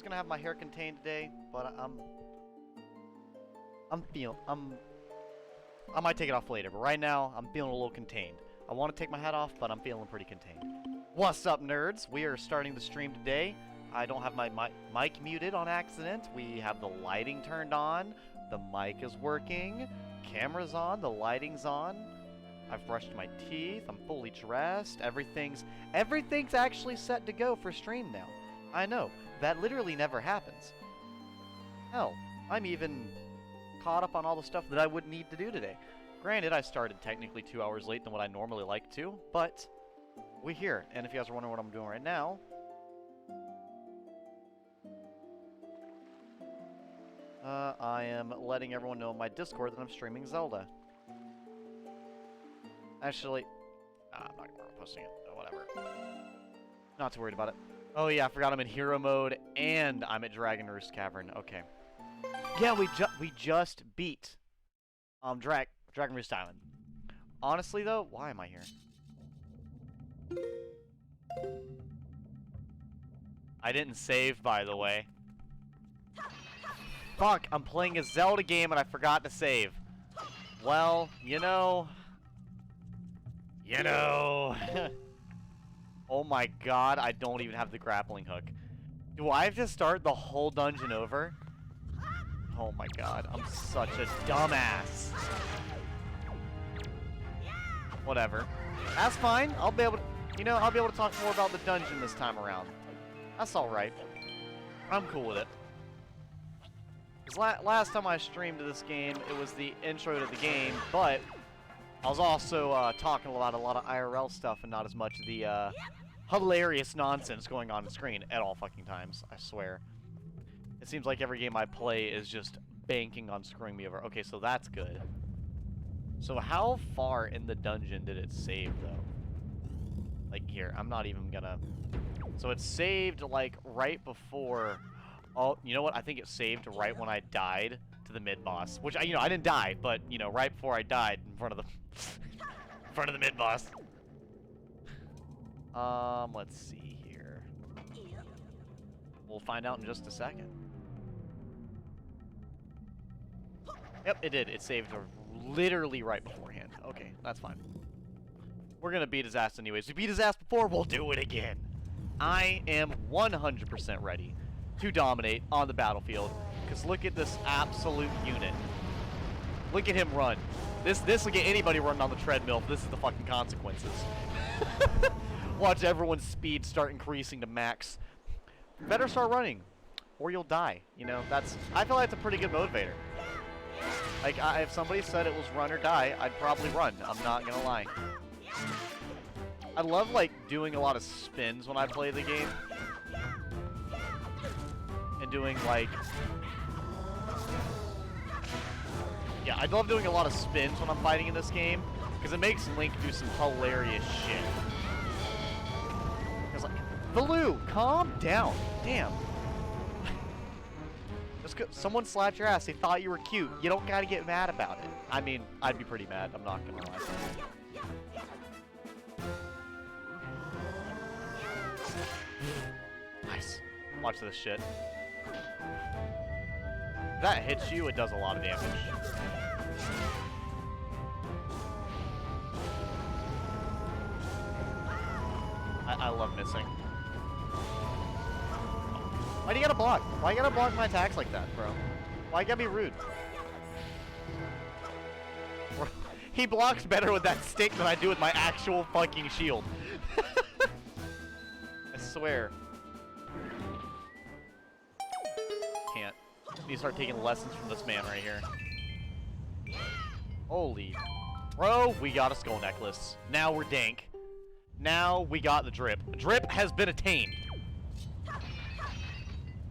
gonna have my hair contained today, but I might take it off later, but right now I'm feeling a little contained. I want to take my hat off, but I'm feeling pretty contained. What's up, nerds? We are starting the stream today. I don't have my mic muted on accident. We have the lighting turned on. The mic is working. Camera's on. The lighting's on. I've brushed my teeth. I'm fully dressed. Everything's actually set to go for stream now. I know. That literally never happens. Hell, I'm even caught up on all the stuff that I would need to do today. Granted, I started technically 2 hours late than what I normally like to, but we're here. And if you guys are wondering what I'm doing right now, I am letting everyone know on my Discord that I'm streaming Zelda. Actually, I'm not posting it. Whatever. Not too worried about it. Oh yeah, I forgot I'm in hero mode and I'm at Dragon Roost Cavern. Okay. Yeah, we just beat Dragon Roost Island. Honestly though, why am I here? I didn't save, by the way. Fuck, I'm playing a Zelda game and I forgot to save. Well, you know. Oh my god, I don't even have the grappling hook. Do I have to start the whole dungeon over? Oh my god, I'm such a dumbass. Whatever. That's fine. I'll be able to, I'll be able to talk more about the dungeon this time around. That's alright. I'm cool with it. Because last time I streamed this game, it was the intro to the game, but I was also talking about a lot of IRL stuff and not as much of the hilarious nonsense going on screen at all fucking times, I swear. It seems like every game I play is just banking on screwing me over. Okay, so that's good. So how far in the dungeon did it save, though? Like, here, I'm not even gonna... So it saved, like, right before... Oh, you know what? I think it saved right when I died to the mid-boss. Which, I didn't die, but, right before I died in front of the... in front of the mid-boss. Let's see here. We'll find out in just a second. Yep, it did. It saved literally right beforehand. Okay, that's fine. We're gonna beat his ass anyways. We beat his ass before, we'll do it again. I am 100% ready to dominate on the battlefield. Because look at this absolute unit. Look at him run. This will get anybody running on the treadmill. This is the fucking consequences. Watch everyone's speed start increasing to max. Better start running, or you'll die. I feel like that's a pretty good motivator. Like, if somebody said it was run or die, I'd probably run. I'm not gonna lie. I love, like, doing a lot of spins when I play the game. And doing, like... Yeah, I love doing a lot of spins when I'm fighting in this game, because it makes Link do some hilarious shit. It's like, Baloo, calm down. Damn. Someone slapped your ass. They thought you were cute. You don't gotta get mad about it. I mean, I'd be pretty mad. I'm not gonna lie. Nice. Watch this shit. If that hits you, it does a lot of damage. I love missing. Why do you gotta block? Why you gotta block my attacks like that, bro? Why you gotta be rude? He blocks better with that stick than I do with my actual fucking shield. I swear. Can't. Need to start taking lessons from this man right here. Holy. Bro, we got a skull necklace. Now we're dank. Now we got the drip. Drip has been attained.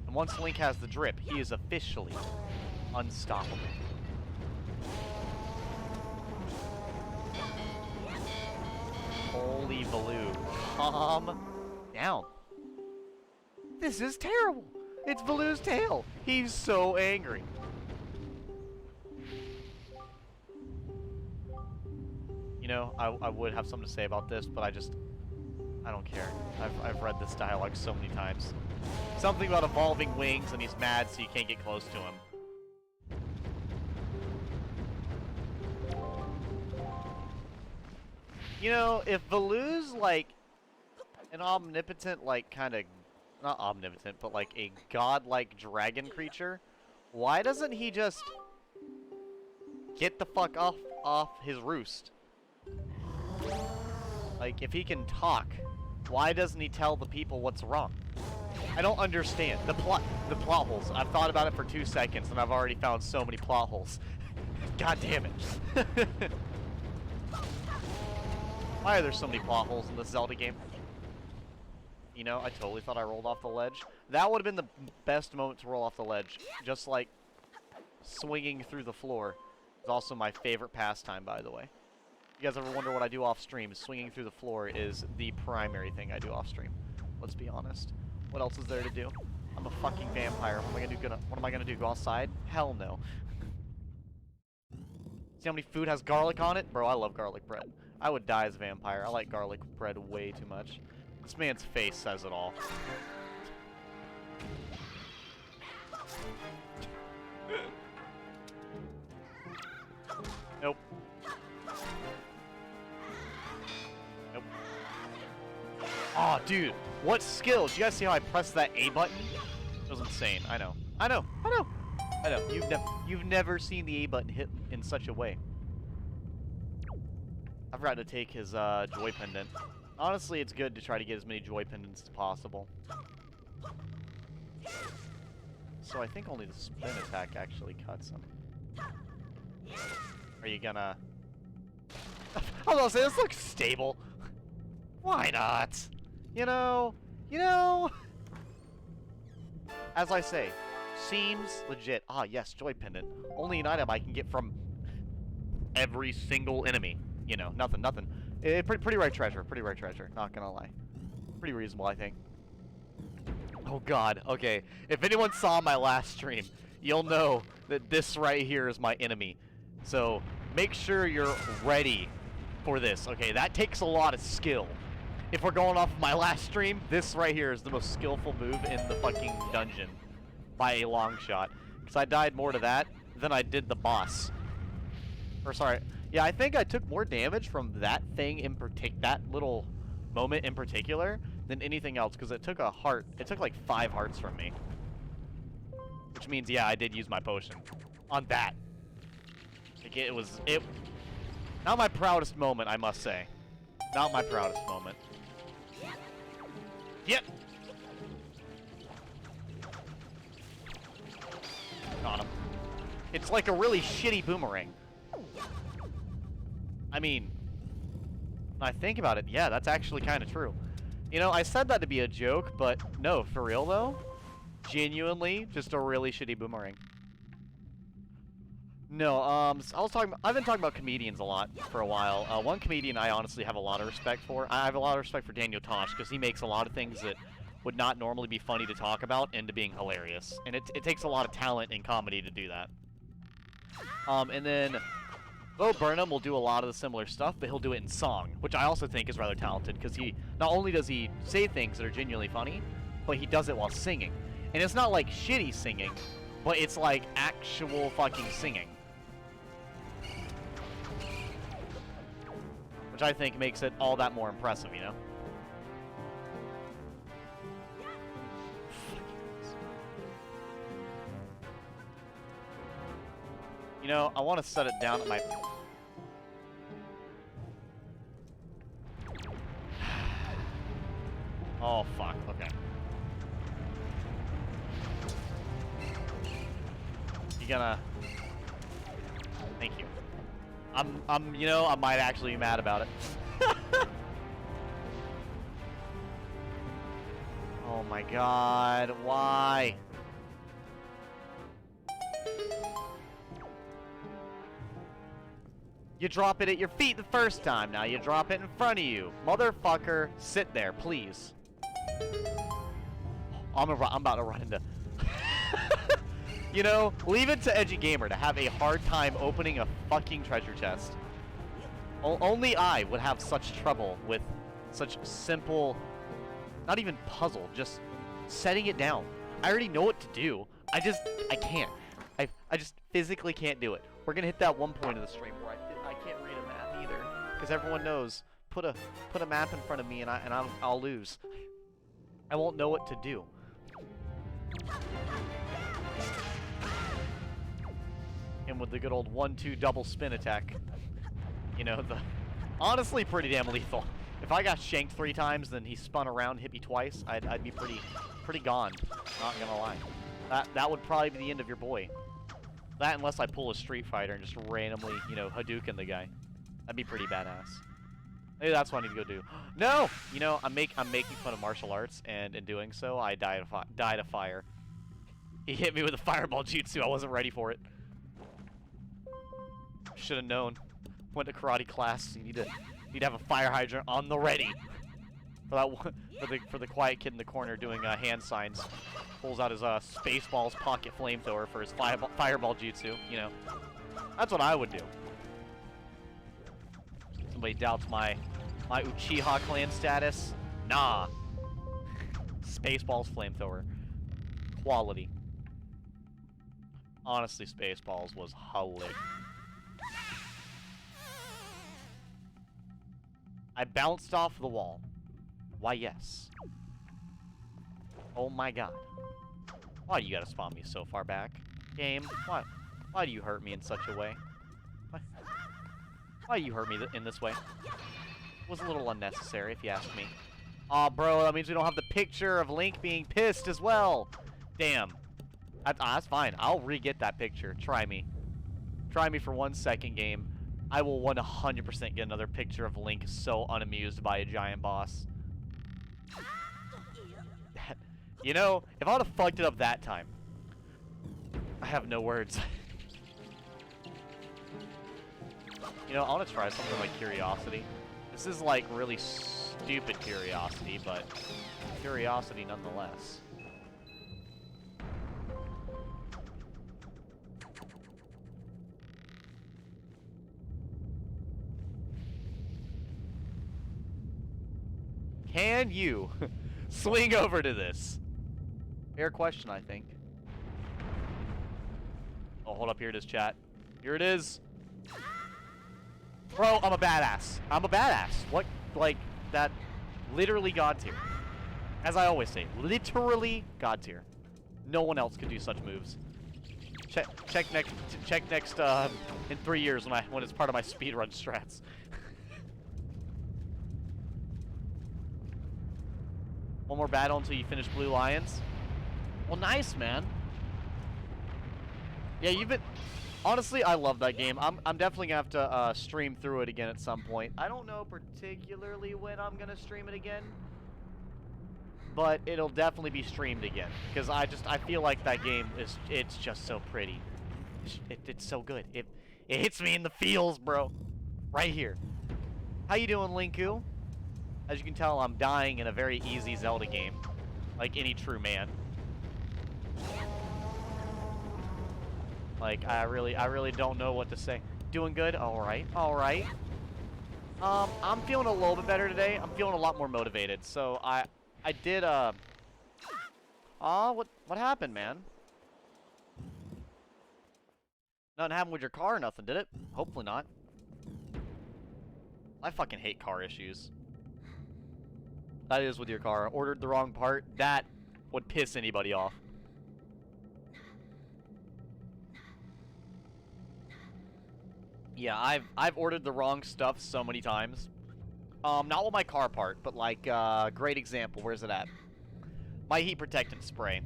And once Link has the drip, he is officially unstoppable. Holy Baloo. Calm down. This is terrible. It's Baloo's tail. He's so angry. I would have something to say about this, but I don't care. I've read this dialogue so many times. Something about evolving wings, and he's mad, so you can't get close to him. You know, if Valu's like an omnipotent, like kind of, not omnipotent, but like a godlike dragon creature, why doesn't he just get the fuck off his roost? Like, if he can talk, why doesn't he tell the people what's wrong? I don't understand. The plot holes. I've thought about it for 2 seconds, and I've already found so many plot holes. God damn it. Why are there so many plot holes in this Zelda game? You know, I totally thought I rolled off the ledge. That would have been the best moment to roll off the ledge. Just like swinging through the floor. It's also my favorite pastime, by the way. You guys ever wonder what I do off stream? Swinging through the floor is the primary thing I do off stream. Let's be honest. What else is there to do? I'm a fucking vampire. What am I gonna do? Go outside? Hell no. See how many food has garlic on it? Bro, I love garlic bread. I would die as a vampire. I like garlic bread way too much. This man's face says it all. Nope. Nope. Aw, dude. What skill? Did you guys see how I pressed that A button? It was insane. I know. I know. I know. I know. You've never seen the A button hit in such a way. I forgot to take his joy pendant. Honestly, it's good to try to get as many joy pendants as possible. So I think only the spin attack actually cuts him. Are you gonna... I was gonna say, this looks stable. Why not? You know... As I say, seems legit. Ah, yes, joy pendant. Only an item I can get from every single enemy. You know, nothing. Pretty rare treasure, not gonna lie. Pretty reasonable, I think. Oh god, okay. If anyone saw my last stream, you'll know that this right here is my enemy. So, make sure you're ready for this, okay? That takes a lot of skill. If we're going off of my last stream, this right here is the most skillful move in the fucking dungeon. By a long shot. Because I died more to that than I did the boss. Or sorry... Yeah, I think I took more damage from that thing that little moment in particular than anything else, because it took a heart. It took like 5 hearts from me. Which means, yeah, I did use my potion on that. Like, it was not my proudest moment, I must say. Not my proudest moment. Yep. Got him. It's like a really shitty boomerang. I mean, when I think about it, yeah, that's actually kind of true. You know, I said that to be a joke, but no, for real though, genuinely, just a really shitty boomerang. No, I've been talking about comedians a lot for a while. One comedian I honestly have a lot of respect for. I have a lot of respect for Daniel Tosh, because he makes a lot of things that would not normally be funny to talk about into being hilarious. And it takes a lot of talent in comedy to do that. And then... Bo Burnham will do a lot of the similar stuff, but he'll do it in song, which I also think is rather talented, because he, not only does he say things that are genuinely funny, but he does it while singing. And it's not like shitty singing, but it's like actual fucking singing. Which I think makes it all that more impressive, you know? You know, I want to set it down at my... Oh, fuck. Okay. You gonna... Thank you. You know, I might actually be mad about it. Oh my god, why? You drop it at your feet the first time, now you drop it in front of you. Motherfucker, sit there, please. I'm about to run into... You know, leave it to Edgy Gamer to have a hard time opening a fucking treasure chest. Only I would have such trouble with such simple... Not even puzzle, just setting it down. I already know what to do. I can't. I just physically can't do it. We're gonna hit that one point of the stream where I can't read a map either, because everyone knows put a map in front of me and I'll lose. I won't know what to do. And with the good old 1-2 double spin attack, you know, honestly pretty damn lethal. If I got shanked 3 times, then he spun around, hit me twice, I'd be pretty gone. Not gonna lie. That would probably be the end of your boy. That unless I pull a Street Fighter and just randomly, you know, Hadouken the guy. That'd be pretty badass. Maybe that's what I need to go do. No! You know, I'm making fun of martial arts, and in doing so, I died of fire. He hit me with a fireball jutsu. I wasn't ready for it. Should have known. Went to karate class. You need to have a fire hydrant on the ready. For the quiet kid in the corner doing hand signs. Pulls out his Spaceballs pocket flamethrower for his fireball jutsu. You know, that's what I would do. Somebody doubts my Uchiha clan status. Nah. Spaceballs flamethrower. Quality. Honestly, Spaceballs was hilarious. I bounced off the wall. Why, yes. Oh my god. Why do you gotta spawn me so far back? Game, why do you hurt me in such a way? Why do you hurt me in this way? It was a little unnecessary, if you ask me. Aw, bro, that means we don't have the picture of Link being pissed as well. Damn. That's fine. I'll re-get that picture. Try me. Try me for 1 second, game. I will 100% get another picture of Link so unamused by a giant boss. You know, if I would have fucked it up that time, I have no words. You know, I want to try something like Curiosity. This is like really stupid Curiosity, but Curiosity nonetheless. Can you swing over to this? Fair question, I think. Oh, hold up. Here it is, chat. Here it is. Bro, I'm a badass. I'm a badass. What? Like, that literally God tier. As I always say, literally God tier. No one else could do such moves. Check next in 3 years when it's part of my speedrun strats. One more battle until you finish Blue Lions. Well, nice, man. Yeah, you've been... Honestly, I love that game. I'm definitely going to have to stream through it again at some point. I don't know particularly when I'm going to stream it again. But it'll definitely be streamed again. Because I feel like that game it's just so pretty. It's so good. It hits me in the feels, bro. Right here. How you doing, Linku? As you can tell, I'm dying in a very easy Zelda game. Like any true man. Like, I really don't know what to say. Doing good? Alright, alright. I'm feeling a little bit better today. I'm feeling a lot more motivated. So, I did, what happened, man? Nothing happened with your car or nothing, did it? Hopefully not. I fucking hate car issues. That is with your car. Ordered the wrong part. That would piss anybody off. Yeah, I've ordered the wrong stuff so many times. Not with my car part, but like, great example. Where's it at? My heat protectant spray.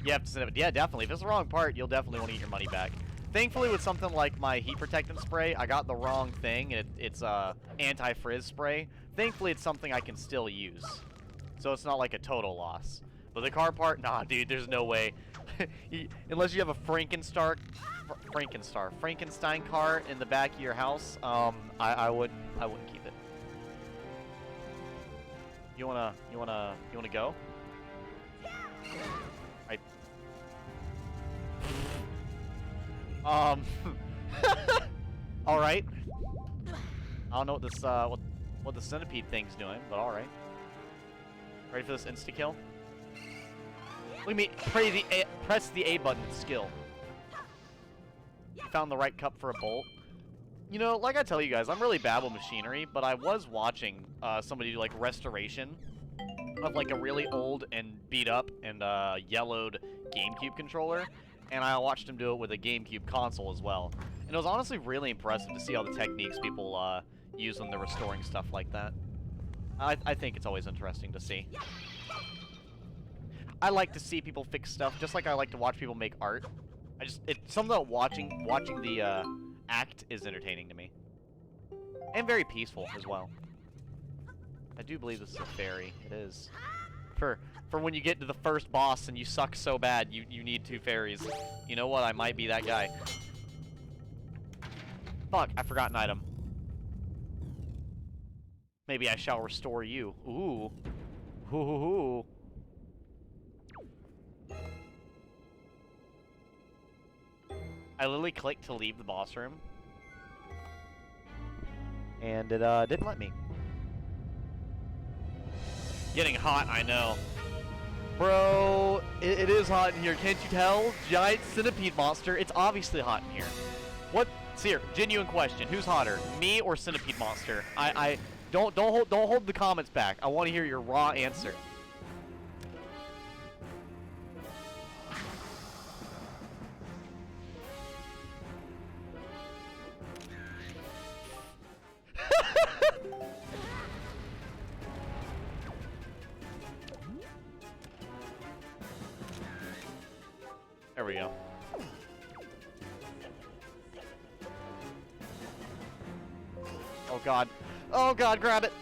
You have to send it. Yeah, definitely. If it's the wrong part, you'll definitely want to get your money back. Thankfully, with something like my heat protectant spray, I got the wrong thing. It's anti-frizz spray. Thankfully, it's something I can still use. So it's not like a total loss. But the car part, nah, dude, there's no way. Unless you have a Frankenstein car in the back of your house, I wouldn't keep it. You wanna go? All right. I don't know what this what the centipede thing's doing, but all right. Ready for this insta kill? Look at me, press the A button skill. Found the right cup for a bolt. You know, like I tell you guys, I'm really bad with machinery, but I was watching somebody do like restoration of like a really old and beat up and yellowed GameCube controller, and I watched him do it with a GameCube console as well. And it was honestly really impressive to see all the techniques people use when they're restoring stuff like that. I think it's always interesting to see. I like to see people fix stuff, just like I like to watch people make art. Something about watching the act is entertaining to me. And very peaceful as well. I do believe this is a fairy. It is. For when you get to the first boss and you suck so bad, you need 2 fairies. You know what? I might be that guy. Fuck, I forgot an item. Maybe I shall restore you. Ooh. Ooh. I literally clicked to leave the boss room. And it didn't let me. Getting hot, I know. Bro, it is hot in here. Can't you tell? Giant centipede monster. It's obviously hot in here. What? Here, genuine question. Who's hotter, me or centipede monster? Don't hold the comments back. I want to hear your raw answer. There we go. Oh god. Oh god, grab it.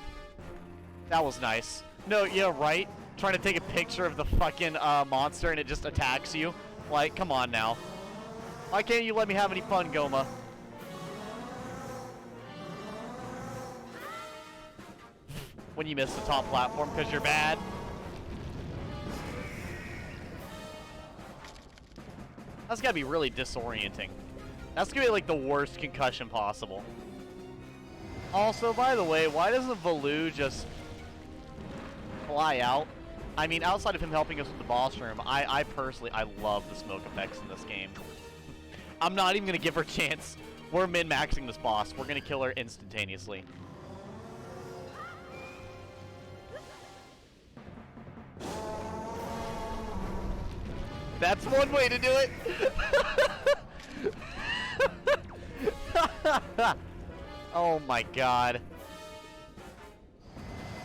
That was nice. No, yeah, right? Trying to take a picture of the fucking monster and it just attacks you. Like, come on now. Why can't you let me have any fun, Goma? When you miss the top platform because you're bad. That's gotta be really disorienting. That's gonna be like the worst concussion possible. Also, by the way, why doesn't Valoo just fly out? I mean, outside of him helping us with the boss room, I personally, I love the smoke effects in this game. I'm not even gonna give her a chance. We're min-maxing this boss. We're gonna kill her instantaneously. That's one way to do it! Oh my god.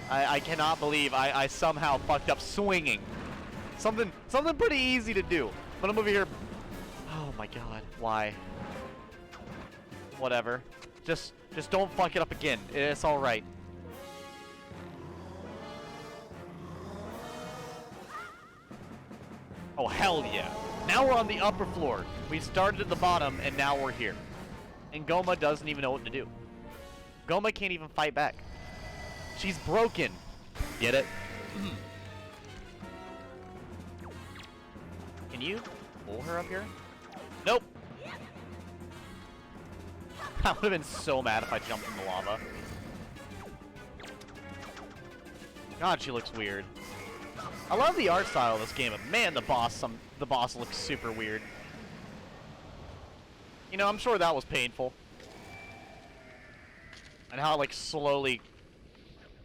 I cannot believe I somehow fucked up swinging. Something pretty easy to do. But I'm over here. Oh my god. Why? Whatever. Just don't fuck it up again. It's alright. Oh, hell yeah. Now we're on the upper floor. We started at the bottom, and now we're here. And Goma doesn't even know what to do. Goma can't even fight back. She's broken. Get it? Can you pull her up here? Nope. I would have been so mad if I jumped in the lava. God, she looks weird. I love the art style of this game, but man, the boss looks super weird. You know, I'm sure that was painful. And how it, like, slowly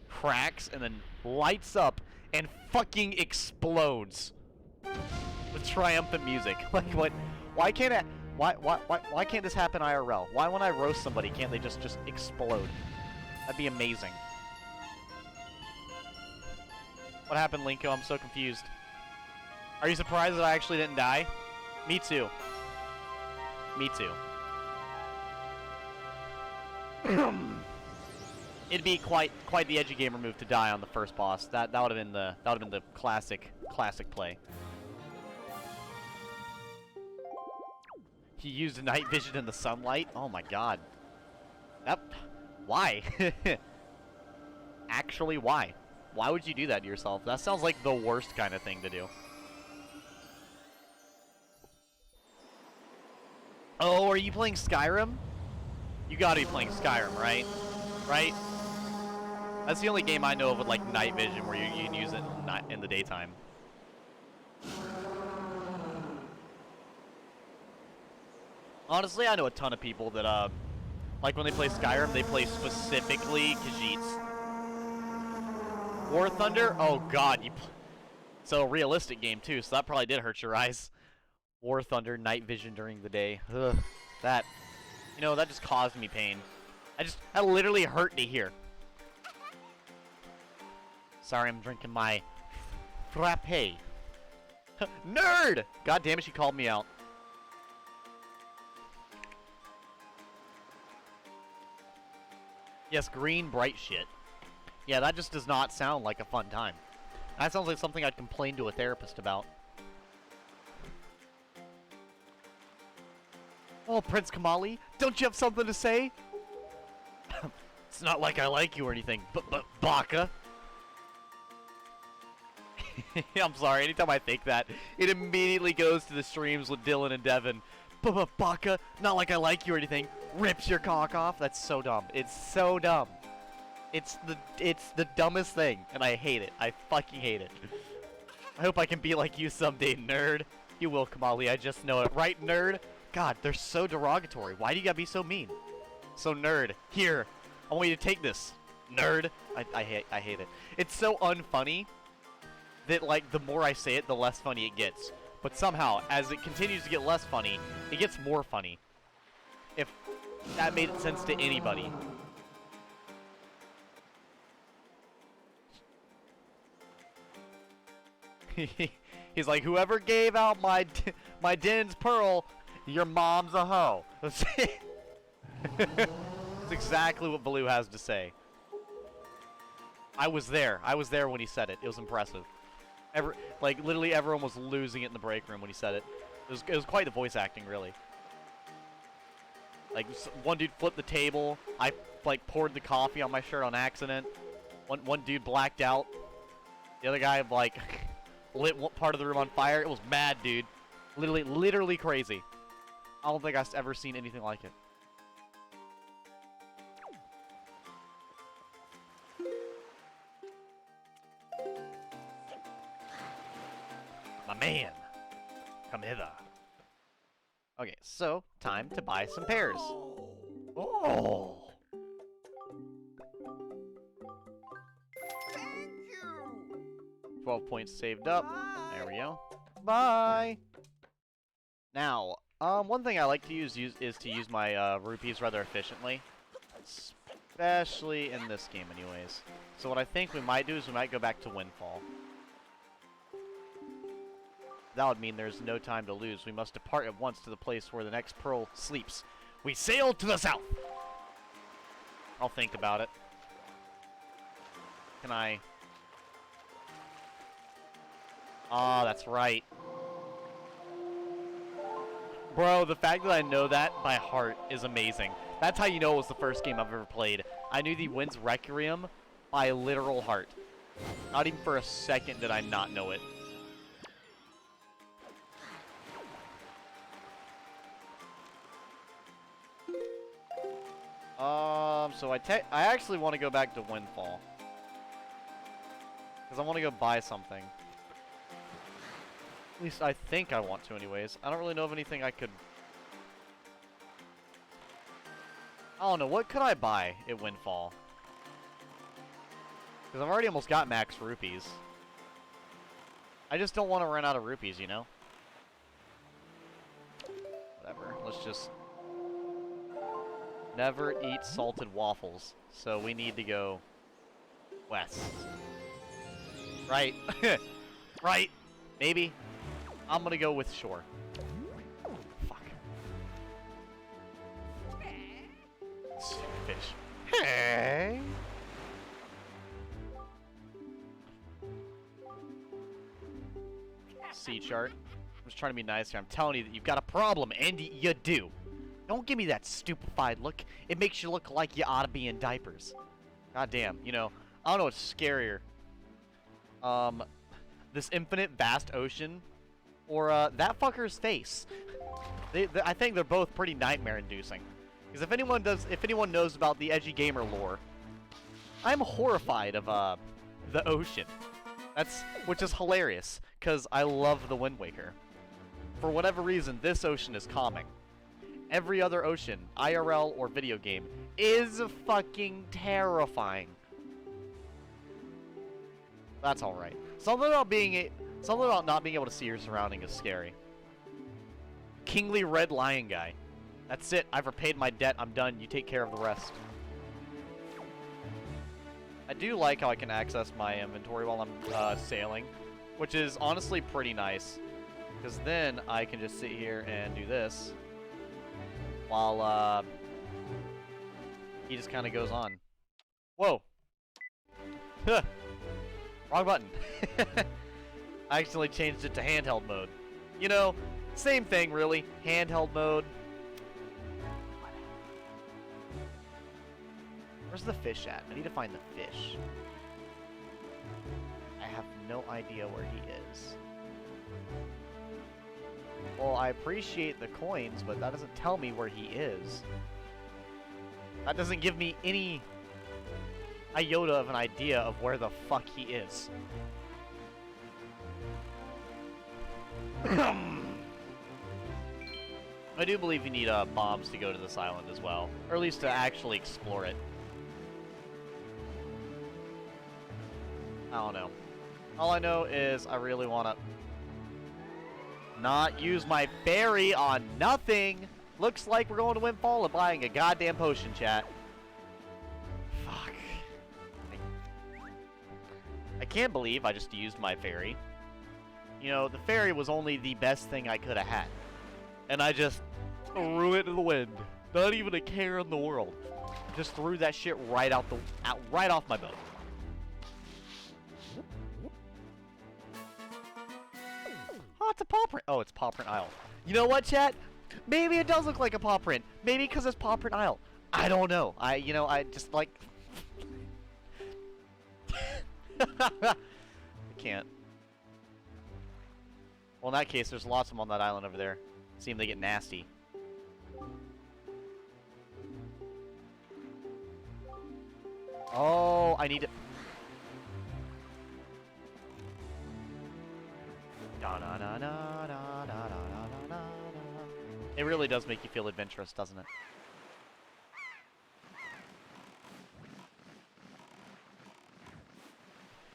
cracks and then lights up and fucking explodes with triumphant music. Like, what? Why can't it? Why can't this happen IRL? Why, when I roast somebody, can't they just explode? That'd be amazing. What happened, Linko? I'm so confused. Are you surprised that I actually didn't die? Me too. Me too. It'd be quite the edgy gamer move to die on the first boss. That would have been the classic play. He used night vision in the sunlight. Oh my god. Why? Actually, why? Why would you do that to yourself? That sounds like the worst kind of thing to do. Oh, are you playing Skyrim? You gotta be playing Skyrim, right? Right? That's the only game I know of with, like, night vision where you can use it in the daytime. Honestly, I know a ton of people that, like when they play Skyrim, they play specifically Khajiits. War Thunder? Oh god, it's a realistic game too, so that probably did hurt your eyes. War Thunder, night vision during the day. Ugh, that, that just caused me pain. That literally hurt to hear. Sorry, I'm drinking my frappe. Nerd! God damn it, she called me out. Yes, green, bright shit. Yeah, that just does not sound like a fun time. That sounds like something I'd complain to a therapist about. Oh, Prince Kamali, don't you have something to say? It's not like I like you or anything, but Baka. I'm sorry, anytime I think that, it immediately goes to the streams with Dylan and Devin. Baka, not like I like you or anything, rips your cock off. That's so dumb. It's so dumb. It's the dumbest thing, and I hate it. I fucking hate it. I hope I can be like you someday, nerd. You will, Kamali, I just know it. Right, nerd? God, they're so derogatory. Why do you gotta be so mean? So, nerd, here, I want you to take this. Nerd. I hate it. It's so unfunny that, like, the more I say it, the less funny it gets. But somehow, as it continues to get less funny, it gets more funny. If that made sense to anybody. He's like, whoever gave out my Din's Pearl, your mom's a hoe. That's exactly what Baloo has to say. I was there. I was there when he said it. It was impressive. Like, literally everyone was losing it in the break room when he said it. It was quite the voice acting, really. Like, one dude flipped the table. I, like, poured the coffee on my shirt on accident. One dude blacked out. The other guy, like, lit one part of the room on fire. It was mad, dude. Literally crazy. I don't think I've ever seen anything like it. My man, come hither. Okay, so time to buy some pears. Oh. Thank you. 12 points saved up. There we go. Bye. Now, one thing I like to use is to use my rupees rather efficiently, especially in this game, anyways. So what I think we might do is we might go back to Windfall. That would mean there's no time to lose. We must depart at once to the place where the next pearl sleeps. We sail to the south! I'll think about it. Can I... Ah, that's right. Bro, the fact that I know that by heart is amazing. That's how you know it was the first game I've ever played. I knew the Wind's Requiem by literal heart. Not even for a second did I not know it. So I actually want to go back to Windfall. Because I want to go buy something. At least I think I want to anyways. I don't really know of anything I could... I don't know, what could I buy at Windfall? Because I've already almost got max rupees. I just don't want to run out of rupees, you know? Whatever, let's just... Never eat salted waffles, so we need to go west. Right. Right. Maybe. I'm gonna go with shore. Fuck. Stupid fish. Hey. Sea chart. I'm just trying to be nice here. I'm telling you that you've got a problem, and you do. Don't give me that stupefied look. It makes you look like you ought to be in diapers. God damn, you know, I don't know what's scarier. This infinite vast ocean, or that fucker's face. I think they're both pretty nightmare-inducing. Because if anyone knows about the edgy gamer lore, I'm horrified of the ocean. Which is hilarious, because I love the Wind Waker. For whatever reason, this ocean is calming. every other ocean, IRL or video game, is fucking terrifying. That's alright. Something about not being able to see your surrounding is scary. Kingly Red Lion guy. That's it. I've repaid my debt. I'm done. You take care of the rest. I do like how I can access my inventory while I'm sailing, which is honestly pretty nice. Because then I can just sit here and do this while he just kind of goes on. Whoa. Wrong button. I accidentally changed it to handheld mode. You know, same thing really. Handheld mode. Where's the fish at? I need to find the fish. I have no idea where he is. Well, I appreciate the coins, but that doesn't tell me where he is. That doesn't give me any iota of an idea of where the fuck he is. I do believe you need bombs to go to this island as well, or at least to actually explore it. I don't know. All I know is I really want to not use my ferry on nothing. Looks like we're going to Windfall and buying a goddamn potion, chat. Fuck. I can't believe I just used my ferry. You know, the ferry was only the best thing I could have had. And I just threw it to the wind. Not even a care in the world. Just threw that shit right out right off my boat. Oh, it's a paw print. Oh, it's Paw Print Isle. You know what, chat? Maybe it does look like a paw print. Maybe because it's Paw Print Isle. I don't know. I just like... I can't. Well, in that case, there's lots of them on that island over there. See them, they get nasty. Oh, I need to... It really does make you feel adventurous, doesn't it?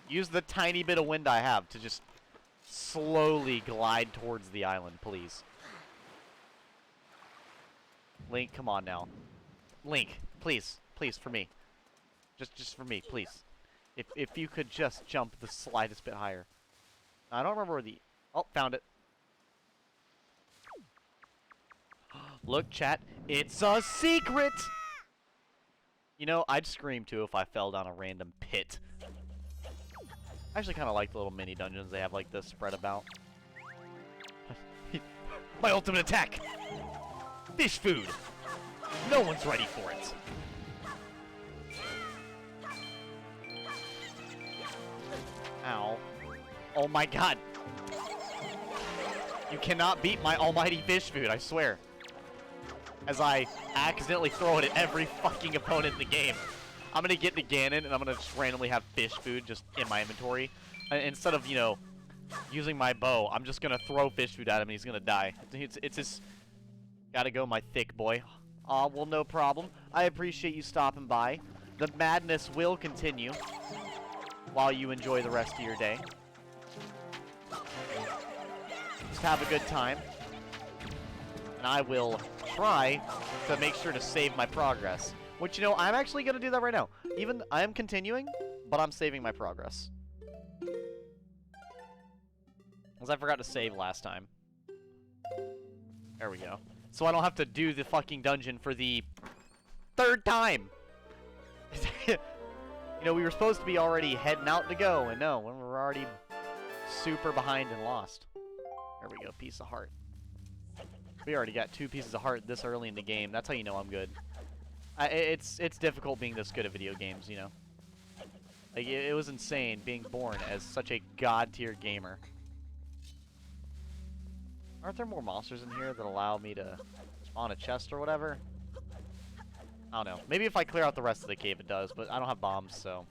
Use the tiny bit of wind I have to just slowly glide towards the island, please. Link, come on now. Link, please, please, for me. Just for me, please. If you could just jump the slightest bit higher. I don't remember where the... Oh, found it. Look, chat, it's a secret! You know, I'd scream too if I fell down a random pit. I actually kind of like the little mini dungeons they have like this spread about. My ultimate attack! Fish food! No one's ready for it. Ow. Oh my god. You cannot beat my almighty fish food, I swear. As I accidentally throw it at every fucking opponent in the game. I'm gonna get to Ganon and I'm gonna just randomly have fish food just in my inventory. Instead of, you know, using my bow, I'm just gonna throw fish food at him and he's gonna die. It's just... Gotta go, my thick boy. Aw, well, no problem. I appreciate you stopping by. The madness will continue while you enjoy the rest of your day. Just have a good time. And I will try to make sure to save my progress. Which, you know, I'm actually going to do that right now. Even, I am continuing, but I'm saving my progress. Because I forgot to save last time. There we go. So I don't have to do the fucking dungeon for the 3rd time. You know, we were supposed to be already heading out to go, and no, we're already super behind and lost. There we go, piece of heart. We already got 2 pieces of heart this early in the game. That's how you know I'm good. It's difficult being this good at video games, you know. Like, it was insane being born as such a god-tier gamer. Aren't there more monsters in here that allow me to spawn a chest or whatever? I don't know. Maybe if I clear out the rest of the cave it does, but I don't have bombs, so...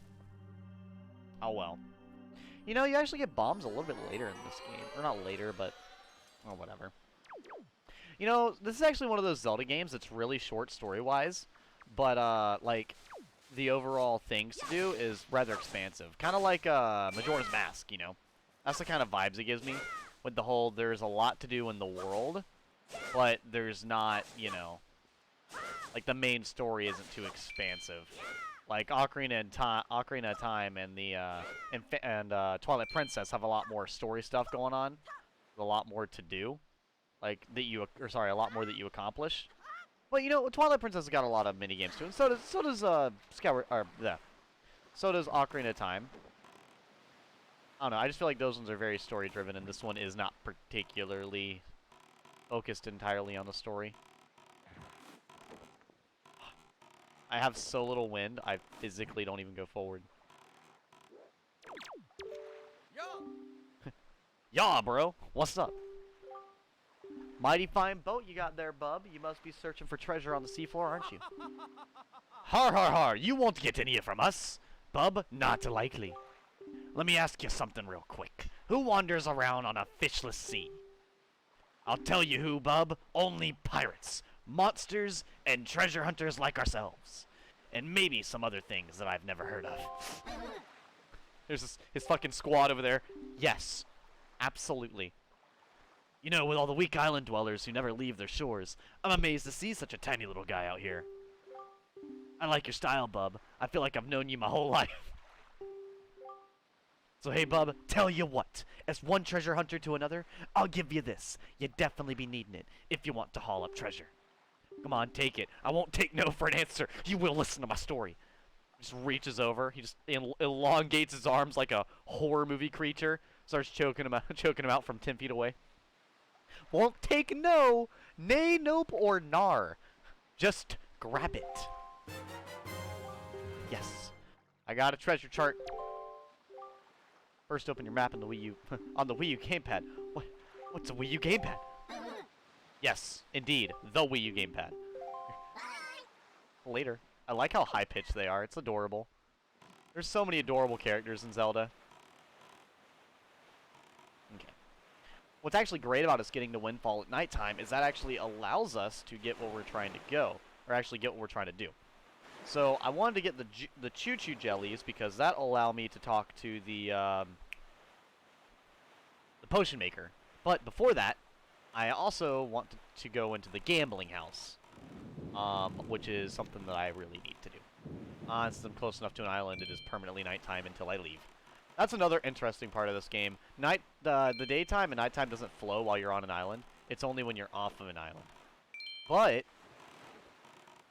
Oh well. You know, you actually get bombs a little bit later in this game. Or not later, but... Oh, whatever. You know, this is actually one of those Zelda games that's really short story-wise, but, like, the overall things to do is rather expansive. Kind of like, Majora's Mask, you know? That's the kind of vibes it gives me, with the whole there's a lot to do in the world, but there's not, you know, like, the main story isn't too expansive. Like, Ocarina of Time and the, Twilight Princess have a lot more story stuff going on, a lot more to do. Like, a lot more that you accomplish. But, you know, Twilight Princess has got a lot of mini-games too, and so does so does Ocarina of Time. I don't know, I just feel like those ones are very story-driven, and this one is not particularly focused entirely on the story. I have so little wind, I physically don't even go forward. Yeah, bro! What's up? Mighty fine boat you got there, bub. You must be searching for treasure on the seafloor, aren't you? Har har har! You won't get any from us, bub. Not likely. Let me ask you something real quick. Who wanders around on a fishless sea? I'll tell you who, bub. Only pirates, monsters, and treasure hunters like ourselves. And maybe some other things that I've never heard of. There's his fucking squad over there. Yes, absolutely. You know, with all the weak island dwellers who never leave their shores, I'm amazed to see such a tiny little guy out here. I like your style, bub. I feel like I've known you my whole life. So hey, bub, tell you what. As one treasure hunter to another, I'll give you this. You'd definitely be needing it if you want to haul up treasure. Come on, take it. I won't take no for an answer. You will listen to my story. He just reaches over. He just elongates his arms like a horror movie creature. Starts choking him out from 10 feet away. Won't take no, nay, nope, or nar. Just grab it. Yes. I got a treasure chart. First, open your map on the Wii U on the Wii U gamepad. What's a Wii U gamepad? Yes, indeed, the Wii U gamepad. Later. I like how high-pitched they are. It's adorable. There's so many adorable characters in Zelda. Okay. What's actually great about us getting to Windfall at nighttime is that actually allows us to get where we're trying to go, or actually get what we're trying to do. So I wanted to get the Choo-Choo jellies because that'll allow me to talk to the potion maker. But before that, I also want to go into the gambling house, which is something that I really need to do. Since I'm close enough to an island, it is permanently nighttime until I leave. That's another interesting part of this game. The daytime and nighttime doesn't flow while you're on an island. It's only when you're off of an island.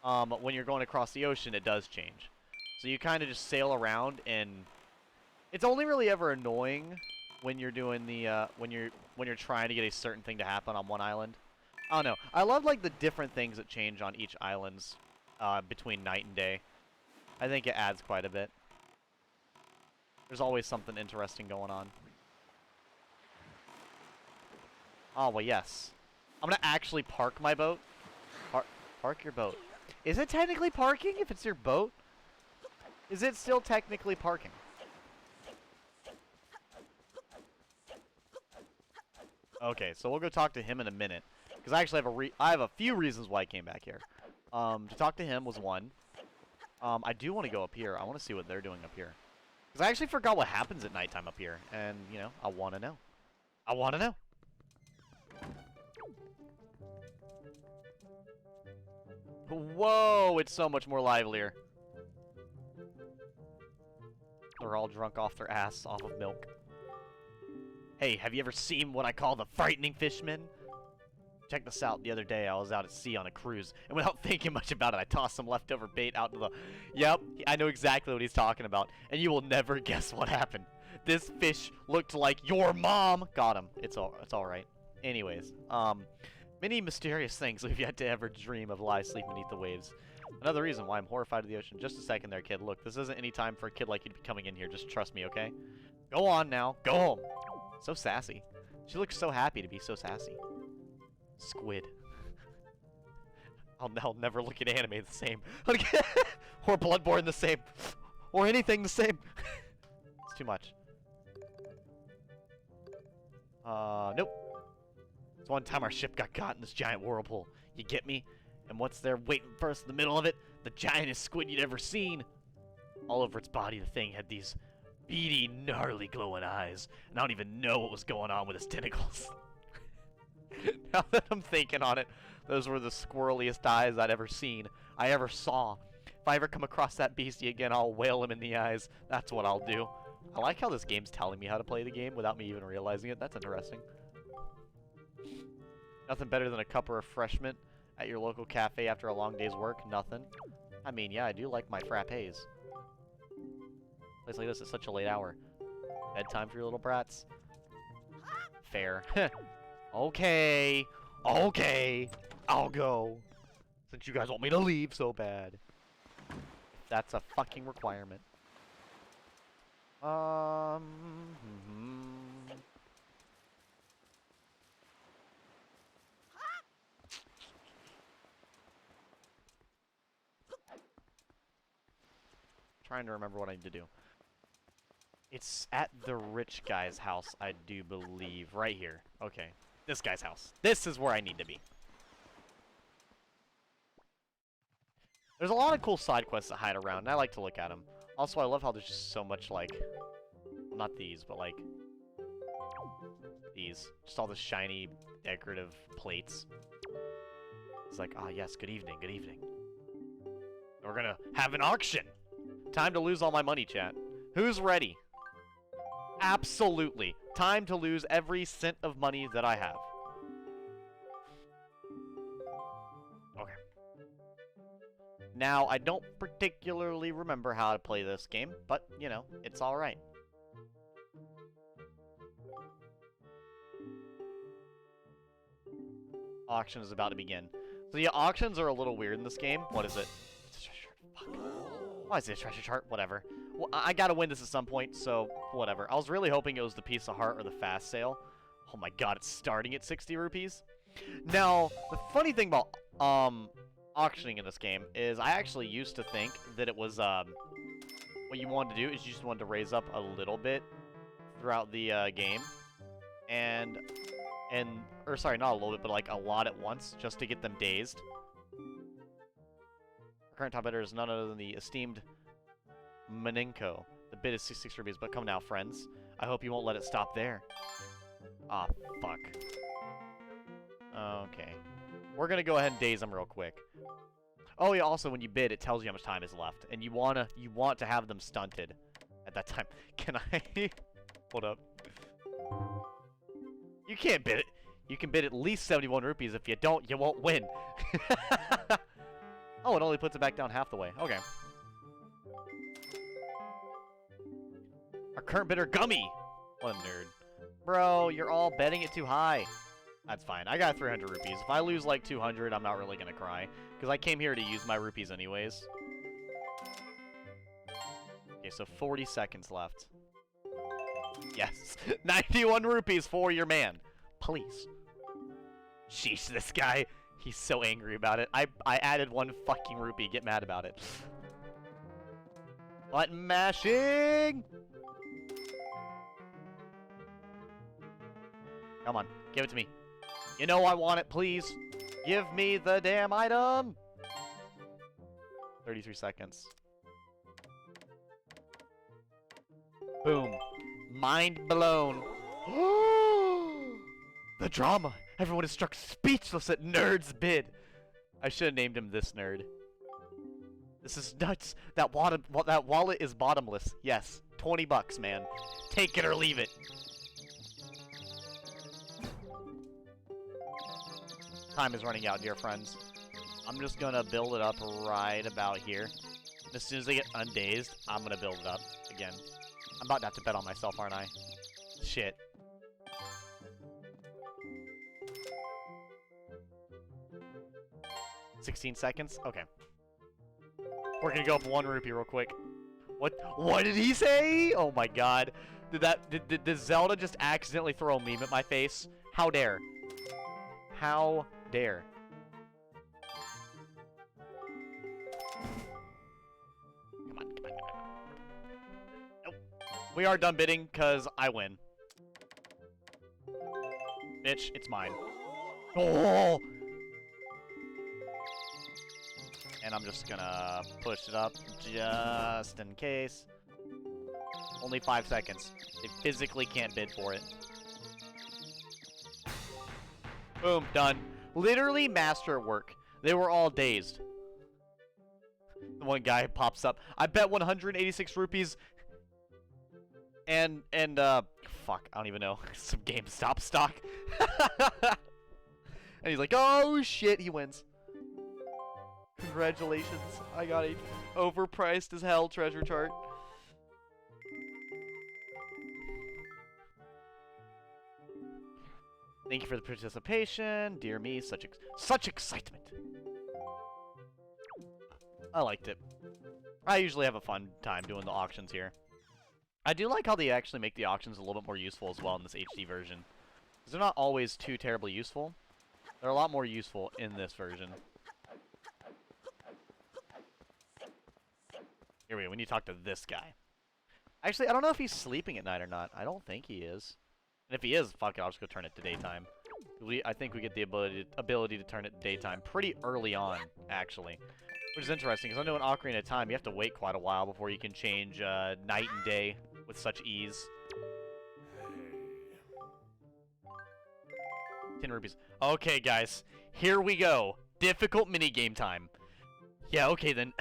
But when you're going across the ocean, it does change. So you kind of just sail around, and it's only really ever annoying when you're doing the when you're trying to get a certain thing to happen on one island. I don't know. I love like the different things that change on each island's between night and day. I think it adds quite a bit. There's always something interesting going on. Oh, well, yes. I'm going to actually park my boat. Park your boat. Is it technically parking if it's your boat? Is it still technically parking? Okay, so we'll go talk to him in a minute. Because I actually have a few reasons why I came back here. To talk to him was one. I do want to go up here. I want to see what they're doing up here. Because I actually forgot what happens at nighttime up here. And, you know, I want to know. I want to know. Whoa, it's so much more livelier. They're all drunk off their ass, off of milk. Hey, have you ever seen what I call the frightening fishmen? Check this out. The other day, I was out at sea on a cruise, and without thinking much about it, I tossed some leftover bait out to the... Yep, I know exactly what he's talking about, and you will never guess what happened. This fish looked like your mom. Got him. It's all right. Anyways, many mysterious things we've yet to ever dream of lie asleep beneath the waves. Another reason why I'm horrified of the ocean. Just a second there, kid. Look, this isn't any time for a kid like you to be coming in here. Just trust me, okay? Go on now. Go home. So sassy. She looks so happy to be so sassy. Squid. I'll never look at anime the same. Or Bloodborne the same. Or anything the same. It's too much. Nope. one time our ship got caught in this giant whirlpool. You get me? And what's there waiting for us in the middle of it? The giantest squid you'd ever seen. All over its body, the thing had these beady, gnarly, glowing eyes. And I don't even know what was going on with its tentacles. Now that I'm thinking on it, those were the squirreliest eyes I'd ever seen. I ever saw. If I ever come across that beastie again, I'll whale him in the eyes. That's what I'll do. I like how this game's telling me how to play the game without me even realizing it. That's interesting. Nothing better than a cup of refreshment at your local cafe after a long day's work? Nothing. I mean, yeah, I do like my frappes. Place like this at such a late hour. Bedtime for your little brats? Fair. Okay. Okay. I'll go. Since you guys want me to leave so bad. That's a fucking requirement. Trying to remember what I need to do. It's at the rich guy's house, I do believe. Right here. Okay. This guy's house. This is where I need to be. There's a lot of cool side quests that hide around, and I like to look at them. Also, I love how there's just so much, like... Well, not these, but, like... These. Just all the shiny, decorative plates. It's like, ah, yes, good evening, good evening. We're gonna have an auction! Time to lose all my money, chat. Who's ready? Absolutely. Time to lose every cent of money that I have. Okay. Now, I don't particularly remember how to play this game, but, you know, it's alright. Auction is about to begin. So, yeah, auctions are a little weird in this game. What is it? It's a treasure chart. Fuck. Why is it a treasure chart? Whatever. Well, I gotta win this at some point, so whatever. I was really hoping it was the piece of heart or the fast sale. Oh my god, it's starting at 60 rupees. Now, the funny thing about auctioning in this game is I actually used to think that it was what you wanted to do is you just wanted to raise up a little bit throughout the game, or sorry, not a little bit, but like a lot at once, just to get them dazed. Our current top bidder is none other than the esteemed Manenko. The bid is 66 rupees, but come now, friends. I hope you won't let it stop there. Ah, fuck. Okay. We're gonna go ahead and daze them real quick. Oh yeah, also when you bid, it tells you how much time is left, and you want to have them stunted at that time. Can I? Hold up. You can't bid it. You can bid at least 71 rupees. If you don't, you won't win. Oh, it only puts it back down half the way. Okay. Our current bidder, Gummy! What a nerd. Bro, you're all betting it too high. That's fine. I got 300 rupees. If I lose like 200, I'm not really gonna cry. Because I came here to use my rupees anyways. Okay, so 40 seconds left. Yes. 91 rupees for your man. Please. Sheesh, this guy. He's so angry about it. I added 1 fucking rupee. Get mad about it. Button mashing! Come on. Give it to me. You know I want it, please. Give me the damn item! 33 seconds. Boom. Mind blown. The drama. Everyone is struck speechless at Nerd's bid. I should have named him this nerd. This is nuts. That wallet is bottomless. Yes. 20 bucks, man. Take it or leave it. Time is running out, dear friends. I'm just gonna build it up right about here. As soon as I get undazed, I'm gonna build it up again. I'm about to have to bet on myself, aren't I? Shit. $16 seconds? Okay. We're gonna go up 1 rupee real quick. What did he say? Oh my god. Did Zelda just accidentally throw a meme at my face? How dare? How dare? Come on, come on, come on. Nope. We are done bidding, because I win. Bitch, it's mine. Oh! And I'm just gonna push it up just in case. Only 5 seconds. They physically can't bid for it. Boom, done. Literally master at work. They were all dazed. The one guy pops up. I bet 186 rupees. And fuck, I don't even know. Some GameStop stock. And he's like, oh shit, he wins. Congratulations, I got a overpriced as hell treasure chart. Thank you for the participation. Dear me, such excitement. I liked it. I usually have a fun time doing the auctions here. I do like how they actually make the auctions a little bit more useful as well in this HD version. Because they're not always too terribly useful. They're a lot more useful in this version. Here we go. We need to talk to this guy. Actually, I don't know if he's sleeping at night or not. I don't think he is. And if he is, fuck it, I'll just go turn it to daytime. I think we get the ability to turn it to daytime pretty early on, actually. Which is interesting, because I know in Ocarina of Time, you have to wait quite a while before you can change night and day with such ease. 10 rupees. Okay, guys. Here we go. Difficult minigame time. Yeah, okay then.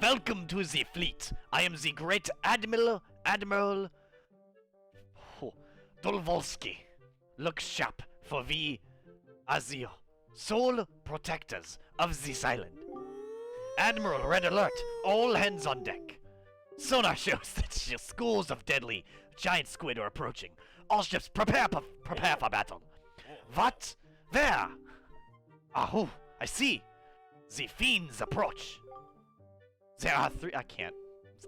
Welcome to the fleet. I am the great Admiral Dolvolsky. Look sharp, for we are the sole protectors of this island. Admiral, red alert. All hands on deck. Sonar shows that schools of deadly giant squid are approaching. All ships prepare for battle. What? There! Ahoo! I see. The fiends approach. There are 3. I can't.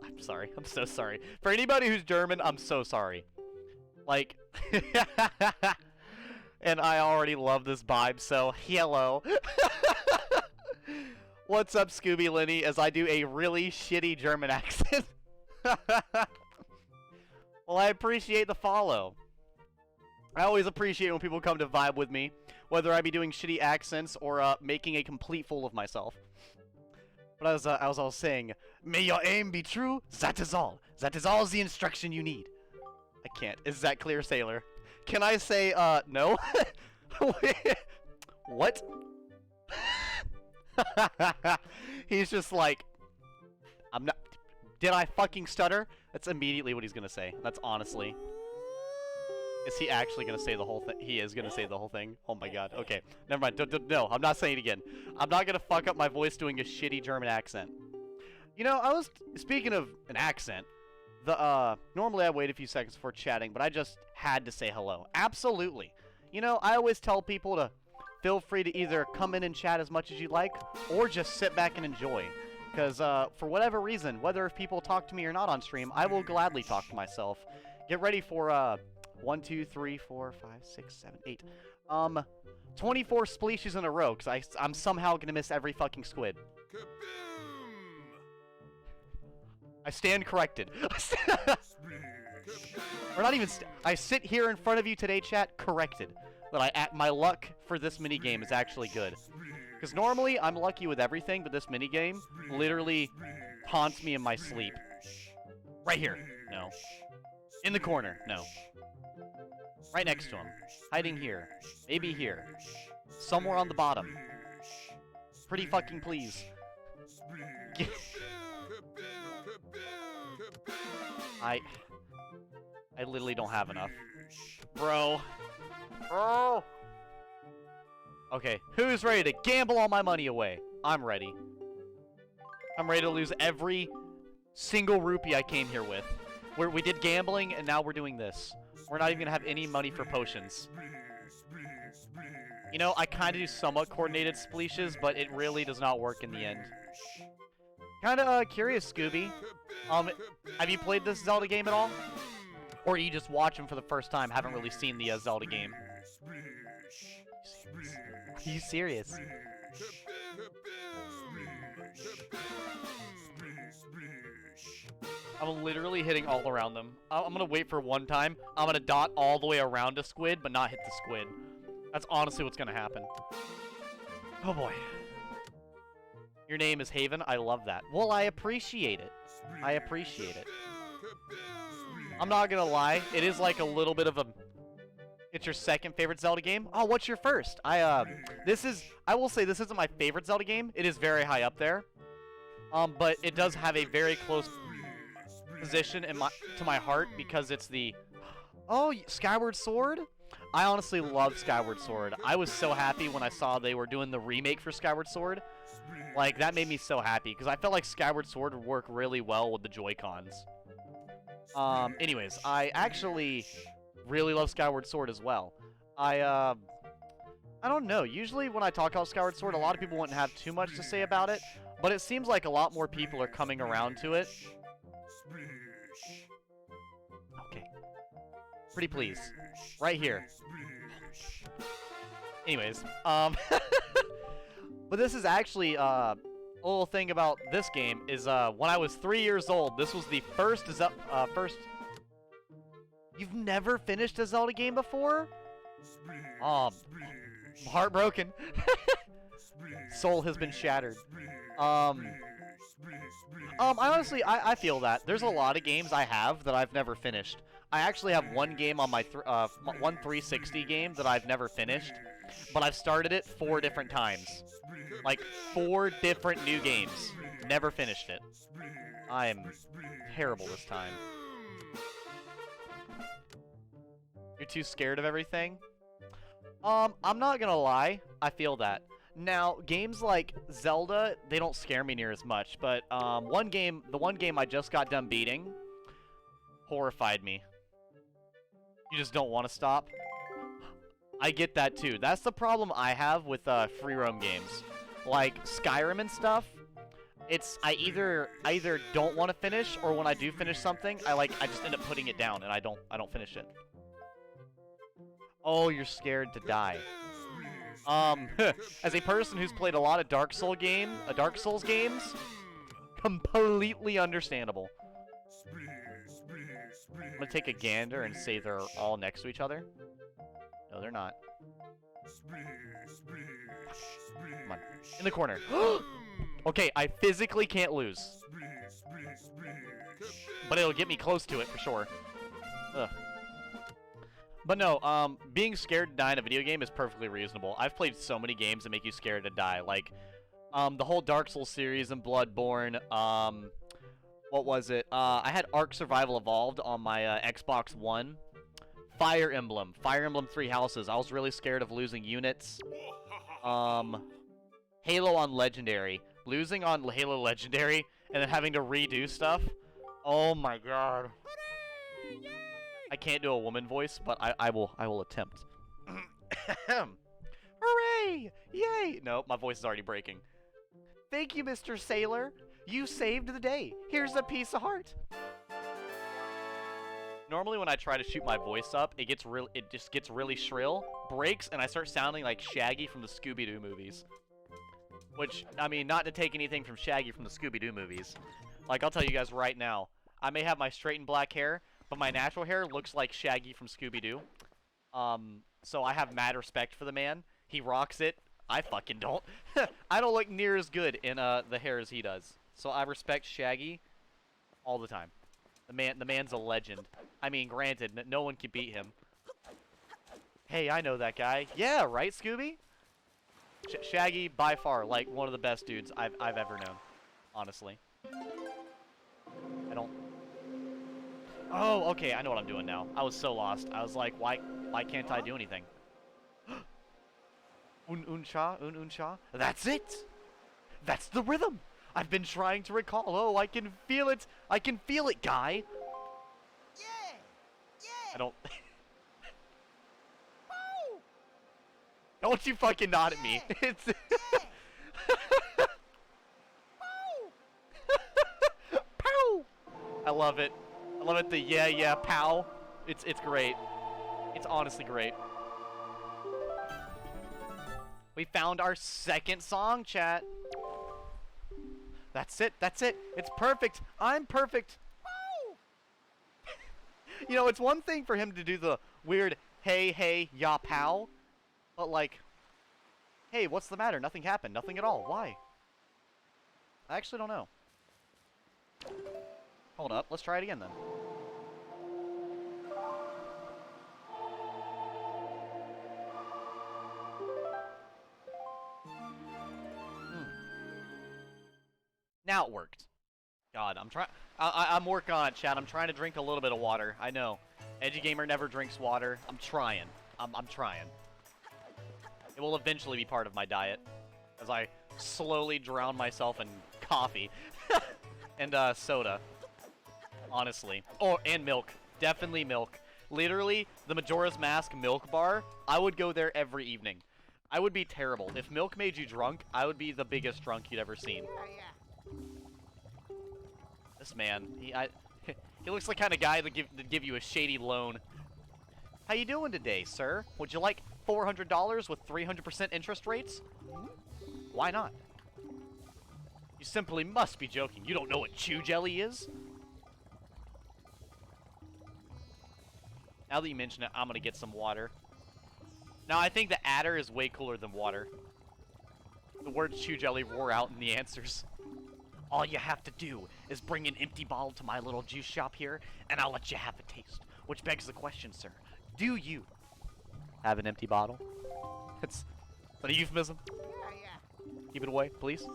I'm sorry. I'm so sorry. For anybody who's German, I'm so sorry. Like, and I already love this vibe, so hello. What's up, Scooby Lenny, as I do a really shitty German accent? Well, I appreciate the follow. I always appreciate when people come to vibe with me, whether I be doing shitty accents or making a complete fool of myself. But as I was saying, may your aim be true, that is all. That is all the instruction you need. I can't. Is that clear, Sailor? Can I say, no? What? He's just like, I'm not... Did I fucking stutter? That's immediately what he's gonna say. That's honestly... Is he actually gonna say the whole thing? He is gonna say the whole thing? Oh my god. Okay. Never mind. No, I'm not saying it again. I'm not gonna fuck up my voice doing a shitty German accent. You know, I was... Speaking of an accent, normally I wait a few seconds before chatting, but I just had to say hello. Absolutely. You know, I always tell people to feel free to either come in and chat as much as you like, or just sit back and enjoy. Because, for whatever reason, whether if people talk to me or not on stream, I will gladly talk to myself. Get ready for, 1, 2, 3, 4, 5, 6, 7, 8. 24 spleeshes in a row, because I'm somehow gonna miss every fucking squid. Kaboom! I stand corrected. Or not even I sit here in front of you today, chat, corrected. That my luck for this minigame is actually good. Because normally, I'm lucky with everything, but this minigame literally haunts me in my sleep. Right here. No. In the corner. No. Right next to him. Hiding here. Maybe here. Somewhere on the bottom. Pretty fucking please. I literally don't have enough. Bro. Oh! Okay, who's ready to gamble all my money away? I'm ready. I'm ready to lose every single rupee I came here with. We did gambling, and now we're doing this. We're not even gonna have any money for potions. You know, I kind of do somewhat coordinated spleeshes, but it really does not work in the end. Kinda curious, Scooby. Have you played this Zelda game at all? Or you just watch them for the first time, haven't really seen the Zelda game? Are you serious? I'm literally hitting all around them. I'm gonna wait for one time. I'm gonna dot all the way around a squid, but not hit the squid. That's honestly what's gonna happen. Oh boy. Your name is Haven? I love that. Well, I appreciate it. I appreciate it. I'm not gonna lie, it is like a little bit of a... It's your second favorite Zelda game? Oh, what's your first? I will say this isn't my favorite Zelda game. It is very high up there. But it does have a very close position to my heart because it's the... Oh, Skyward Sword? I honestly love Skyward Sword. I was so happy when I saw they were doing the remake for Skyward Sword. Like, that made me so happy because I felt like Skyward Sword would work really well with the Joy-Cons. Anyways, I actually really love Skyward Sword as well. I don't know. Usually when I talk about Skyward Sword, a lot of people wouldn't have too much to say about it, but it seems like a lot more people are coming around to it. Okay. Pretty please. Right here. Anyways, but this is actually, a little thing about this game is, when I was 3 years old, this was the first. You've never finished a Zelda game before? I'm heartbroken. Soul has been shattered. I honestly, I feel that. There's a lot of games I have that I've never finished. I actually have one game on my, one 360 game that I've never finished, but I've started it 4 different times. Like, 4 different new games. Never finished it. I am terrible this time. You're too scared of everything? I'm not gonna lie. I feel that. Now, games like Zelda, they don't scare me near as much, but the one game I just got done beating horrified me. You just don't want to stop. I get that too. That's the problem I have with free roam games. Like Skyrim and stuff. I either don't want to finish, or when I do finish something, I just end up putting it down and I don't finish it. Oh, you're scared to die. As a person who's played a lot of Dark Souls games, completely understandable. I'm gonna take a gander and say they're all next to each other. No, they're not. Come on. In the corner. Okay, I physically can't lose. But it'll get me close to it for sure. Ugh. But no, being scared to die in a video game is perfectly reasonable. I've played so many games that make you scared to die. Like, the whole Dark Souls series and Bloodborne. What was it? I had Ark Survival Evolved on my Xbox One. Fire Emblem 3 Houses. I was really scared of losing units. Halo on Legendary. Losing on Halo Legendary and then having to redo stuff. Oh my god. I can't do a woman voice, but I will attempt. Hooray! Yay! No, my voice is already breaking. Thank you, Mr. Sailor. You saved the day. Here's a piece of heart. Normally when I try to shoot my voice up, it just gets really shrill, breaks, and I start sounding like Shaggy from the Scooby-Doo movies. Which, I mean, not to take anything from Shaggy from the Scooby-Doo movies. Like, I'll tell you guys right now, I may have my straightened black hair, but my natural hair looks like Shaggy from Scooby-Doo. So I have mad respect for the man. He rocks it. I fucking don't. I don't look near as good in the hair as he does. So I respect Shaggy all the time. The man's a legend. I mean, granted, no one can beat him. Hey, I know that guy. Yeah, right, Scooby? Shaggy, by far, like, one of the best dudes I've ever known. Honestly. I don't... Oh, okay, I know what I'm doing now. I was so lost. I was like, why can't I do anything? Un-un-cha? That's it! That's the rhythm! I've been trying to recall. Oh, I can feel it! I can feel it, guy! Yeah! Yeah! I don't... Don't you fucking nod at me. It's... Pow! I love it. I love it, the yeah, pow. It's great. It's honestly great. We found our second song, chat. That's it. That's it. It's perfect. I'm perfect. You know, it's one thing for him to do the weird, hey, hey, ya pow. But like, hey, what's the matter? Nothing happened. Nothing at all. Why? I actually don't know. Hold up. Let's try it again then. Now it worked. God, I'm working on it, Chad. I'm trying to drink a little bit of water. I know. Edgy Gamer never drinks water. I'm trying. I'm trying. It will eventually be part of my diet as I slowly drown myself in coffee and soda. Honestly. Oh, and milk. Definitely milk. Literally, the Majora's Mask milk bar, I would go there every evening. I would be terrible. If milk made you drunk, I would be the biggest drunk you'd ever seen. This man, he looks like the kind of guy that give you a shady loan. How you doing today, sir? Would you like $400 with 300% interest rates? Why not? You simply must be joking. You don't know what chew jelly is? Now that you mention it, I'm gonna get some water. Now, I think the adder is way cooler than water. The words chew jelly roar out in the answers. All you have to do is bring an empty bottle to my little juice shop here, and I'll let you have a taste. Which begs the question, sir. Do you have an empty bottle? It's a euphemism. Keep it away, please.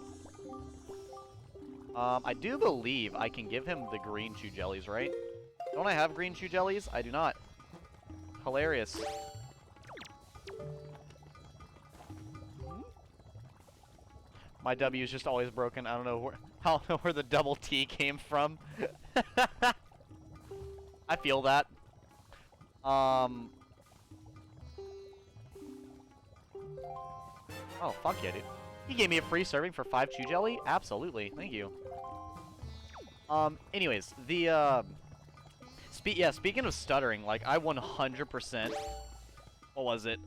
I do believe I can give him the green chew jellies, right? Don't I have green chew jellies? I do not. Hilarious. My W is just always broken. I don't know where the double T came from. I feel that. Oh, fuck yeah, dude. He gave me a free serving for 5 chew jelly? Absolutely. Thank you. Anyways, the, speaking of stuttering, like, I 100%, what was it,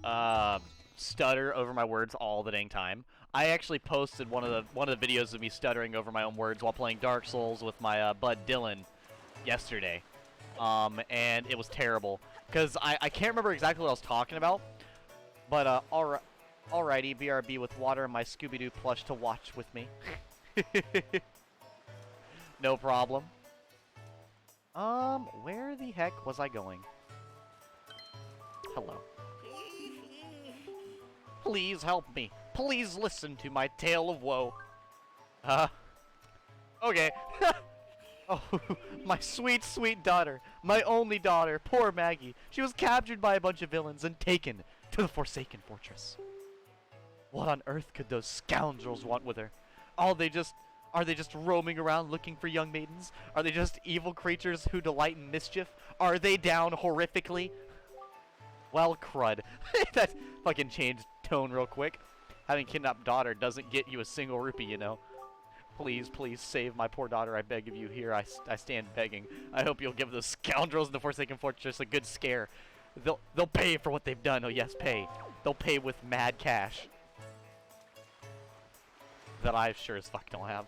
stutter over my words all the dang time. I actually posted one of the videos of me stuttering over my own words while playing Dark Souls with my, bud Dylan yesterday. And it was terrible. Because I can't remember exactly what I was talking about, but, alrighty, BRB with water and my Scooby-Doo plush to watch with me. No problem. Where the heck was I going? Hello. Please help me. Please listen to my tale of woe. Okay. Oh, my sweet, sweet daughter. My only daughter. Poor Maggie. She was captured by a bunch of villains and taken to the Forsaken Fortress. What on earth could those scoundrels want with her? Are they just roaming around looking for young maidens? Are they just evil creatures who delight in mischief? Are they down horrifically? Well, crud. That fucking changed tone real quick. Having kidnapped daughter doesn't get you a single rupee, you know. Please, please save my poor daughter, I beg of you. Here, I stand begging. I hope you'll give those scoundrels in the Forsaken Fortress a good scare. They'll pay for what they've done. Oh yes, pay. They'll pay with mad cash. That I sure as fuck don't have.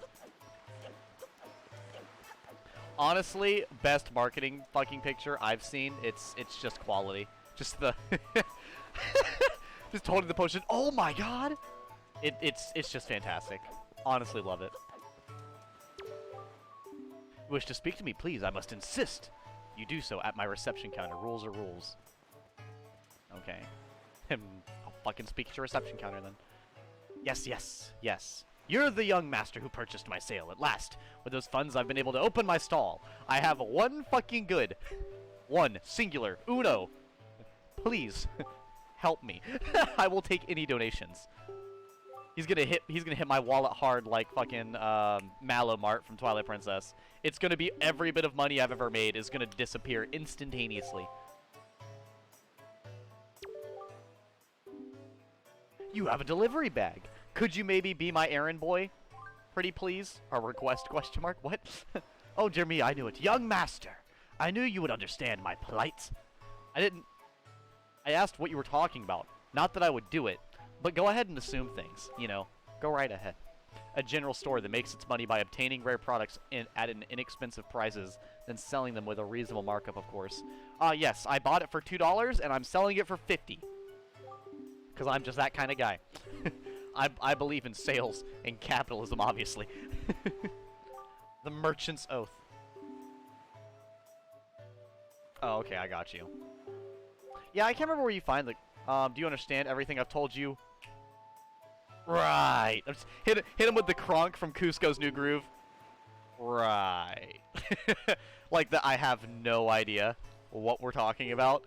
Honestly, best marketing fucking picture I've seen. It's just quality. Just the just holding the potion. Oh my god! It's just fantastic. Honestly love it. You wish to speak to me, please? I must insist you do so at my reception counter. Rules are rules. Okay. I'll fucking speak at your reception counter then. Yes, yes, yes. You're the young master who purchased my sale. At last, with those funds, I've been able to open my stall. I have one fucking good. One, singular, uno. Please, help me. I will take any donations. He's gonna hit my wallet hard like fucking Mallow Mart from Twilight Princess. It's gonna be every bit of money I've ever made is gonna disappear instantaneously. You have a delivery bag. Could you maybe be my errand boy? Pretty please? Or request, question mark? What? Oh dear me, I knew it. Young master! I knew you would understand my plight. I asked what you were talking about. Not that I would do it, but go ahead and assume things, you know. Go right ahead. a general store that makes its money by obtaining rare products at an inexpensive prices, then selling them with a reasonable markup, of course. Yes, I bought it for $2, and I'm selling it for $50. Because I'm just that kind of guy. I believe in sales and capitalism, obviously. The Merchant's Oath. Oh, okay, I got you. Yeah, I can't remember where you find the... do you understand everything I've told you? Right. Hit him with the Kronk from Cusco's New Groove. Right. Like that, I have no idea what we're talking about,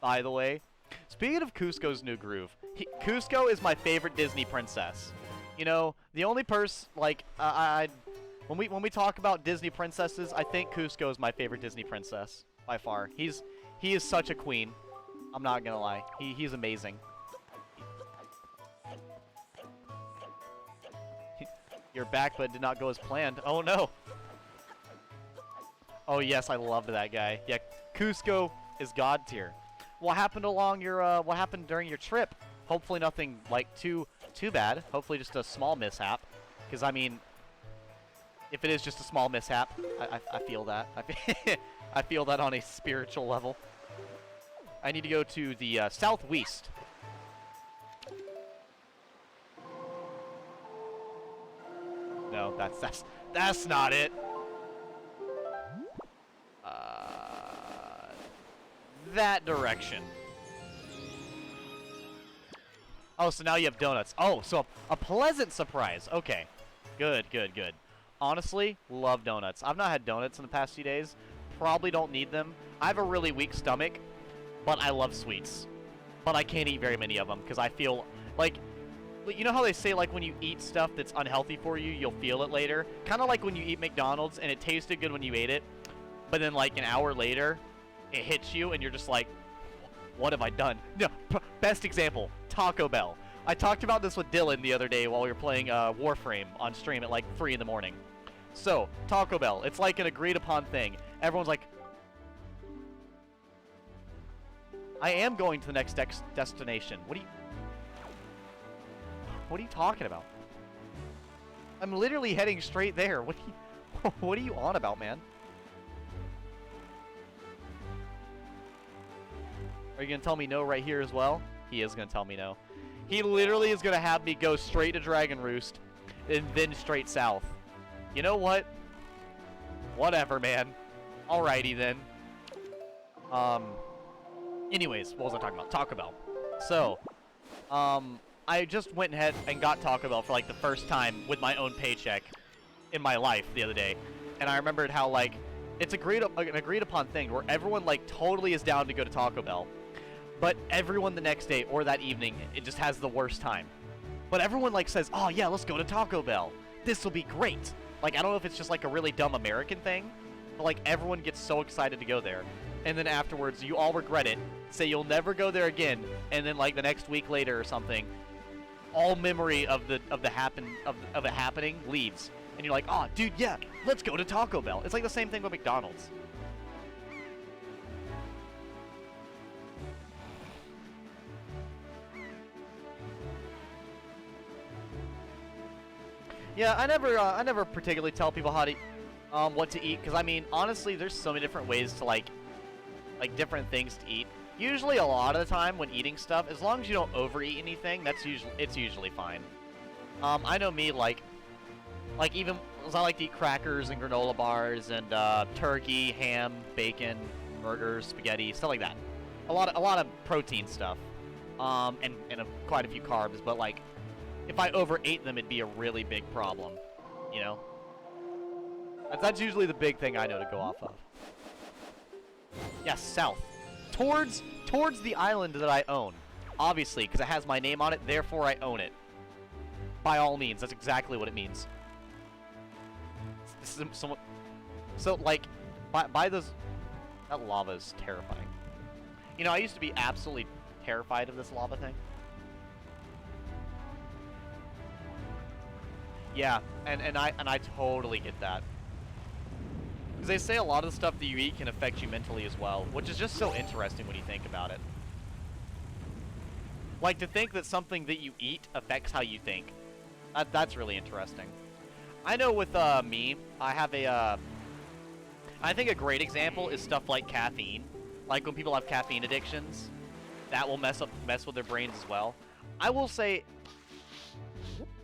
by the way. Speaking of Cusco's New Groove, Cusco is my favorite Disney princess. You know, the only person, like, when we talk about Disney princesses, I think Cusco is my favorite Disney princess, by far. He is such a queen. I'm not gonna lie. He's amazing. You're back, but it did not go as planned. Oh, no. Oh, yes, I loved that guy. Yeah, Cusco is god tier. What happened along your, what happened during your trip? Hopefully nothing, like, too bad. Hopefully just a small mishap. Because, I mean, if it is just a small mishap, I feel that. I feel that on a spiritual level. I need to go to the, southwest. No, that's not it. That direction. Oh, so now you have donuts. Oh, so a pleasant surprise. Okay. Good, good, good. Honestly, love donuts. I've not had donuts in the past few days. Probably don't need them. I have a really weak stomach, but I love sweets. But I can't eat very many of them because I feel like... You know how they say, like, when you eat stuff that's unhealthy for you, you'll feel it later? Kind of like when you eat McDonald's and it tasted good when you ate it, but then, like, an hour later, it hits you and you're just like, what have I done? No, best example, Taco Bell. I talked about this with Dylan the other day while we were playing Warframe on stream at, like, 3 in the morning. So, Taco Bell, it's like an agreed-upon thing. Everyone's like, I am going to the next destination. What are you talking about? I'm literally heading straight there. What are you on about, man? Are you gonna tell me no right here as well? He is gonna tell me no. He literally is gonna have me go straight to Dragon Roost and then straight south. You know what? Whatever, man. Alrighty then. Anyways, what was I talking about? Taco Bell. So, I just went ahead and got Taco Bell for, like, the first time with my own paycheck in my life the other day. And I remembered how, like, it's an agreed upon thing where everyone, like, totally is down to go to Taco Bell. But everyone the next day or that evening, it just has the worst time. But everyone, like, says, oh, yeah, let's go to Taco Bell. This will be great. Like, I don't know if it's just, like, a really dumb American thing, but, like, everyone gets so excited to go there. And then afterwards, you all regret it, say you'll never go there again, and then, like, the next week later or something, all memory of it happening leaves, and you're like, oh, dude, yeah, let's go to Taco Bell. It's like the same thing with McDonald's. Yeah, I never particularly tell people how to, what to eat, because I mean, honestly, there's so many different ways to like different things to eat. Usually, a lot of the time when eating stuff, as long as you don't overeat anything, it's usually fine. I know me, like even as I like to eat crackers and granola bars and turkey, ham, bacon, burgers, spaghetti, stuff like that. A lot of protein stuff, and quite a few carbs. But like, if I overate them, it'd be a really big problem. You know, that's usually the big thing I know to go off of. Yes, south. Towards the island that I own. Obviously, because it has my name on it, therefore I own it. By all means, that's exactly what it means. This is somewhat... So, like, by those... That lava is terrifying. You know, I used to be absolutely terrified of this lava thing. Yeah, and I totally get that. Because they say a lot of the stuff that you eat can affect you mentally as well, which is just so interesting when you think about it. Like, to think that something that you eat affects how you think. That's really interesting. I know with me, I have a I think a great example is stuff like caffeine. Like when people have caffeine addictions, that will mess with their brains as well. I will say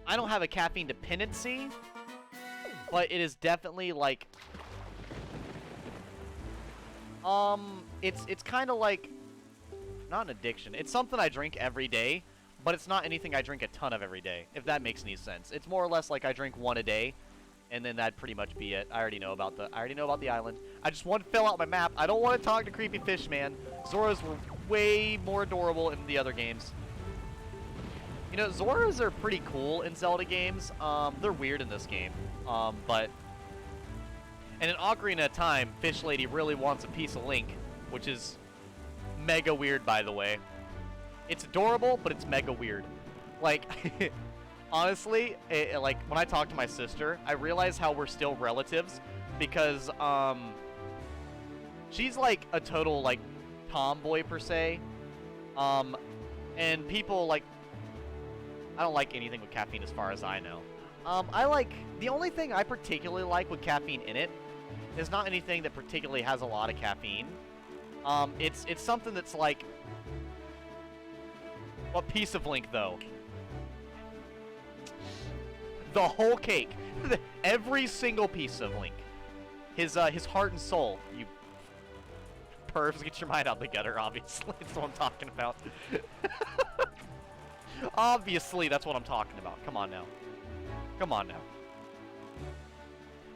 I don't have a caffeine dependency, but it is definitely like it's kind of like not an addiction. It's something I drink every day, but it's not anything I drink a ton of every day, if that makes any sense. It's more or less like I drink one a day, and then that'd pretty much be it. I already know about the island. I just want to fill out my map. I don't want to talk to Creepy Fish Man. Zoras were way more adorable in the other games. You know, Zoras are pretty cool in Zelda games. They're weird in this game. But and in Ocarina of Time, Fish Lady really wants a piece of Link, which is mega weird, by the way. It's adorable, but it's mega weird. Like, honestly, like, when I talk to my sister, I realize how we're still relatives, because, she's, like, a total, like, tomboy, per se, and people, like, I don't like anything with caffeine as far as I know. The only thing I particularly like with caffeine in it is not anything that particularly has a lot of caffeine. It's something that's like, what piece of Link, though? The whole cake. Every single piece of Link. His heart and soul. You pervs, get your mind out of the gutter, obviously. That's what I'm talking about. Obviously, that's what I'm talking about. Come on now. Come on now.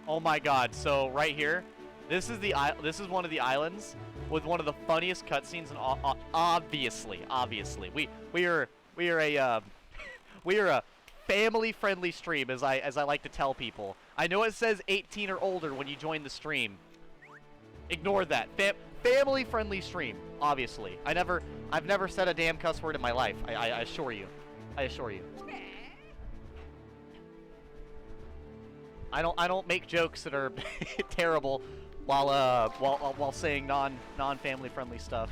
Oh my god, so right here, this is one of the islands with one of the funniest cutscenes in all, obviously. We are a family-friendly stream, as I like to tell people. I know it says 18 or older when you join the stream. Ignore that. Family-friendly stream, obviously. I've never said a damn cuss word in my life. I assure you. I assure you. I don't make jokes that are terrible while saying non-family friendly stuff.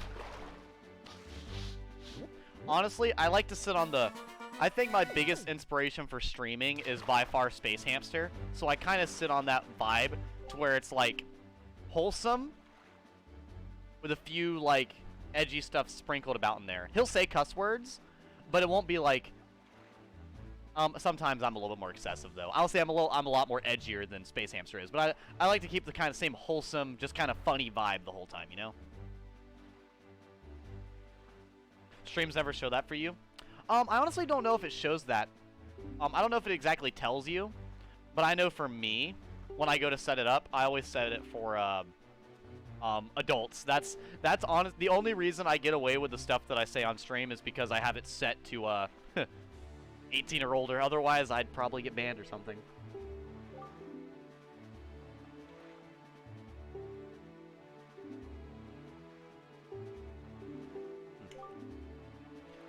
Honestly, I like to sit on the... I think my biggest inspiration for streaming is by far Space Hamster. So I kind of sit on that vibe to where it's like wholesome with a few like edgy stuff sprinkled about in there. He'll say cuss words, but it won't be like... sometimes I'm a little bit more excessive, though. I'll say I'm a lot more edgier than Space Hamster is, but I like to keep the kind of same wholesome, just kind of funny vibe the whole time, you know? Streams never show that for you? I honestly don't know if it shows that. I don't know if it exactly tells you, but I know for me, when I go to set it up, I always set it for, adults. That's honest. The only reason I get away with the stuff that I say on stream is because I have it set to, 18 or older. Otherwise, I'd probably get banned or something.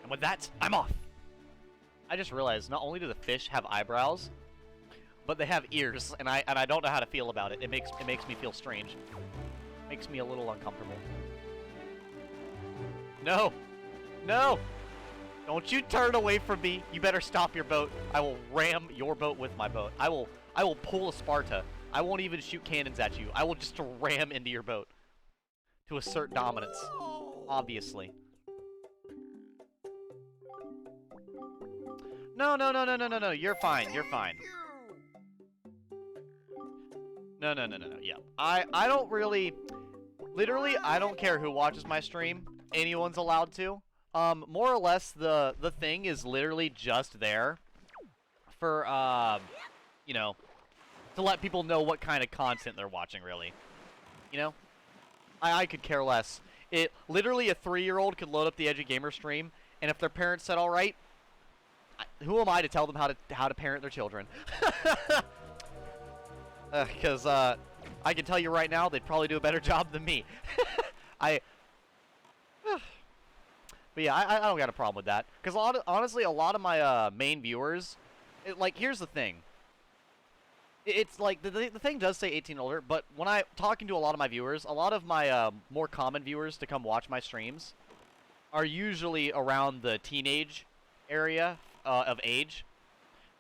And with that, I'm off. I just realized not only do the fish have eyebrows, but they have ears, and I don't know how to feel about it. It makes me feel strange. Makes me a little uncomfortable. No. No. Don't you turn away from me. You better stop your boat. I will ram your boat with my boat. I will pull a Sparta. I won't even shoot cannons at you. I will just ram into your boat to assert dominance. Obviously. No. You're fine. You're fine. No. Yeah. I don't really... Literally, I don't care who watches my stream. Anyone's allowed to. More or less, the thing is literally just there for, you know, to let people know what kind of content they're watching, really. You know? I could care less. Literally, a 3-year-old could load up the Edgy Gamer stream, and if their parents said, all right, who am I to tell them how to parent their children? Because, I can tell you right now, they'd probably do a better job than me. But yeah, I don't got a problem with that. Because honestly, a lot of my main viewers, like, here's the thing. It's like, the thing does say 18 older, but when I'm talking to a lot of my viewers, a lot of my more common viewers to come watch my streams are usually around the teenage area of age.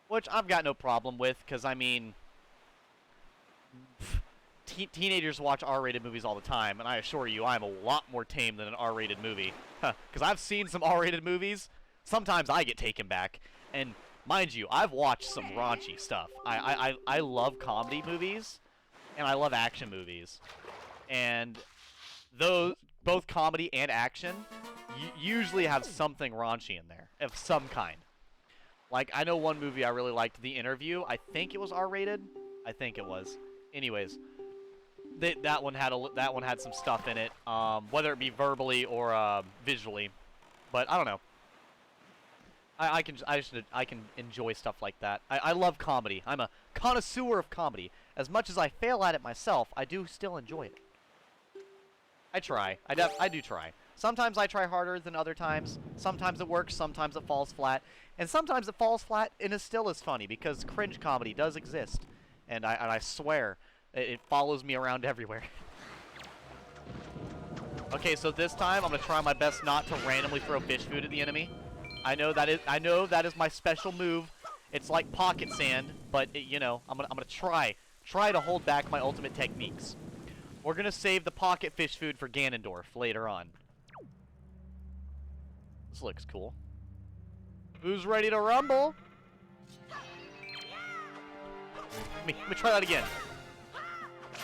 which I've got no problem with, because, I mean, teenagers watch R-rated movies all the time, and I assure you I'm a lot more tame than an R-rated movie. Because I've seen some R-rated movies. Sometimes I get taken back, and mind you, I've watched some raunchy stuff. I love comedy movies, and I love action movies. And those, both comedy and action, usually have something raunchy in there, of some kind. Like, I know one movie I really liked, The Interview. I think it was R-rated. I think it was. Anyways, that one had some stuff in it, whether it be verbally or visually. But I don't know. I can enjoy stuff like that. I love comedy. I'm a connoisseur of comedy. As much as I fail at it myself, I do still enjoy it. I try. I do try. Sometimes I try harder than other times. Sometimes it works, sometimes it falls flat. And sometimes it falls flat and it still is funny, because cringe comedy does exist. And I swear, it follows me around everywhere. Okay, so this time I'm gonna try my best not to randomly throw fish food at the enemy. I know that is my special move. It's like pocket sand, but you know, I'm gonna try to hold back my ultimate techniques. We're gonna save the pocket fish food for Ganondorf later on. This looks cool. Who's ready to rumble? Let me try that again.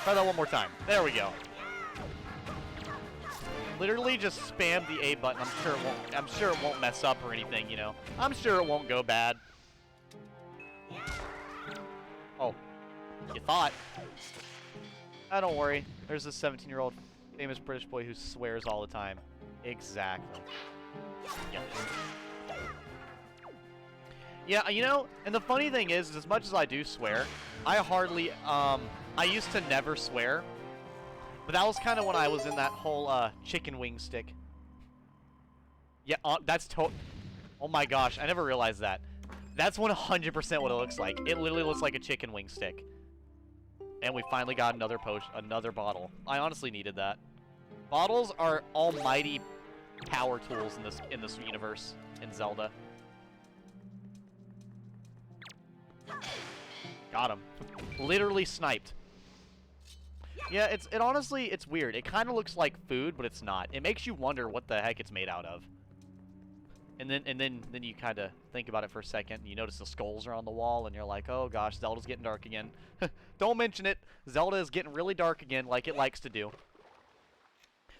Try that one more time. There we go. Literally just spam the A button. I'm sure it won't mess up or anything, you know. I'm sure it won't go bad. Oh. You thought. Don't worry. There's this 17-year-old famous British boy who swears all the time. Exactly. Yep. Yeah, you know, and the funny thing is as much as I do swear, I hardly, I used to never swear. But that was kind of when I was in that whole, chicken wing stick. Yeah, that's oh my gosh, I never realized that. That's 100% what it looks like. It literally looks like a chicken wing stick. And we finally got another another bottle. I honestly needed that. Bottles are almighty power tools in this universe, in Zelda. Got him. Literally sniped. Yeah, it honestly, it's weird. It kind of looks like food, but it's not. It makes you wonder what the heck it's made out of. And then you kind of think about it for a second, and you notice the skulls are on the wall, and you're like, oh gosh, Zelda's getting dark again. Don't mention it. Zelda is getting really dark again, like it likes to do.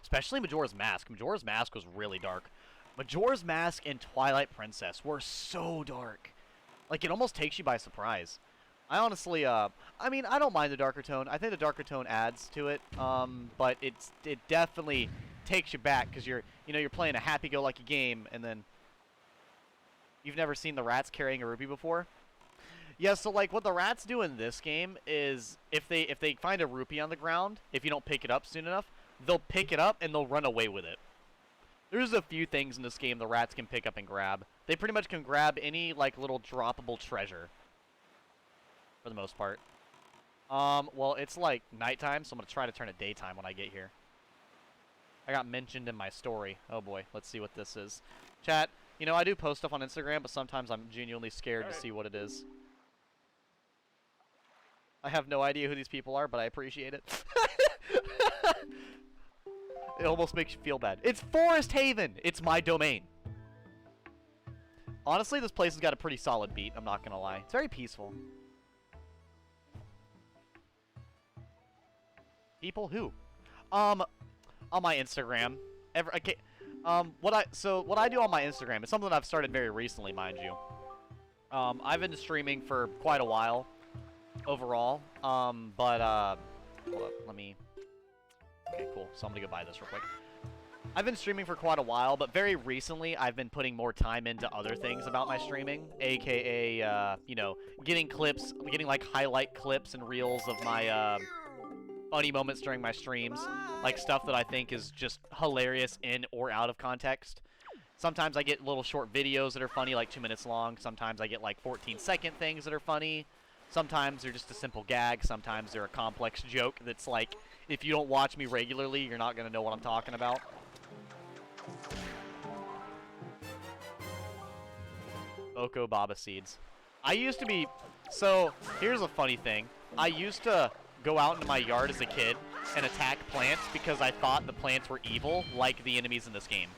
Especially Majora's Mask. Majora's Mask was really dark. Majora's Mask and Twilight Princess were so dark. Like, it almost takes you by surprise. I honestly, I mean, I don't mind the darker tone. I think the darker tone adds to it, but it definitely takes you back, because you're playing a happy-go-lucky game, and then you've never seen the rats carrying a rupee before? Yeah, so like what the rats do in this game is if they find a rupee on the ground, if you don't pick it up soon enough, they'll pick it up and they'll run away with it. There's a few things in this game the rats can pick up and grab. They pretty much can grab any like little droppable treasure. For the most part. Well, it's like nighttime, so I'm gonna try to turn it daytime when I get here. I got mentioned in my story. Oh boy, let's see what this is. Chat, you know, I do post stuff on Instagram, but sometimes I'm genuinely scared to see what it is. I have no idea who these people are, but I appreciate it. It almost makes you feel bad. It's Forest Haven! It's my domain. Honestly, this place has got a pretty solid beat, I'm not gonna lie. It's very peaceful. People who? On my Instagram. Okay. What I do on my Instagram is something that I've started very recently, mind you. I've been streaming for quite a while overall. Hold up, let me. Okay, cool. So I'm gonna go buy this real quick. I've been streaming for quite a while, but very recently I've been putting more time into other things about my streaming, aka you know, getting like highlight clips and reels of my funny moments during my streams, like stuff that I think is just hilarious in or out of context. Sometimes I get little short videos that are funny, like 2 minutes long. Sometimes I get like 14-second things that are funny. Sometimes they're just a simple gag. Sometimes they're a complex joke that's like, if you don't watch me regularly, you're not going to know what I'm talking about. Oko Baba Seeds. I used to be... So, here's a funny thing. I used to go out into my yard as a kid and attack plants because I thought the plants were evil, like the enemies in this game.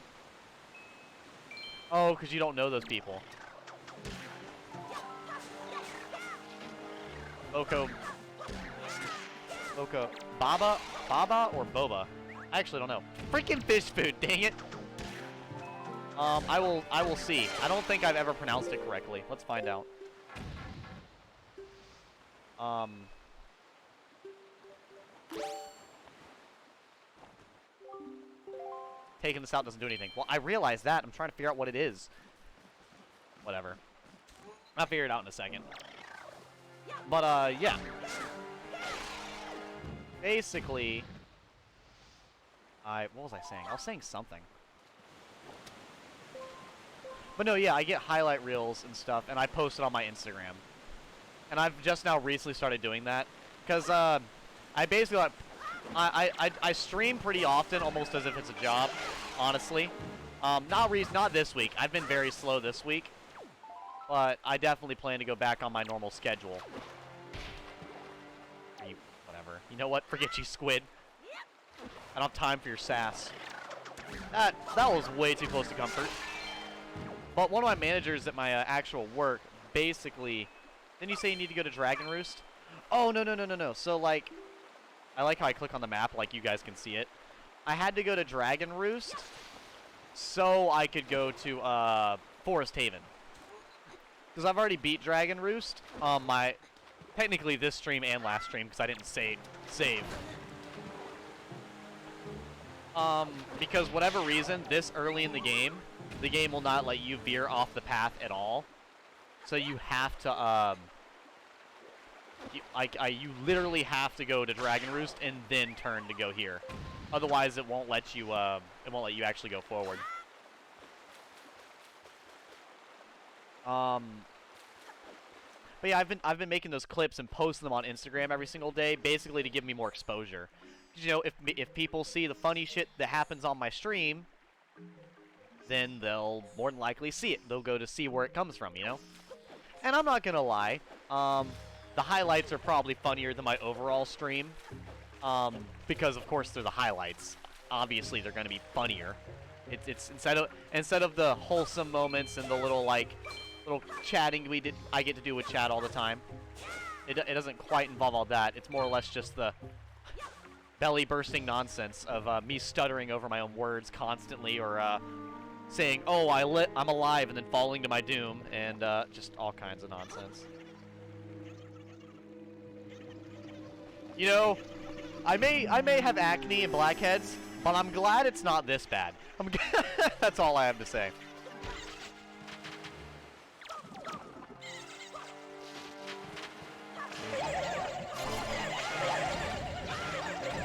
Oh, because you don't know those people. Loco. Baba or Boba? I actually don't know. Freaking fish food, dang it. I will see. I don't think I've ever pronounced it correctly. Let's find out. Taking this out doesn't do anything. Well, I realize that. I'm trying to figure out what it is. Whatever. I'll figure it out in a second. But, yeah. Basically, what was I saying? I was saying something. But no, yeah, I get highlight reels and stuff, and I post it on my Instagram. And I've just now recently started doing that. Because, I basically, like, I stream pretty often, almost as if it's a job, honestly. Not this week. I've been very slow this week. But I definitely plan to go back on my normal schedule. Whatever. You know what? Forget you, squid. I don't have time for your sass. That was way too close to comfort. But one of my managers at my actual work, basically... Didn't you say you need to go to Dragon Roost? Oh, no. So, like... I like how I click on the map, like you guys can see it. I had to go to Dragon Roost so I could go to Forest Haven. Because I've already beat Dragon Roost on my... Technically this stream and last stream, because I didn't save. Because whatever reason, this early in the game will not let you veer off the path at all. So you have to, you literally have to go to Dragon Roost and then turn to go here. Otherwise, it won't let you actually go forward. But yeah, I've been making those clips and posting them on Instagram every single day, basically to give me more exposure. You know, if people see the funny shit that happens on my stream, then they'll more than likely see it. They'll go to see where it comes from, you know? And I'm not gonna lie, the highlights are probably funnier than my overall stream, because of course they're the highlights. Obviously they're gonna be funnier. It's instead of the wholesome moments and the little chatting I get to do with chat all the time. It doesn't quite involve all that. It's more or less just the belly bursting nonsense of me stuttering over my own words constantly, or saying, "Oh, I'm alive," and then falling to my doom, and just all kinds of nonsense. You know, I may have acne and blackheads, but I'm glad it's not this bad. That's all I have to say.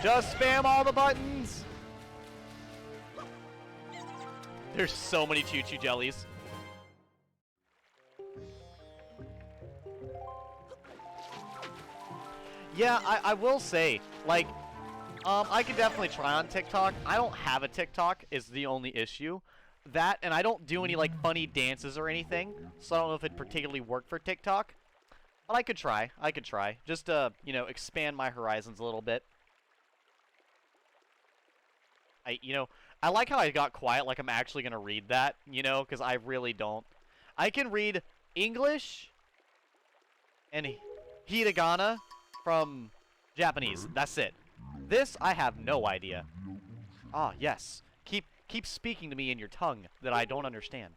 Just spam all the buttons! There's so many choo-choo jellies. Yeah, I will say, like, I could definitely try on TikTok. I don't have a TikTok is the only issue. That, and I don't do any, like, funny dances or anything, so I don't know if it'd particularly work for TikTok. But I could try. Just to, you know, expand my horizons a little bit. I like how I got quiet, like I'm actually going to read that, you know, because I really don't. I can read English and hiragana from Japanese. That's it. This, I have no idea. Ah, yes. Keep speaking to me in your tongue that I don't understand.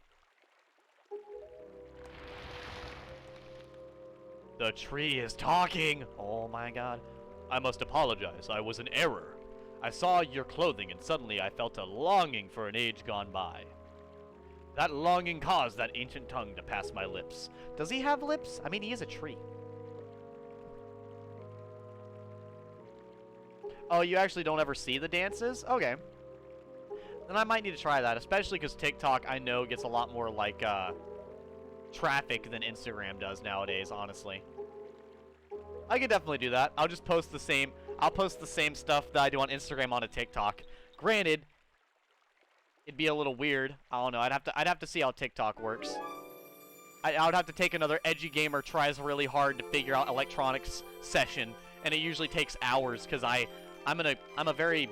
The tree is talking! Oh my god. I must apologize. I was in error. I saw your clothing, and suddenly I felt a longing for an age gone by. That longing caused that ancient tongue to pass my lips. Does he have lips? I mean, he is a tree. Oh, you actually don't ever see the dances? Okay. Then I might need to try that, especially because TikTok, I know, gets a lot more, like, traffic than Instagram does nowadays, honestly. I could definitely do that. I'll just post the same... I'll post the same stuff that I do on Instagram onto TikTok. Granted, it'd be a little weird. I don't know. I'd have to see how TikTok works. I would have to take another edgy gamer tries really hard to figure out electronics session, and it usually takes hours because I'm a very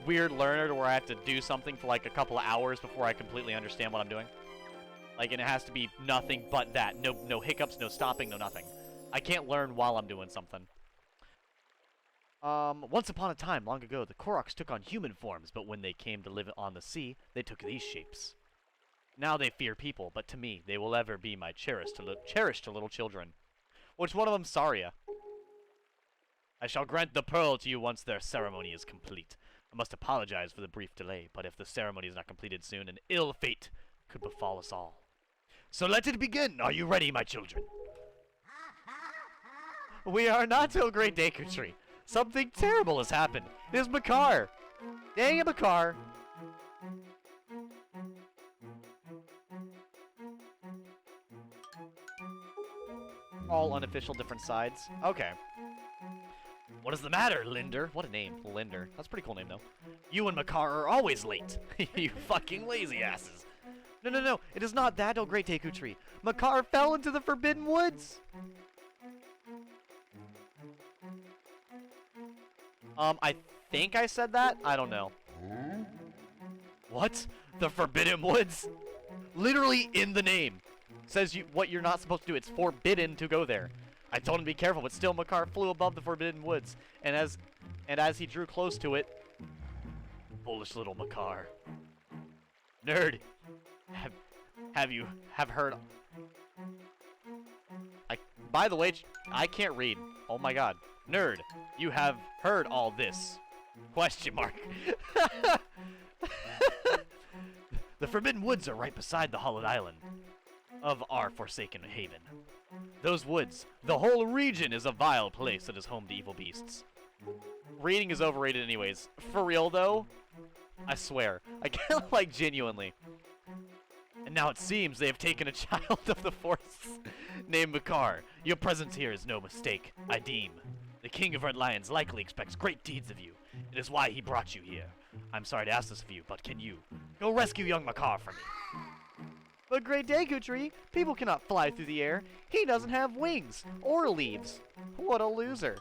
weird learner to where I have to do something for like a couple of hours before I completely understand what I'm doing. Like, and it has to be nothing but that. No hiccups, no stopping, no nothing. I can't learn while I'm doing something. Once upon a time, long ago, the Koroks took on human forms, but when they came to live on the sea, they took these shapes. Now they fear people, but to me, they will ever be my cherished little children. Which one of them's Saria? I shall grant the pearl to you once their ceremony is complete. I must apologize for the brief delay, but if the ceremony is not completed soon, an ill fate could befall us all. So let it begin! Are you ready, my children? We are not till great Deku Tree. Something terrible has happened. It is Makar! Dang it, Makar! All unofficial different sides. Okay. What is the matter, Linder? What a name, Linder. That's a pretty cool name, though. You and Makar are always late. You fucking lazy asses. No. It is not that, oh great Deku Tree. Makar fell into the Forbidden Woods. I think I said that? I don't know. What? The Forbidden Woods? Literally in the name. Says what you're not supposed to do. It's forbidden to go there. I told him to be careful, but still Makar flew above the Forbidden Woods. And as he drew close to it, foolish little Makar. Nerd, have heard? By the way, I can't read. Oh my god. Nerd, you have heard all this? Question mark. The Forbidden Woods are right beside the Hollowed Island of our Forsaken Haven. Those woods, the whole region is a vile place that is home to evil beasts. Reading is overrated anyways. For real though, I swear. I can't, like, genuinely. And now it seems they have taken a child of the forests named Makar. Your presence here is no mistake, I deem. The King of Red Lions likely expects great deeds of you. It is why he brought you here. I'm sorry to ask this of you, but can you go rescue young Makar for me? But great Deku Tree, people cannot fly through the air. He doesn't have wings or leaves. What a loser.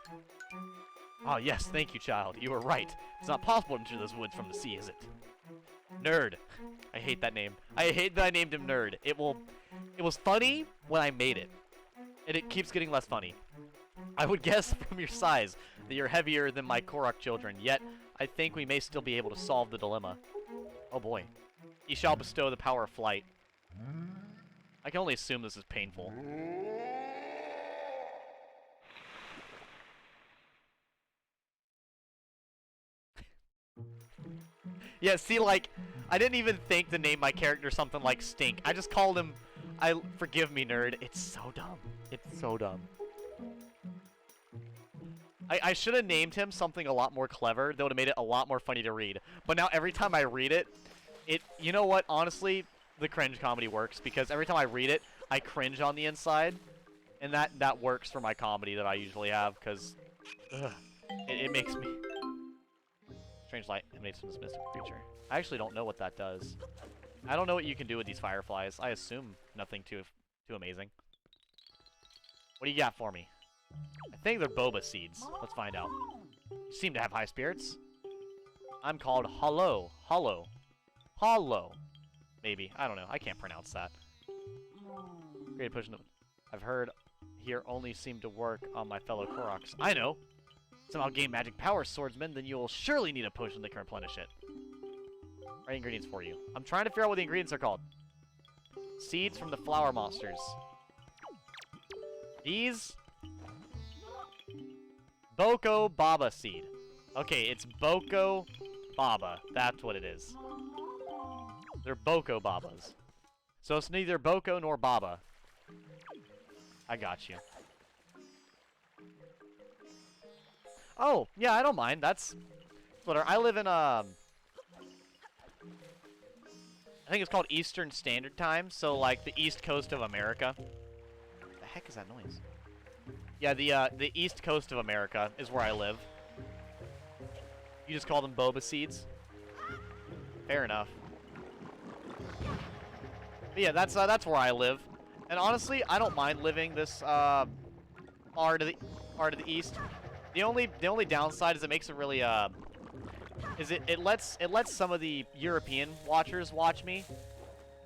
Oh yes, thank you, child. You were right. It's not possible to enter those woods from the sea, is it? Nerd. I hate that name. I hate that I named him Nerd. It was funny when I made it. And it keeps getting less funny. I would guess from your size that you're heavier than my Korok children, yet I think we may still be able to solve the dilemma. Oh boy. He shall bestow the power of flight. I can only assume this is painful. Yeah, see, like, I didn't even think to name my character something like Stink. I just called him, forgive me, Nerd. It's so dumb. It's so dumb. I should have named him something a lot more clever. That would have made it a lot more funny to read. But now every time I read it, you know what? Honestly, the cringe comedy works because every time I read it, I cringe on the inside. And that works for my comedy that I usually have because it makes me... Strange light emanates from this mystical creature. I actually don't know what that does. I don't know what you can do with these fireflies. I assume nothing too amazing. What do you got for me? I think they're boba seeds. Let's find out. You seem to have high spirits. I'm called Hollow. Hollow. Hollow. Maybe. I don't know. I can't pronounce that. Great potion. I've heard here only seem to work on my fellow Koroks. I know. Somehow gain magic power, swordsman, then you will surely need a potion that can replenish it. Right ingredients for you. I'm trying to figure out what the ingredients are called. Seeds from the flower monsters. These... Boko Baba seed. Okay, it's Boko Baba. That's what it is. They're Boko Babas. So it's neither Boko nor Baba. I got you. Oh, yeah, I don't mind. That's whatever. I live in I think it's called Eastern Standard Time, so like the East Coast of America. What the heck is that noise? Yeah, the East Coast of America is where I live. You just call them boba seeds? Fair enough. But yeah, that's where I live. And honestly, I don't mind living this far to the east. The only downside is it makes it really it lets some of the European watchers watch me,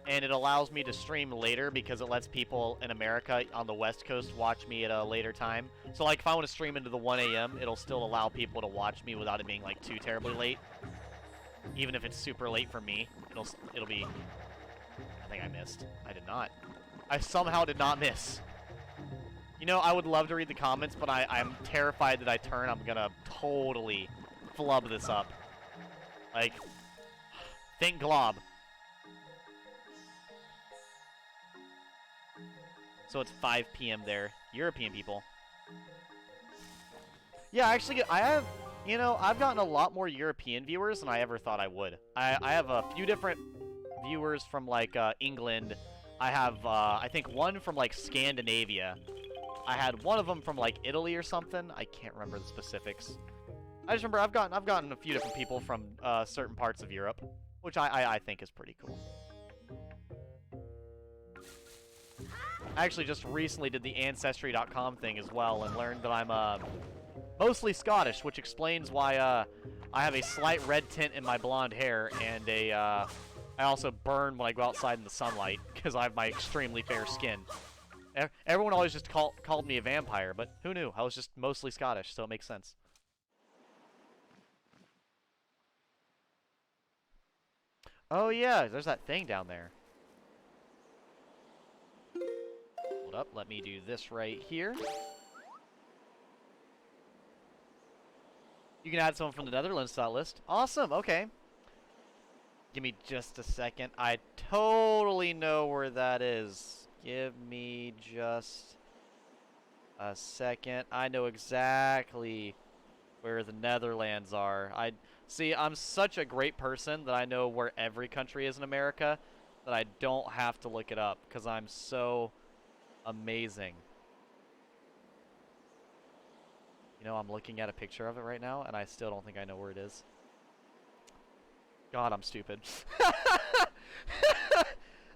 and it allows me to stream later because it lets people in America on the West Coast watch me at a later time. So like if I want to stream into the 1 a.m., it'll still allow people to watch me without it being like too terribly late. Even if it's super late for me, it'll be. I think I missed. I did not. I somehow did not miss. You know, I would love to read the comments, but I'm terrified that I turn. I'm gonna totally flub this up. Like, think glob. So it's 5 p.m. there. European people. Yeah, actually, you know, I've gotten a lot more European viewers than I ever thought I would. I have a few different viewers from, like, England. I have, I think, one from, like, Scandinavia. I had one of them from, like, Italy or something. I can't remember the specifics. I just remember I've gotten a few different people from certain parts of Europe, which I think is pretty cool. I actually just recently did the Ancestry.com thing as well and learned that I'm mostly Scottish, which explains why I have a slight red tint in my blonde hair and I also burn when I go outside in the sunlight because I have my extremely fair skin. Everyone always just called me a vampire, but who knew? I was just mostly Scottish, so it makes sense. Oh yeah, there's that thing down there. Hold up, let me do this right here. You can add someone from the Netherlands to that list. Awesome, okay. Give me just a second. I totally know where that is. Give me just a second. I know exactly where the Netherlands are. See, I'm such a great person that I know where every country is in America that I don't have to look it up because I'm so amazing. You know, I'm looking at a picture of it right now, and I still don't think I know where it is. God, I'm stupid.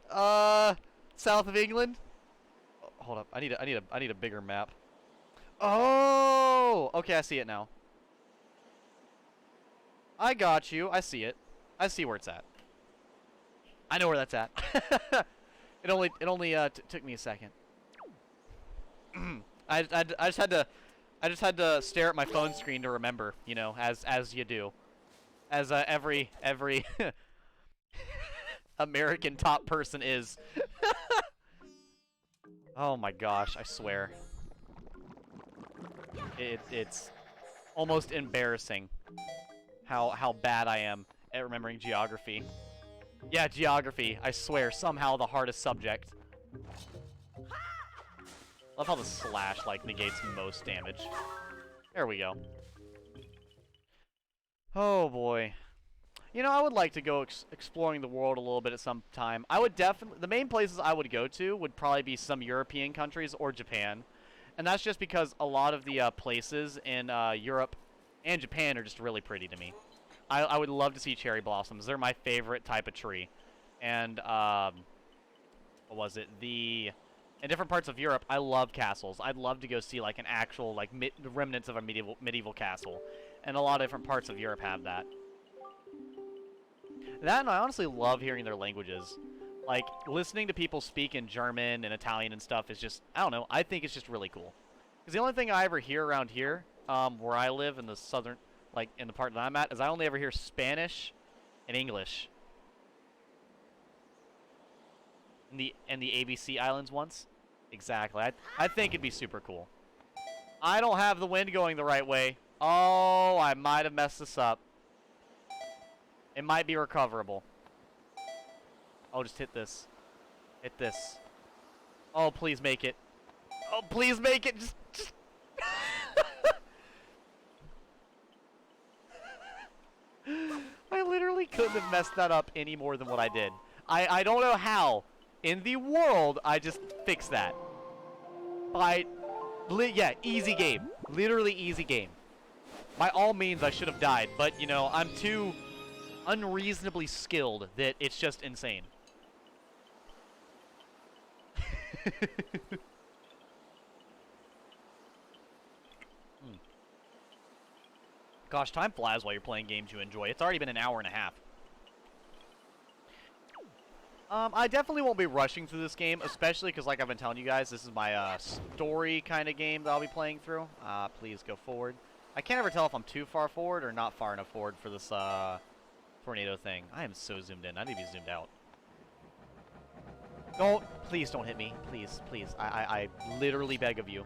South of England? Oh, hold up. I need a bigger map. Oh! Okay, I see it now. I got you. I see it. I see where it's at. I know where that's at. It only took me a second. I just had to stare at my phone screen to remember, you know, as you do, as every American top person is. Oh my gosh, I swear, it's almost embarrassing how bad I am at remembering geography. Yeah, geography. I swear, somehow the hardest subject. Love how the slash, like, negates most damage. There we go. Oh, boy. You know, I would like to go exploring the world a little bit at some time. I would definitely... The main places I would go to would probably be some European countries or Japan. And that's just because a lot of the places in Europe and Japan are just really pretty to me. I would love to see cherry blossoms. They're my favorite type of tree. And, what was it? In different parts of Europe, I love castles. I'd love to go see, like, an actual, like, remnants of a medieval castle. And a lot of different parts of Europe have that. That, and I honestly love hearing their languages. Like, listening to people speak in German and Italian and stuff is just, I don't know, I think it's just really cool. Because the only thing I ever hear around here, where I live in the southern, like, in the part that I'm at, is I only ever hear Spanish and English. In the ABC Islands once. Exactly. I think it'd be super cool. I don't have the wind going the right way. Oh, I might have messed this up. It might be recoverable. I'll just hit this. Hit this. Oh, please make it. Oh, please make it. Just... I literally couldn't have messed that up any more than what I did. I don't know how in the world I just fixed that. Yeah, easy game. Literally easy game. By all means, I should have died, but, you know, I'm too unreasonably skilled that it's just insane. Gosh, time flies while you're playing games you enjoy. It's already been an hour and a half. I definitely won't be rushing through this game, especially because, like I've been telling you guys, this is my story kind of game that I'll be playing through. Please go forward. I can't ever tell if I'm too far forward or not far enough forward for this tornado thing. I am so zoomed in. I need to be zoomed out. Don't, please don't hit me. Please, please. I literally beg of you.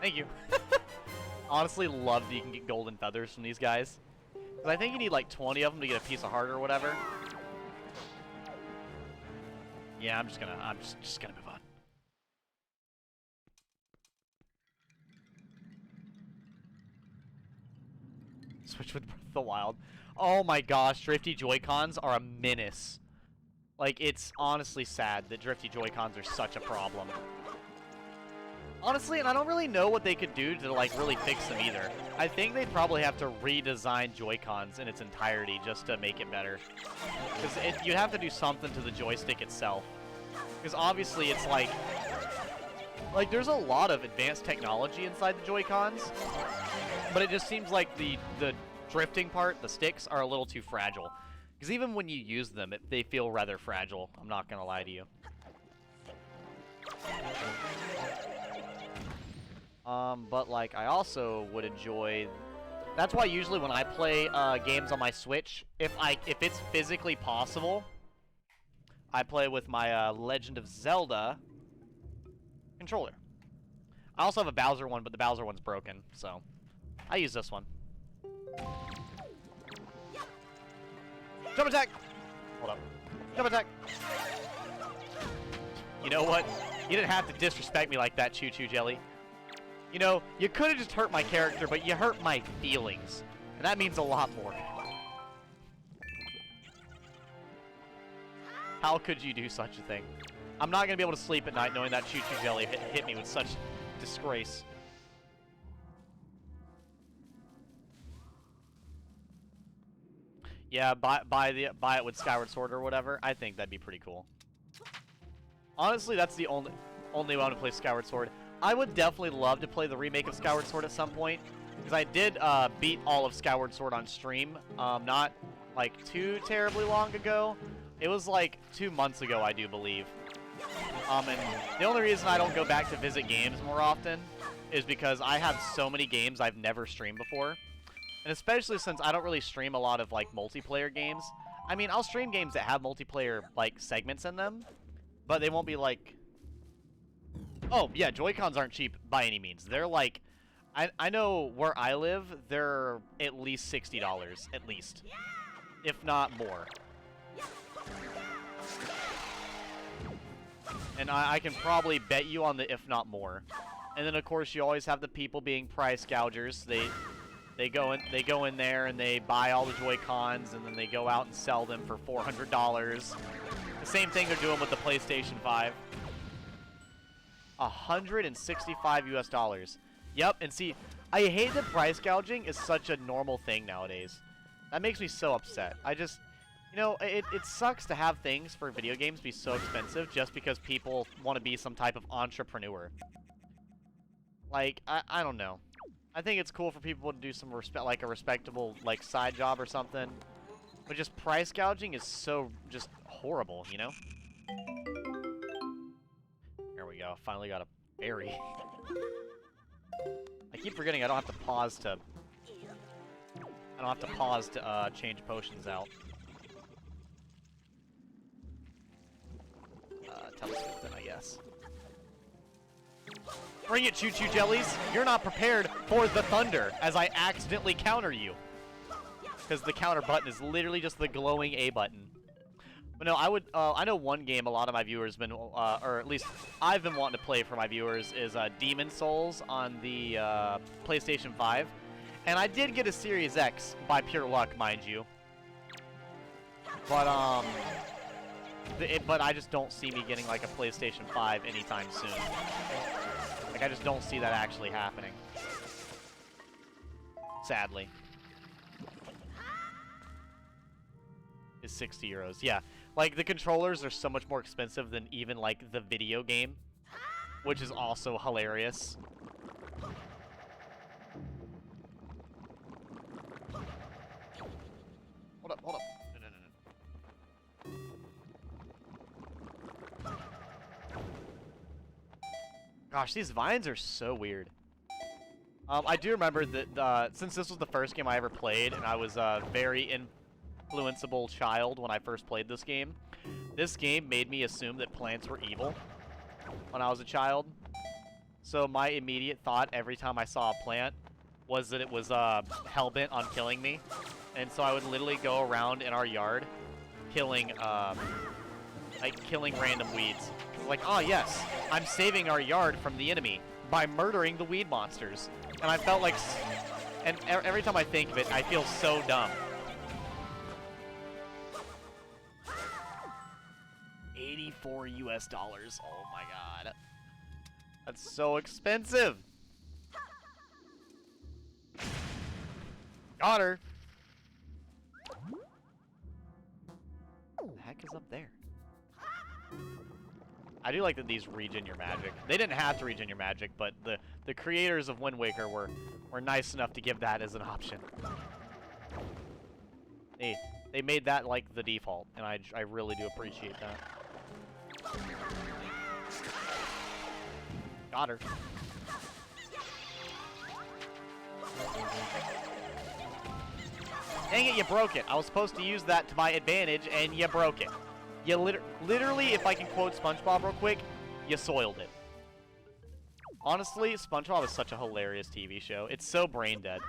Thank you. Honestly, love that you can get golden feathers from these guys. Because I think you need like 20 of them to get a piece of heart or whatever. Yeah, I'm just gonna move on. Switch with Breath of the Wild. Oh my gosh, Drifty Joy-Cons are a menace. Like, it's honestly sad that Drifty Joy-Cons are such a problem. Honestly, and I don't really know what they could do to, like, really fix them either. I think they'd probably have to redesign Joy-Cons in its entirety just to make it better. Because you'd have to do something to the joystick itself. Because obviously it's like, there's a lot of advanced technology inside the Joy-Cons, but it just seems like the drifting part, the sticks, are a little too fragile. Because even when you use them, they feel rather fragile. I'm not going to lie to you. But, like, I also would enjoy... That's why usually when I play games on my Switch, if it's physically possible, I play with my Legend of Zelda controller. I also have a Bowser one, but the Bowser one's broken, so I use this one. Jump attack! Hold up. Jump attack! You know what? You didn't have to disrespect me like that, Choo Choo Jelly. You know, you could have just hurt my character, but you hurt my feelings. And that means a lot more. How could you do such a thing? I'm not going to be able to sleep at night knowing that Choo Choo Jelly hit me with such disgrace. Yeah, buy it with Skyward Sword or whatever. I think that'd be pretty cool. Honestly, that's the only way I want to play Skyward Sword. I would definitely love to play the remake of Skyward Sword at some point, because I did beat all of Skyward Sword on stream, not like too terribly long ago. It was like 2 months ago, I do believe. And the only reason I don't go back to visit games more often is because I have so many games I've never streamed before. And especially since I don't really stream a lot of like multiplayer games. I mean, I'll stream games that have multiplayer like segments in them, but they won't be like... Oh, yeah, Joy-Cons aren't cheap by any means. They're like... I know where I live, they're at least $60, at least. If not more. And I can probably bet you on the if not more. And then, of course, you always have the people being price gougers. They go in there and they buy all the Joy-Cons, and then they go out and sell them for $400. The same thing they're doing with the PlayStation 5. $165 US. Yep, and see, I hate that price gouging is such a normal thing nowadays. That makes me so upset. I just, you know, it sucks to have things for video games be so expensive just because people want to be some type of entrepreneur. Like, I don't know. I think it's cool for people to do some like a respectable like side job or something. But just price gouging is so just horrible, you know? There we go. Finally got a berry. I keep forgetting I don't have to pause to... change potions out. Telescope then, I guess. Bring it, Choo Choo Jellies! You're not prepared for the thunder, as I accidentally counter you. Because the counter button is literally just the glowing A button. But no, I know one game a lot of my viewers been, or at least I've been wanting to play for my viewers, is Demon Souls on the PlayStation 5. And I did get a Series X by pure luck, mind you. But, but I just don't see me getting like a PlayStation 5 anytime soon. Like, I just don't see that actually happening. Sadly. is 60 euros. Yeah, like the controllers are so much more expensive than even like the video game, which is also hilarious. Hold up, hold up. No. Gosh, these vines are so weird. I do remember that since this was the first game I ever played, and I was a very influenceable child when I first played this game made me assume that plants were evil when I was a child. So my immediate thought every time I saw a plant was that it was hellbent on killing me. And so I would literally go around in our yard killing random weeds. Like, oh yes, I'm saving our yard from the enemy by murdering the weed monsters. And I felt like, and every time I think of it, I feel so dumb. 84 US dollars. Oh my god. That's so expensive. Got her. What the heck is up there? I do like that these regen your magic. They didn't have to regen your magic, but the creators of Wind Waker were nice enough to give that as an option. They made that like the default, and I really do appreciate that. Got her. Dang it, you broke it. I was supposed to use that to my advantage, and you broke it. You literally, if I can quote SpongeBob real quick, you soiled it. Honestly, SpongeBob is such a hilarious TV show. It's so brain dead.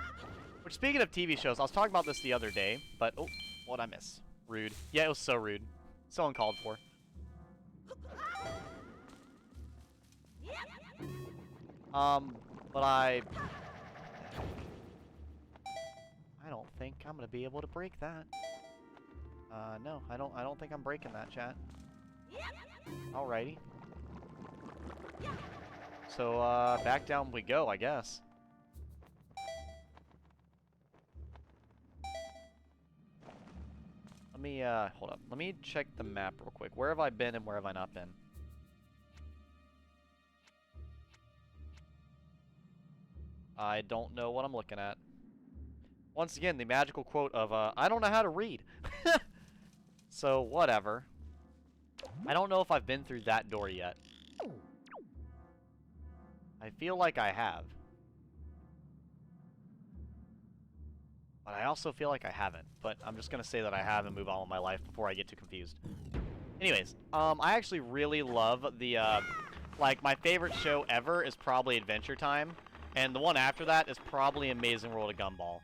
Which, speaking of TV shows, I was talking about this the other day, but, oh, what'd I miss? Rude. Yeah, it was so rude. So uncalled for. But I don't think I'm gonna be able to break that. No, I don't think I'm breaking that, chat. Alrighty. So, back down we go, I guess. Let me, hold up. Let me check the map real quick. Where have I been and where have I not been? I don't know what I'm looking at. Once again, the magical quote of, I don't know how to read. So, whatever. I don't know if I've been through that door yet. I feel like I have. But I also feel like I haven't. But I'm just going to say that I have and move on with my life before I get too confused. Anyways, I actually really love the, like, my favorite show ever is probably Adventure Time. And the one after that is probably Amazing World of Gumball.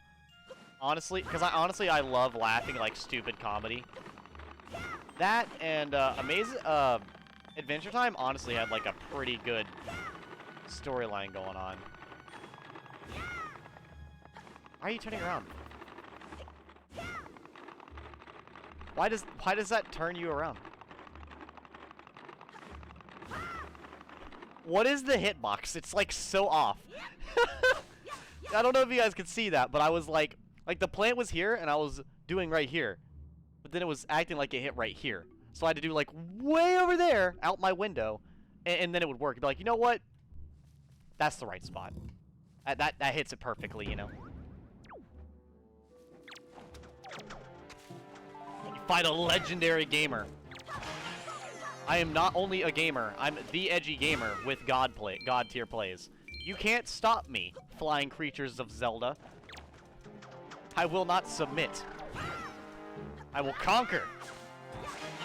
Honestly, because I love laughing like stupid comedy. That and Adventure Time honestly had like a pretty good storyline going on. Why are you turning around? Why does that turn you around? What is the hitbox? It's like so off. I don't know if you guys could see that, but I was like the plant was here and I was doing right here. But then it was acting like it hit right here. So I had to do like way over there out my window and then it would work. It'd be like, you know what? That's the right spot. That hits it perfectly, you know. You fight a legendary gamer. I am not only a gamer, I'm the edgy gamer with God tier plays. You can't stop me, flying creatures of Zelda. I will not submit. I will conquer.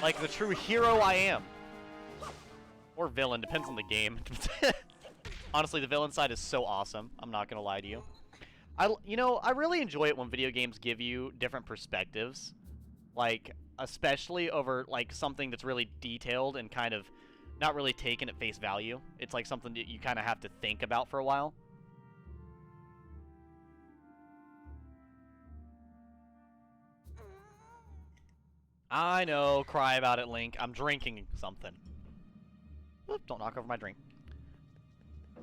Like the true hero I am. Or villain, depends on the game. Honestly, the villain side is so awesome. I'm not gonna lie to you. I really enjoy it when video games give you different perspectives. Like, especially over, like, something that's really detailed and kind of not really taken at face value. It's like something that you kind of have to think about for a while. I know, cry about it, Link. I'm drinking something. Oop, don't knock over my drink.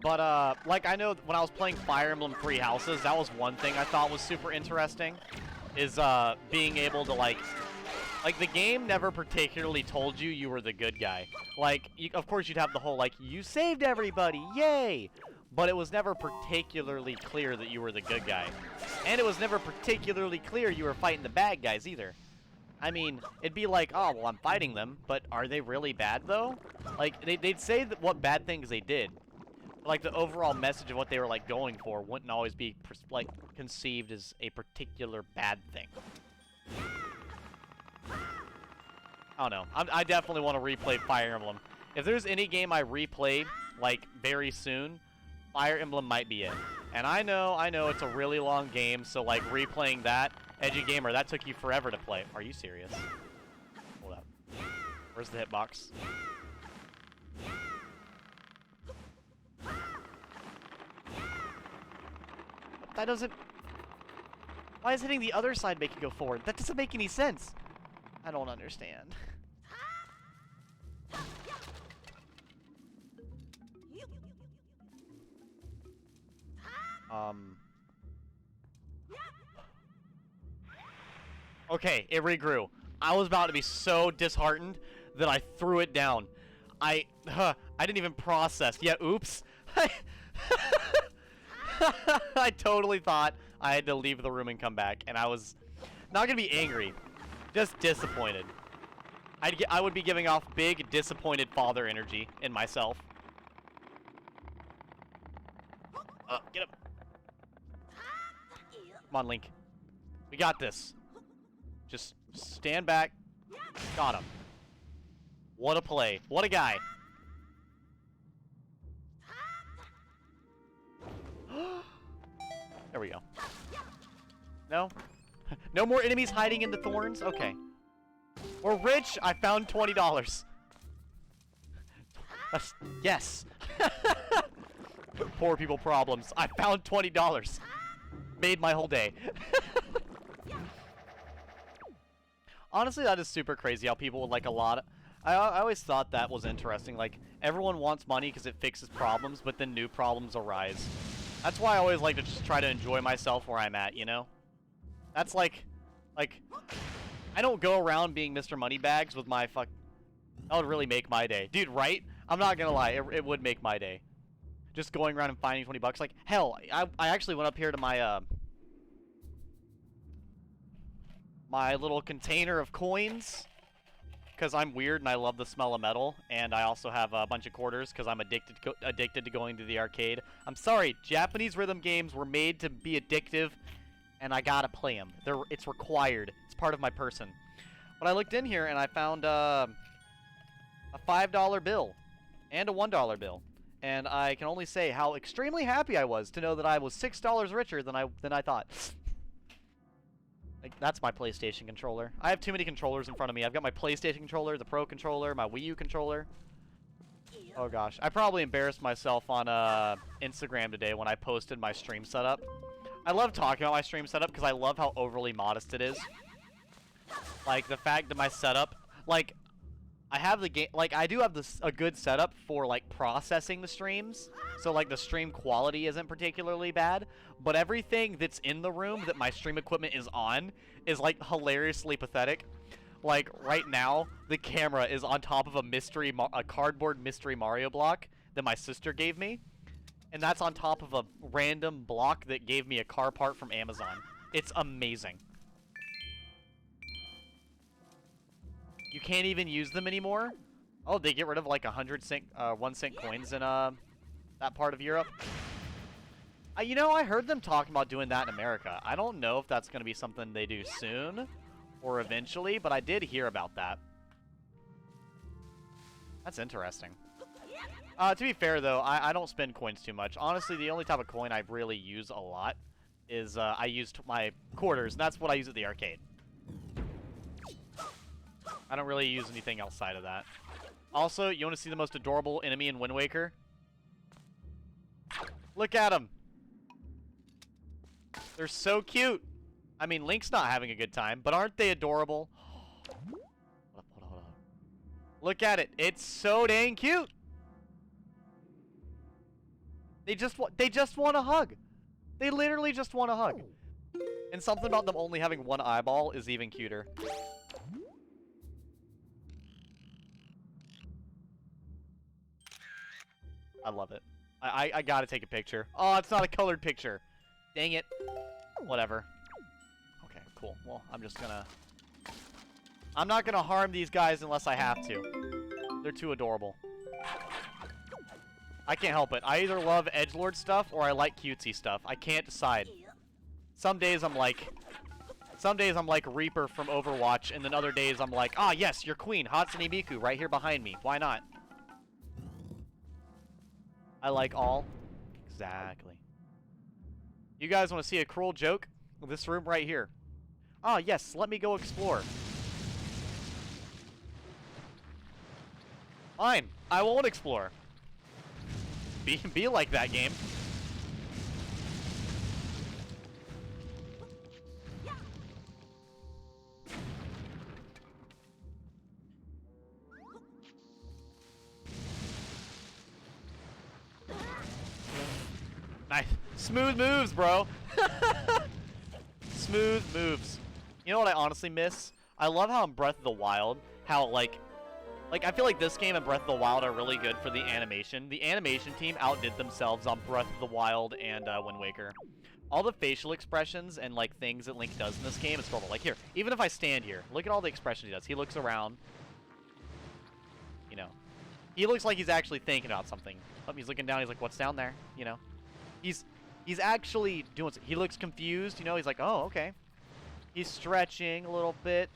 But, like, I know when I was playing Fire Emblem Three Houses, that was one thing I thought was super interesting. Is, being able to, like, Like, the game never particularly told you you were the good guy. Like, of course you'd have the whole, like, you saved everybody, yay! But it was never particularly clear that you were the good guy. And it was never particularly clear you were fighting the bad guys either. I mean, it'd be like, oh, well, I'm fighting them, but are they really bad, though? Like, they'd say that what bad things they did. Like, the overall message of what they were, like, going for wouldn't always be, like, conceived as a particular bad thing. I don't know. I definitely want to replay Fire Emblem. If there's any game I replay, like, very soon, Fire Emblem might be it. And I know it's a really long game, so, like, replaying that, Edgy Gamer, that took you forever to play. Are you serious? Hold up. Where's the hitbox? That doesn't... Why is hitting the other side make it go forward? That doesn't make any sense. I don't understand. Okay, it regrew. I was about to be so disheartened that I threw it down. I didn't even process. Yeah, oops. I totally thought I had to leave the room and come back, and I was not gonna be angry, just disappointed. I would be giving off big, disappointed father energy in myself. Get up. Come on, Link. We got this. Just stand back. Got him. What a play. What a guy. There we go. No? No more enemies hiding in the thorns? Okay. We're rich. I found $20. Yes. Poor people problems. I found $20. Made my whole day. Honestly, that is super crazy how people would like a lot of... I always thought that was interesting. Like, everyone wants money because it fixes problems, but then new problems arise. That's why I always like to just try to enjoy myself where I'm at, you know? That's like, I don't go around being Mr. Moneybags with my That would really make my day. Dude, right? I'm not gonna lie, it would make my day. Just going around and finding 20 bucks. Like, hell, I actually went up here to my, my little container of coins, because I'm weird and I love the smell of metal, and I also have a bunch of quarters because I'm addicted to going to the arcade. I'm sorry, Japanese rhythm games were made to be addictive, and I gotta play them. It's required. It's part of my person. But I looked in here and I found a $5 bill and a $1 bill, and I can only say how extremely happy I was to know that I was $6 richer than I thought. Like, that's my PlayStation controller. I have too many controllers in front of me. I've got my PlayStation controller, the Pro controller, my Wii U controller. Oh gosh, I probably embarrassed myself on Instagram today when I posted my stream setup. I love talking about my stream setup because I love how overly modest it is. Like, the fact that my setup, like, I have the game, like, I do have a good setup for, like, processing the streams. So, like, the stream quality isn't particularly bad. But everything that's in the room that my stream equipment is on is, like, hilariously pathetic. Like, right now, the camera is on top of a cardboard Mystery Mario block that my sister gave me. And that's on top of a random block that gave me a car part from Amazon. It's amazing. You can't even use them anymore? Oh, they get rid of like 1 cent coins in that part of Europe? You know, I heard them talking about doing that in America. I don't know if that's going to be something they do soon or eventually, but I did hear about that. That's interesting. To be fair, though, I don't spend coins too much. Honestly, the only type of coin I really use a lot is I used my quarters, and that's what I use at the arcade. I don't really use anything outside of that. Also, you want to see the most adorable enemy in Wind Waker? Look at them! They're so cute! I mean, Link's not having a good time, but aren't they adorable? Hold up. Look at it! It's so dang cute! They just want a hug! They literally just want a hug. And something about them only having one eyeball is even cuter. I love it. I gotta take a picture. Oh, it's not a colored picture. Dang it. Whatever. Okay, cool. Well, I'm not gonna harm these guys unless I have to. They're too adorable. I can't help it. I either love edgelord stuff or I like cutesy stuff. I can't decide. Some days I'm like Reaper from Overwatch, and then other days I'm like, ah, yes, your queen, Hatsune Miku, right here behind me. Why not? I like all. Exactly. You guys want to see a cruel joke? This room right here. Ah, yes, let me go explore. Fine, I won't explore. Be like that game. Nice. Smooth moves, bro. Smooth moves. You know what I honestly miss? I love how in Breath of the Wild, how like I feel like this game and Breath of the Wild are really good for the animation. The animation team outdid themselves on Breath of the Wild and Wind Waker. All the facial expressions and like things that Link does in this game is horrible. Like here, even if I stand here, look at all the expressions he does. He looks around. You know, he looks like he's actually thinking about something. Oh, he's looking down. He's like, "What's down there?" You know, he's actually doing. He looks confused. You know, he's like, "Oh, okay." He's stretching a little bit.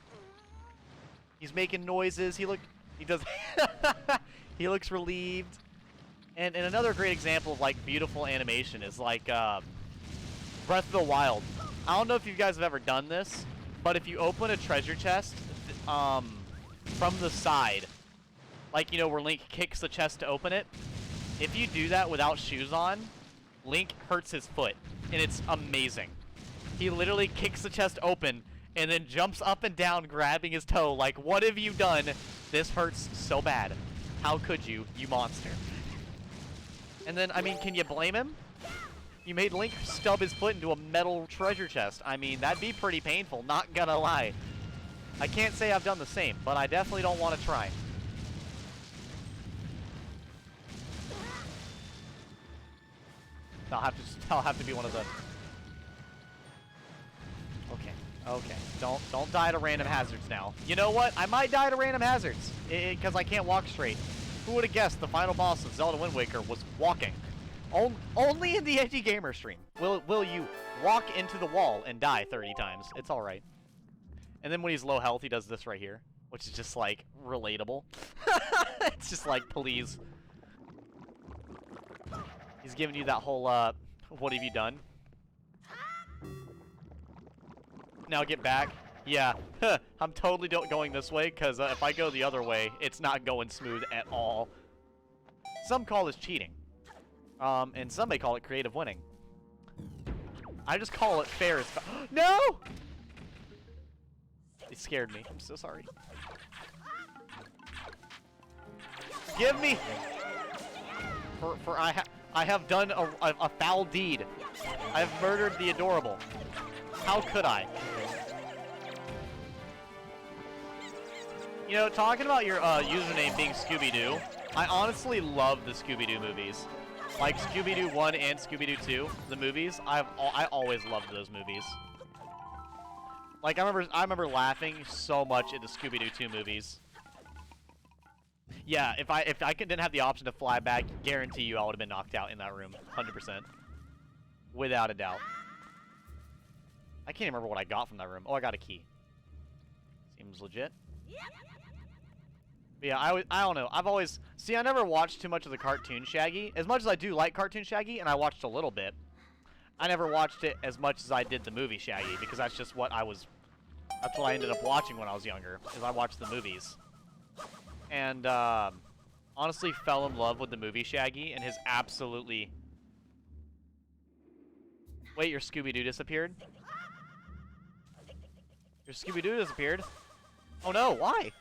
He's making noises. He does. He looks relieved. And another great example of like beautiful animation is like Breath of the Wild. I don't know if you guys have ever done this, but if you open a treasure chest from the side, like you know where Link kicks the chest to open it, if you do that without shoes on, Link hurts his foot, and it's amazing. He literally kicks the chest open and then jumps up and down grabbing his toe like, what have you done? This hurts so bad. How could you, you monster? And then, I mean, can you blame him? You made Link stub his foot into a metal treasure chest. I mean, that'd be pretty painful, not gonna lie. I can't say I've done the same, but I definitely don't want to try. I'll have to be one of the... Okay. Don't die to random hazards now. You know what? I might die to random hazards because I can't walk straight. Who would have guessed the final boss of Zelda Wind Waker was walking? Only in the Edgy Gamer stream will you walk into the wall and die 30 times. It's all right. And then when he's low health, he does this right here, which is just like relatable. It's just like, please. He's giving you that whole what have you done? Now get back. Yeah, I'm totally going this way, because if I go the other way, it's not going smooth at all. Some call this cheating. And some may call it creative winning. I just call it fair as No! It scared me. I'm so sorry. Give me! For I have done a foul deed. I have murdered the adorable. How could I? You know, talking about your username being Scooby-Doo, I honestly love the Scooby-Doo movies. Like Scooby-Doo 1 and Scooby-Doo 2, the movies. I always loved those movies. Like I remember laughing so much at the Scooby-Doo 2 movies. Yeah, if I didn't have the option to fly back, guarantee you I would have been knocked out in that room, 100%, without a doubt. I can't remember what I got from that room. Oh, I got a key. Seems legit. But yeah, I don't know. I've always... See, I never watched too much of the cartoon Shaggy. As much as I do like cartoon Shaggy, and I watched a little bit, I never watched it as much as I did the movie Shaggy, because that's just what I was... That's what I ended up watching when I was younger, is I watched the movies. And, honestly fell in love with the movie Shaggy, and his absolutely... Wait, your Scooby-Doo disappeared? Your Scooby-Doo disappeared? Oh no, why?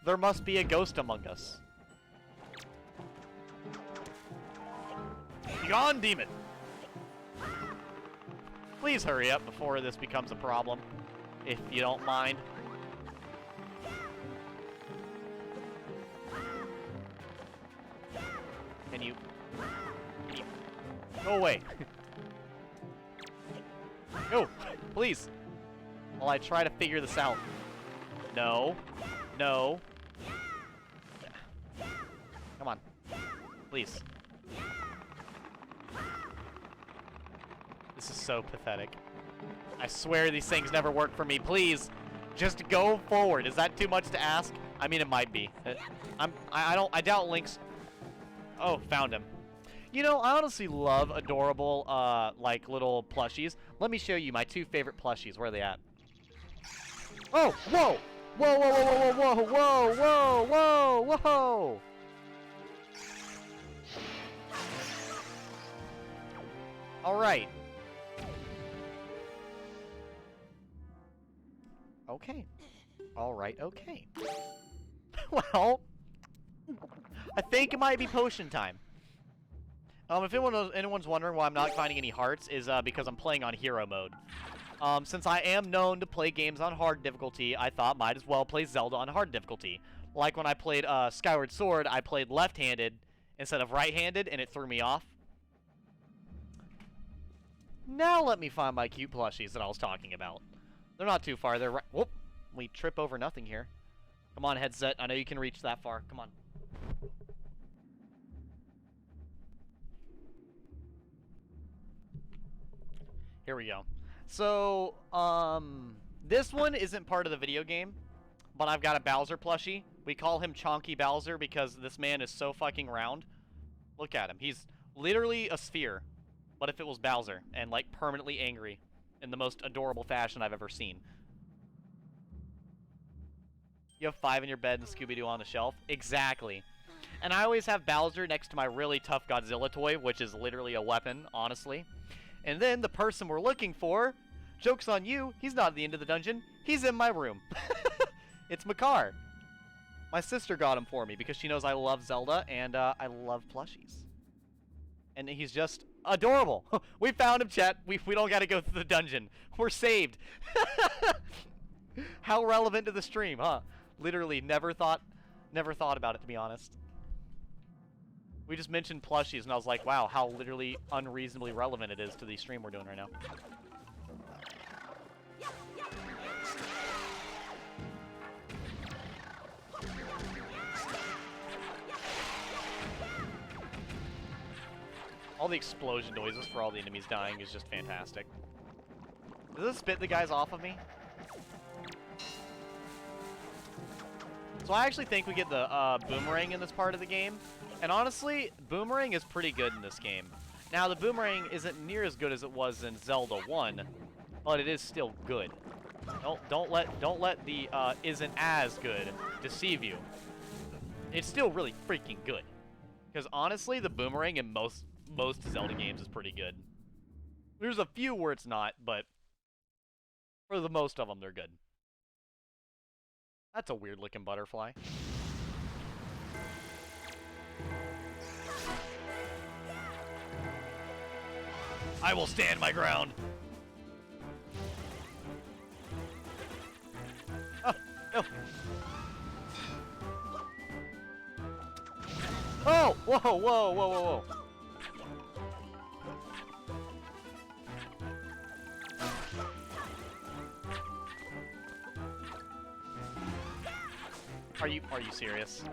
There must be a ghost among us. Begone, demon! Please hurry up before this becomes a problem, if you don't mind. Can you go away? Go, please. While I try to figure this out. No. No. Come on. Please. This is so pathetic. I swear these things never work for me. Please, just go forward. Is that too much to ask? I mean, it might be. I doubt Link's... Oh, found him. You know, I honestly love adorable, like, little plushies. Let me show you my 2 favorite plushies. Where are they at? Oh, whoa! Whoa, whoa, whoa, whoa, whoa, whoa, whoa, whoa, whoa! Alright. Okay. Alright, okay. Well, I think it might be potion time. If anyone's wondering why I'm not finding any hearts, is because I'm playing on hero mode. Since I am known to play games on hard difficulty, I thought might as well play Zelda on hard difficulty. Like when I played Skyward Sword, I played left-handed instead of right-handed, and it threw me off. Now let me find my cute plushies that I was talking about. They're not too far. They're right. Whoop! We trip over nothing here. Come on, headset. I know you can reach that far. Come on. Here we go. So, this one isn't part of the video game, but I've got a Bowser plushie. We call him Chonky Bowser because this man is so fucking round. Look at him. He's literally a sphere, but if it was Bowser, and, like, permanently angry in the most adorable fashion I've ever seen. You have 5 in your bed and Scooby-Doo on the shelf? Exactly. And I always have Bowser next to my really tough Godzilla toy, which is literally a weapon, honestly. And then the person we're looking for, joke's on you, he's not at the end of the dungeon. He's in my room. It's Makar. My sister got him for me because she knows I love Zelda and I love plushies. And he's just adorable. We found him, chat. We don't got to go through the dungeon. We're saved. How relevant to the stream, huh? Literally never thought about it, to be honest. We just mentioned plushies, and I was like, wow, how literally unreasonably relevant it is to the stream we're doing right now. All the explosion noises for all the enemies dying is just fantastic. Does this spit the guys off of me? So I actually think we get the boomerang in this part of the game. And honestly, boomerang is pretty good in this game. Now, the boomerang isn't near as good as it was in Zelda 1, but it is still good. Don't let the isn't as good deceive you. It's still really freaking good. Because honestly, the boomerang in most Zelda games is pretty good. There's a few where it's not, but for the most of them, they're good. That's a weird-looking butterfly. I will stand my ground. Oh, no. Oh, whoa, whoa, whoa, whoa, whoa. Are you serious?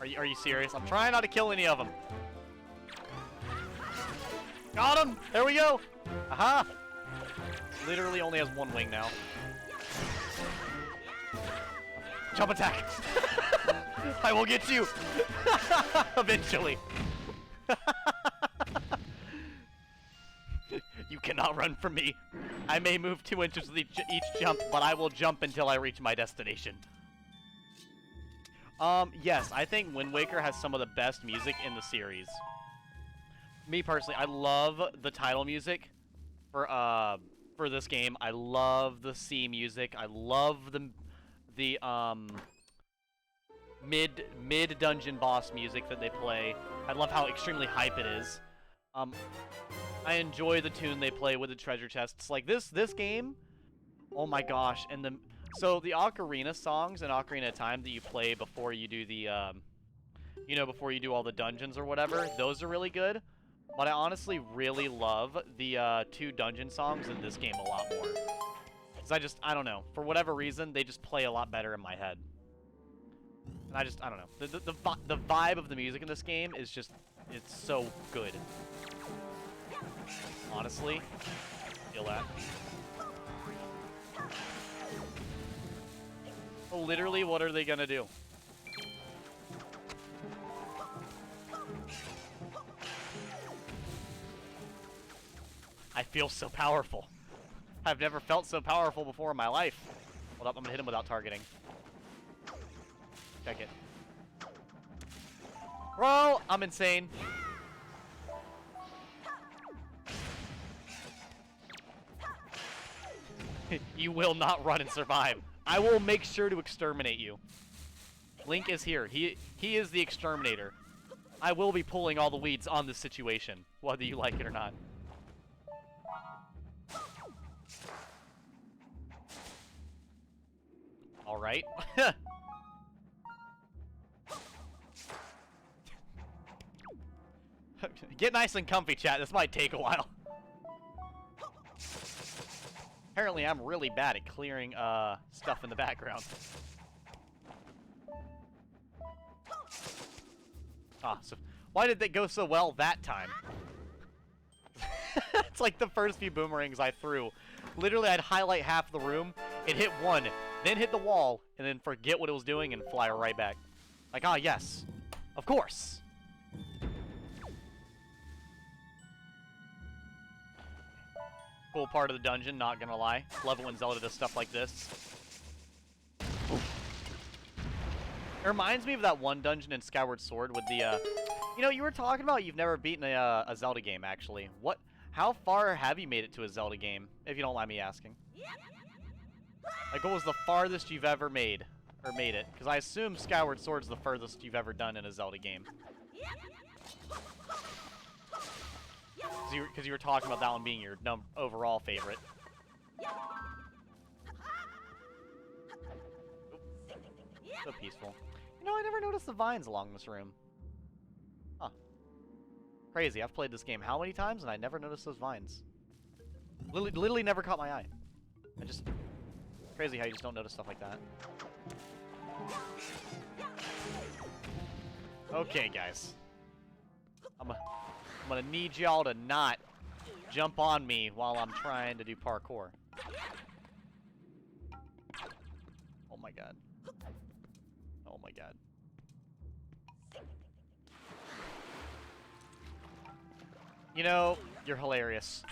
Are you serious? I'm trying not to kill any of them. Got him! There we go! Aha! Literally only has one wing now. Jump attack! I will get you! Eventually. You cannot run from me. I may move 2 inches with each jump, but I will jump until I reach my destination. Yes, I think Wind Waker has some of the best music in the series. Me personally, I love the title music for this game. I love the Sea music. I love the mid dungeon boss music that they play. I love how extremely hype it is. I enjoy the tune they play with the treasure chests. Like this game, oh my gosh! And so the Ocarina songs and Ocarina of Time that you play before you do the you know, before you do all the dungeons or whatever. Those are really good. But I honestly really love the 2 dungeon songs in this game a lot more. Because I don't know. For whatever reason, they just play a lot better in my head. And I don't know. The vibe of the music in this game is just, it's so good. Honestly, feel that. Oh, literally, what are they gonna do? I feel so powerful. I've never felt so powerful before in my life. Hold up, I'm gonna hit him without targeting. Check it. Bro, I'm insane. You will not run and survive. I will make sure to exterminate you. Link is here. He is the exterminator. I will be pulling all the weeds on this situation, whether you like it or not. All right. Get nice and comfy, chat. This might take a while. Apparently, I'm really bad at clearing stuff in the background. Ah, so why did they go so well that time? It's like the first few boomerangs I threw. Literally, I'd highlight half the room, it hit one, then hit the wall, and then forget what it was doing and fly right back. Like, ah, yes. Of course. Cool part of the dungeon, not gonna lie. Love it when Zelda does stuff like this. It reminds me of that one dungeon in Skyward Sword with the, you know, you were talking about you've never beaten a Zelda game, actually. How far have you made it to a Zelda game, if you don't mind me asking? Like, what was the farthest you've ever made it? Because I assume Skyward Sword's the furthest you've ever done in a Zelda game. Because you were talking about that one being your overall favorite. So peaceful. You know, I never noticed the vines along this room. Huh. Crazy. I've played this game how many times, and I never noticed those vines. Literally never caught my eye. Crazy how you just don't notice stuff like that. Okay, guys. I'm gonna need y'all to not jump on me while I'm trying to do parkour. Oh my god. Oh my god. You know, you're hilarious.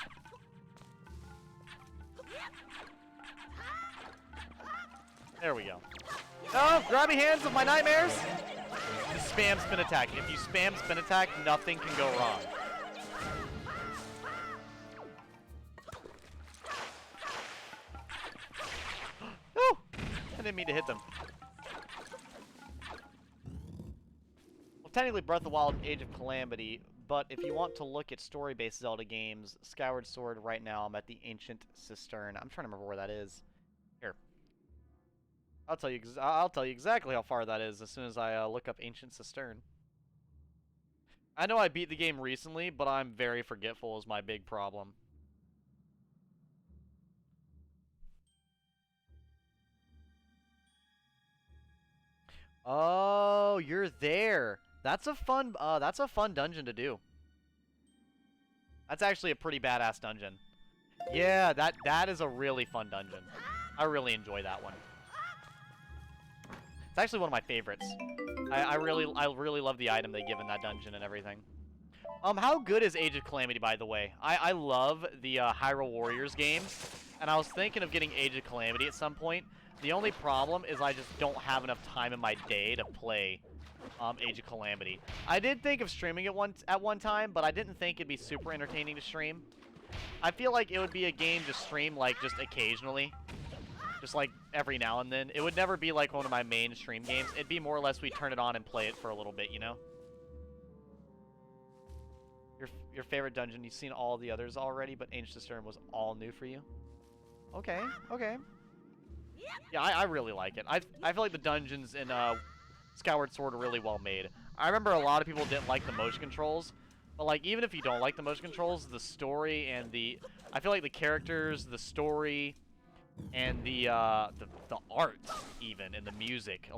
There we go. Oh, grabby hands of my nightmares! Just spam spin attack. If you spam spin attack, nothing can go wrong. Oh! I didn't mean to hit them. Well, technically Breath of the Wild, Age of Calamity, but if you want to look at story-based Zelda games, Skyward Sword, right now I'm at the Ancient Cistern. I'm trying to remember where that is. Here. I'll tell you exactly how far that is as soon as I look up Ancient Cistern. I know I beat the game recently, but I'm very forgetful is my big problem. Oh, you're there. That's a fun dungeon to do. That's actually a pretty badass dungeon. Yeah, that is a really fun dungeon. I really enjoy that one. It's actually one of my favorites. I really love the item they give in that dungeon and everything. How good is Age of Calamity, by the way? I love the Hyrule Warriors game, and I was thinking of getting Age of Calamity at some point. The only problem is I just don't have enough time in my day to play Age of Calamity. I did think of streaming it at one time, but I didn't think it'd be super entertaining to stream. I feel like it would be a game to stream, like, just occasionally. Just, like, every now and then. It would never be, like, one of my main stream games. It'd be more or less we turn it on and play it for a little bit, you know? Your favorite dungeon, you've seen all the others already, but Ancient Cistern was all new for you? Okay, okay. Yeah, I really like it. I feel like the dungeons in Skyward Sword are really well made. I remember a lot of people didn't like the motion controls, but like even if you don't like the motion controls, the story and I feel like the characters, the story, and the art even and the music,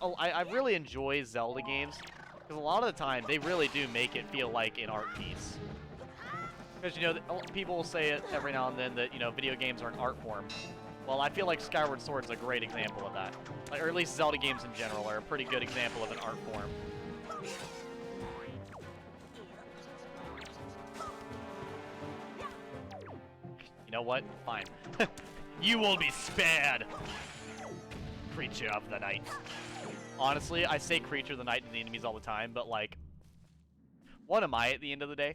I really enjoy Zelda games because a lot of the time they really do make it feel like an art piece. Because you know people will say it every now and then that video games are an art form. Well, I feel like Skyward Sword is a great example of that, or at least Zelda games in general are a pretty good example of an art form. You know what? Fine. You will be spared! Creature of the night. Honestly, I say creature of the night to the enemies all the time, but like, what am I at the end of the day?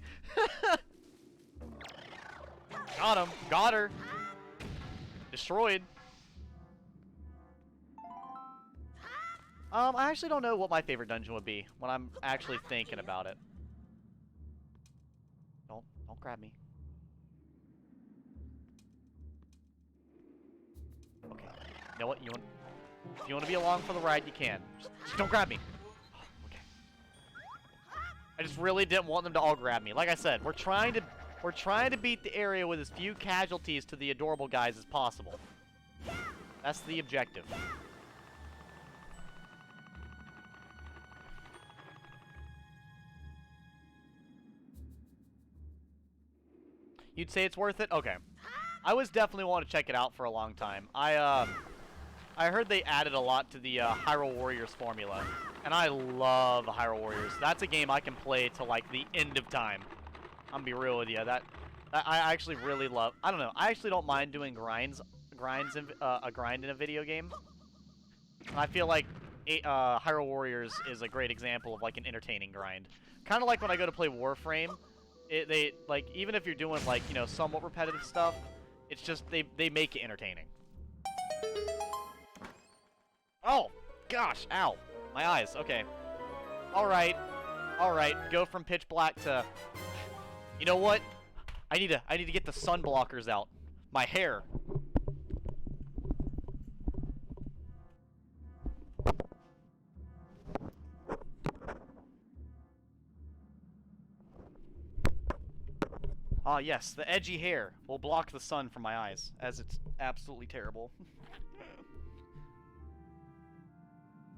Got him! Got her! Destroyed. I actually don't know what my favorite dungeon would be when I'm actually thinking about it. Don't grab me. Okay. You know what? If you want to be along for the ride, you can. Just don't grab me. Okay. I just really didn't want them to all grab me. Like I said, we're trying to beat the area with as few casualties to the adorable guys as possible. That's the objective. You'd say it's worth it? Okay. I was definitely wanting to check it out for a long time. I heard they added a lot to the Hyrule Warriors formula, and I love Hyrule Warriors. That's a game I can play till like the end of time. I'm gonna be real with you. I actually really love. I don't know. I actually don't mind doing grinds in a grind in a video game. And I feel like Hyrule Warriors is a great example of like an entertaining grind. Kind of like when I go to play Warframe. They like even if you're doing like somewhat repetitive stuff, it's just they make it entertaining. Oh gosh, ow, my eyes. Okay, all right, go from pitch black to. You know what? I need to get the sun blockers out. My hair. Ah, yes, the edgy hair will block the sun from my eyes, as it's absolutely terrible.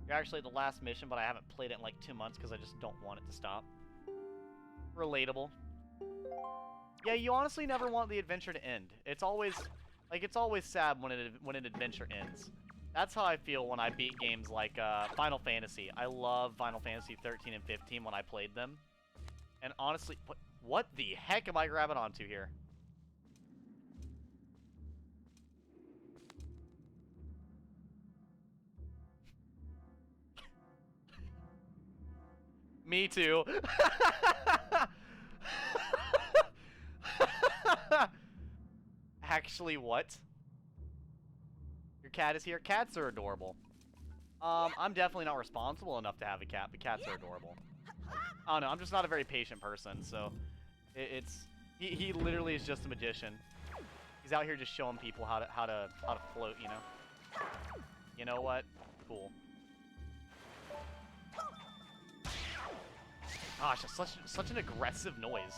You're actually the last mission, but I haven't played it in like 2 months because I just don't want it to stop. Relatable. Yeah, you honestly never want the adventure to end. It's always sad when an adventure ends. That's how I feel when I beat games like Final Fantasy. I love Final Fantasy 13 and 15 when I played them. And honestly, what the heck am I grabbing onto here? Me too. Actually, what? Your cat is here? Cats are adorable. I'm definitely not responsible enough to have a cat, but cats are adorable. I don't know, I'm just not a very patient person, so he literally is just a magician. He's out here just showing people how to float, you know. You know what? Cool. Gosh, that's such an aggressive noise.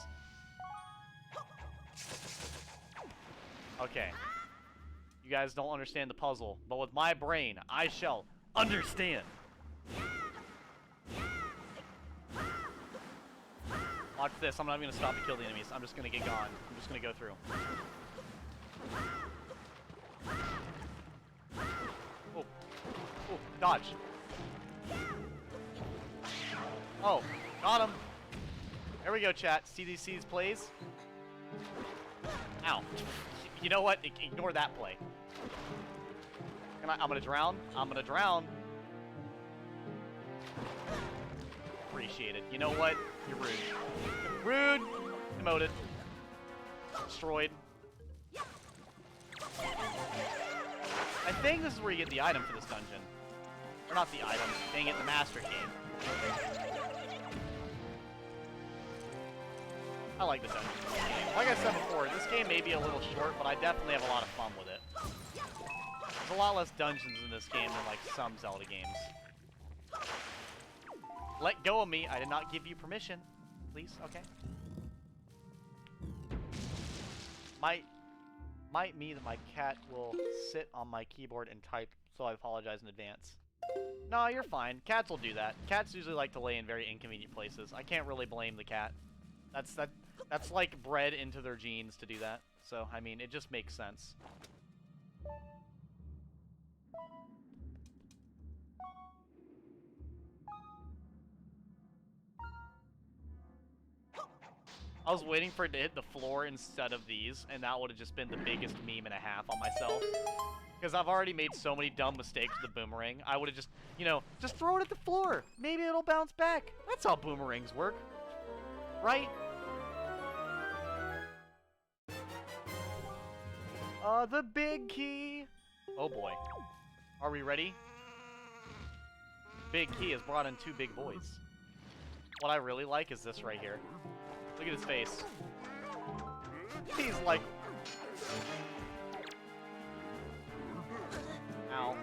Okay. You guys don't understand the puzzle, but with my brain, I shall understand. Watch this. I'm not even going to stop to kill the enemies. I'm just going to get gone. I'm just going to go through. Oh. Oh, dodge. Oh, got him. There we go, chat. CDC's plays. Ow. You know what? Ignore that play. I'm going to drown. I'm going to drown. Appreciate it. You know what? You're rude. Rude! Demoted. Destroyed. I think this is where you get the item for this dungeon. Or not the item. Dang it, the master key. I like the dungeon in this game. Like I said before, this game may be a little short, but I definitely have a lot of fun with it. There's a lot less dungeons in this game than like some Zelda games. Let go of me. I did not give you permission. Please, okay. Might mean that my cat will sit on my keyboard and type, so I apologize in advance. No, you're fine. Cats will do that. Cats usually like to lay in very inconvenient places. I can't really blame the cat. That's like bred into their genes to do that. So, I mean, it just makes sense. I was waiting for it to hit the floor instead of these, and that would have just been the biggest meme and a half on myself. Because I've already made so many dumb mistakes with the boomerang. I would have just, you know, just throw it at the floor. Maybe it'll bounce back. That's how boomerangs work. Right? The big key. Oh boy. Are we ready? Big key has brought in 2 big boys. What I really like is this right here. Look at his face. He's like... Ow.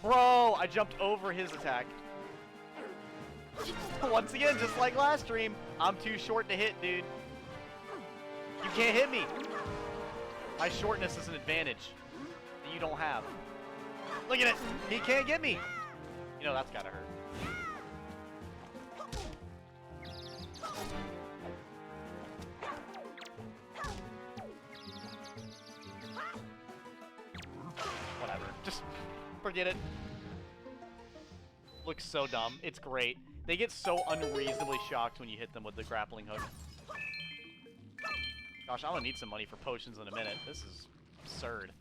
Bro, I jumped over his attack. Once again, just like last stream, I'm too short to hit, dude. You can't hit me. My shortness is an advantage that you don't have. Look at it. He can't get me. You know, that's gotta hurt. Whatever. Just forget it. Looks so dumb. It's great. They get so unreasonably shocked when you hit them with the grappling hook. Gosh, I'm gonna need some money for potions in a minute. This is absurd.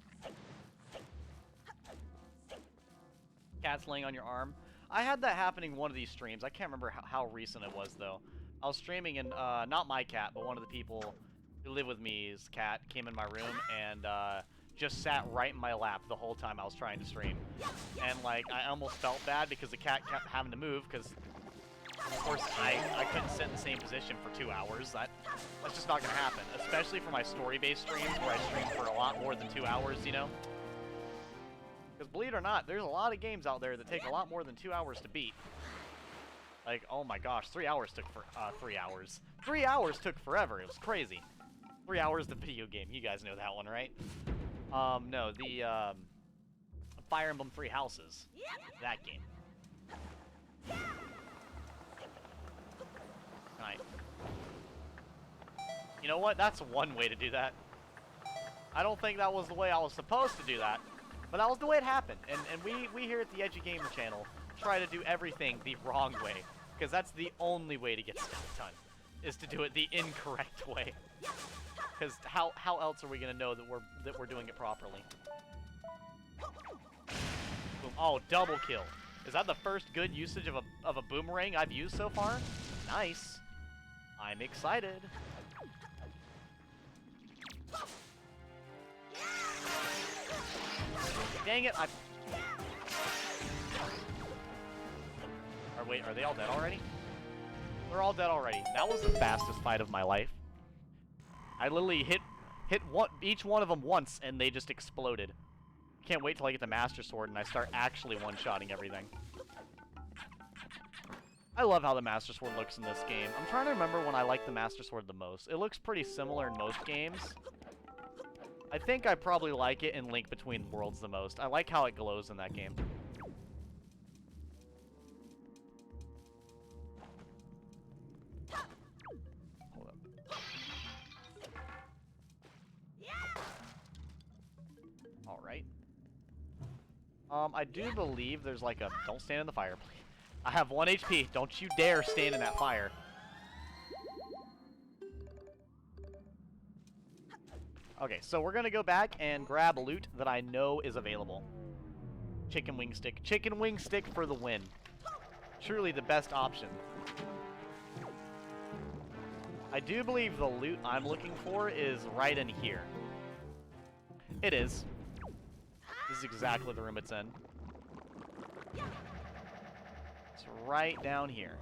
Cat's laying on your arm. I had that happening one of these streams. I can't remember how recent it was, though. I was streaming and, not my cat, but one of the people who live with me's cat came in my room and, just sat right in my lap the whole time I was trying to stream. And, like, I almost felt bad because the cat kept having to move, because, of course, I couldn't sit in the same position for 2 hours. That's just not going to happen, especially for my story-based streams, where I stream for a lot more than 2 hours, you know? Because, believe it or not, there's a lot of games out there that take a lot more than 2 hours to beat. Like, oh my gosh, 3 hours took 3 hours. 3 hours took forever. It was crazy. 3 hours the video game. You guys know that one, right? No, the, Fire Emblem Three Houses. That game. Right. You know what? That's one way to do that. I don't think that was the way I was supposed to do that, but that was the way it happened. And we here at the Edgy Gamer channel try to do everything the wrong way, because that's the only way to get stuff done, is to do it the incorrect way. Because how else are we gonna know that we're doing it properly? Boom. Oh, double kill. Is that the first good usage of a boomerang I've used so far? Nice. I'm excited. Dang it! Wait, are they all dead already? They're all dead already. That was the fastest fight of my life. I literally hit each one of them once, and they just exploded. Can't wait till I get the Master Sword and I start actually one-shotting everything. I love how the Master Sword looks in this game. I'm trying to remember when I like the Master Sword the most. It looks pretty similar in most games. I think I probably like it in Link Between Worlds the most. I like how it glows in that game. Hold up. Alright. I do believe there's like a... Don't stand in the fire, please. I have 1 HP. Don't you dare stand in that fire. Okay, so we're gonna go back and grab loot that I know is available. Chicken wing stick. Chicken wing stick for the win. Truly the best option. I do believe the loot I'm looking for is right in here. It is. This is exactly the room it's in. It's right down here.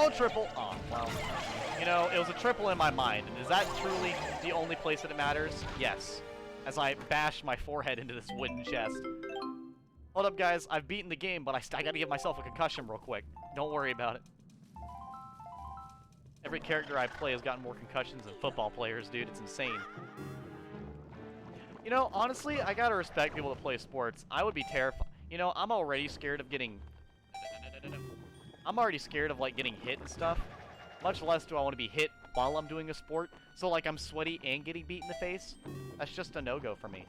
Oh, triple. Oh, well. You know, it was a triple in my mind. And is that truly the only place that it matters? Yes. As I bash my forehead into this wooden chest. Hold up, guys. I've beaten the game, but I gotta give myself a concussion real quick. Don't worry about it. Every character I play has gotten more concussions than football players, dude. It's insane. You know, honestly, I gotta respect people that play sports. I would be terrified. You know, I'm already scared of getting... I'm already scared of, like, getting hit and stuff. Much less do I want to be hit while I'm doing a sport. So, like, I'm sweaty and getting beat in the face. That's just a no-go for me.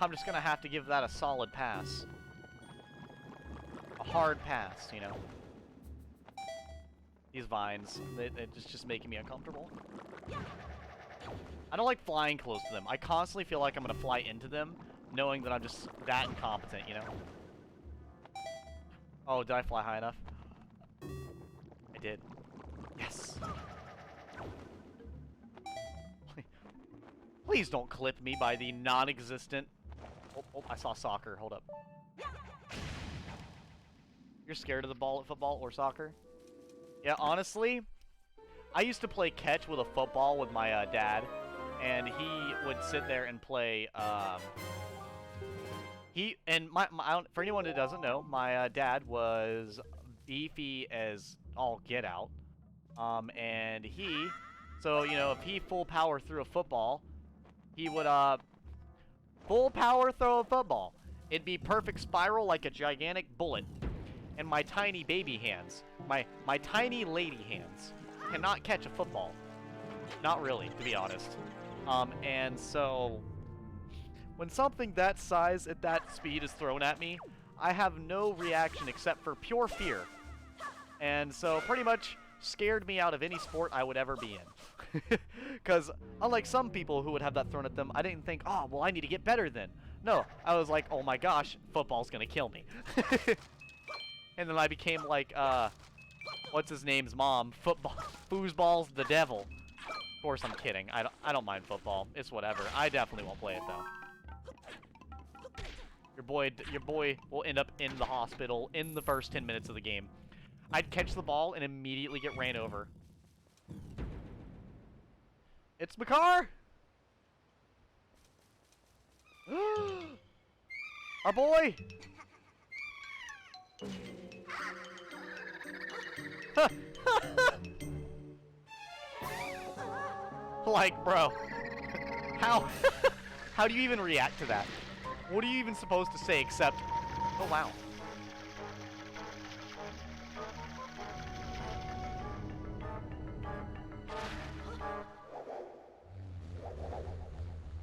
I'm just gonna have to give that a solid pass. A hard pass, you know. These vines, it's just making me uncomfortable. I don't like flying close to them. I constantly feel like I'm gonna fly into them, knowing that I'm just that incompetent, you know? Oh, did I fly high enough? I did. Yes. Please don't clip me by the non-existent... Oh, I saw soccer. Hold up. You're scared of the ball at football or soccer? Yeah, honestly, I used to play catch with a football with my dad, and he would sit there and play, for anyone that doesn't know, my dad was beefy as all get out, and so, you know, if he full power threw a football, he would, full power throw a football. It'd be perfect spiral like a gigantic bullet. And my tiny baby hands, my tiny lady hands, cannot catch a football. Not really, to be honest. And so, when something that size at that speed is thrown at me, I have no reaction except for pure fear. And so, pretty much scared me out of any sport I would ever be in. Because, unlike some people who would have that thrown at them, I didn't think, oh, well, I need to get better then. No, I was like, oh my gosh, football's gonna kill me. And then I became like, what's his name's mom? Foosball's the devil. Of course, I'm kidding. I don't mind football. It's whatever. I definitely won't play it though. Your boy will end up in the hospital in the first 10 minutes of the game. I'd catch the ball and immediately get ran over. It's Makar! Our boy! Like, bro, how do you even react to that? What are you even supposed to say except, oh wow.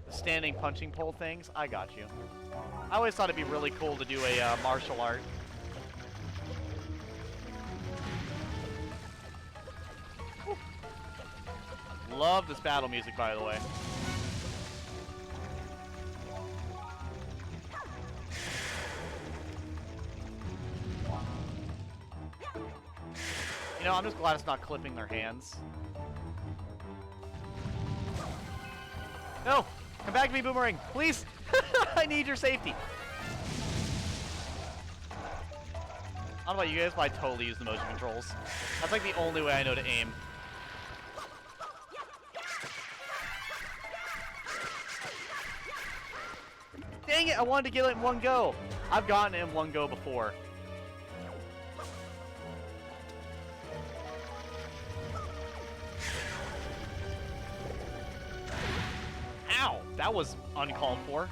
The standing punching pole things, I got you. I always thought it'd be really cool to do a martial art. Love this battle music, by the way. You know, I'm just glad it's not clipping their hands. No! Come back to me, Boomerang! Please! I need your safety! I don't know about you guys, but I totally use the motion controls. That's like the only way I know to aim. Dang it, I wanted to get it in one go. I've gotten it in one go before. Ow, that was uncalled for.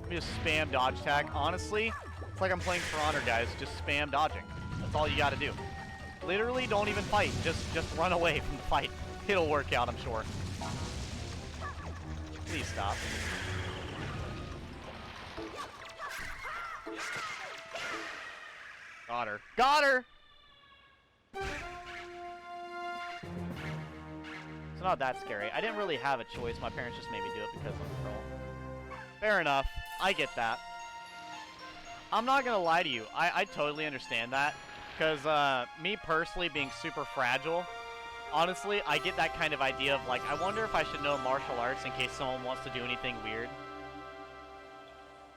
Let me just spam dodge tag. Honestly, it's like I'm playing For Honor, guys. Just spam dodging. That's all you gotta do. Literally, don't even fight. Just run away from the fight. It'll work out, I'm sure. Please stop. Got her. Got her! It's not that scary. I didn't really have a choice. My parents just made me do it because of the role. Fair enough. I get that. I'm not gonna lie to you. I totally understand that. Because, me personally being super fragile, honestly, I get that kind of idea of, like, I wonder if I should know martial arts in case someone wants to do anything weird.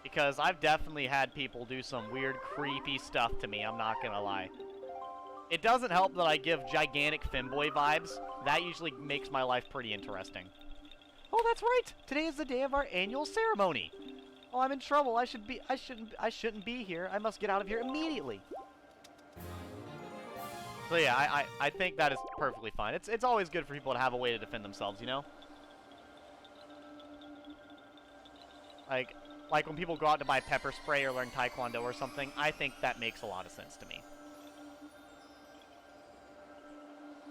Because I've definitely had people do some weird, creepy stuff to me, I'm not gonna lie. It doesn't help that I give gigantic femboy vibes. That usually makes my life pretty interesting. Oh, that's right! Today is the day of our annual ceremony! Oh, I'm in trouble. I shouldn't be here. I must get out of here immediately. So yeah, I think that is perfectly fine. It's always good for people to have a way to defend themselves, you know? Like when people go out to buy pepper spray or learn taekwondo or something, I think that makes a lot of sense to me.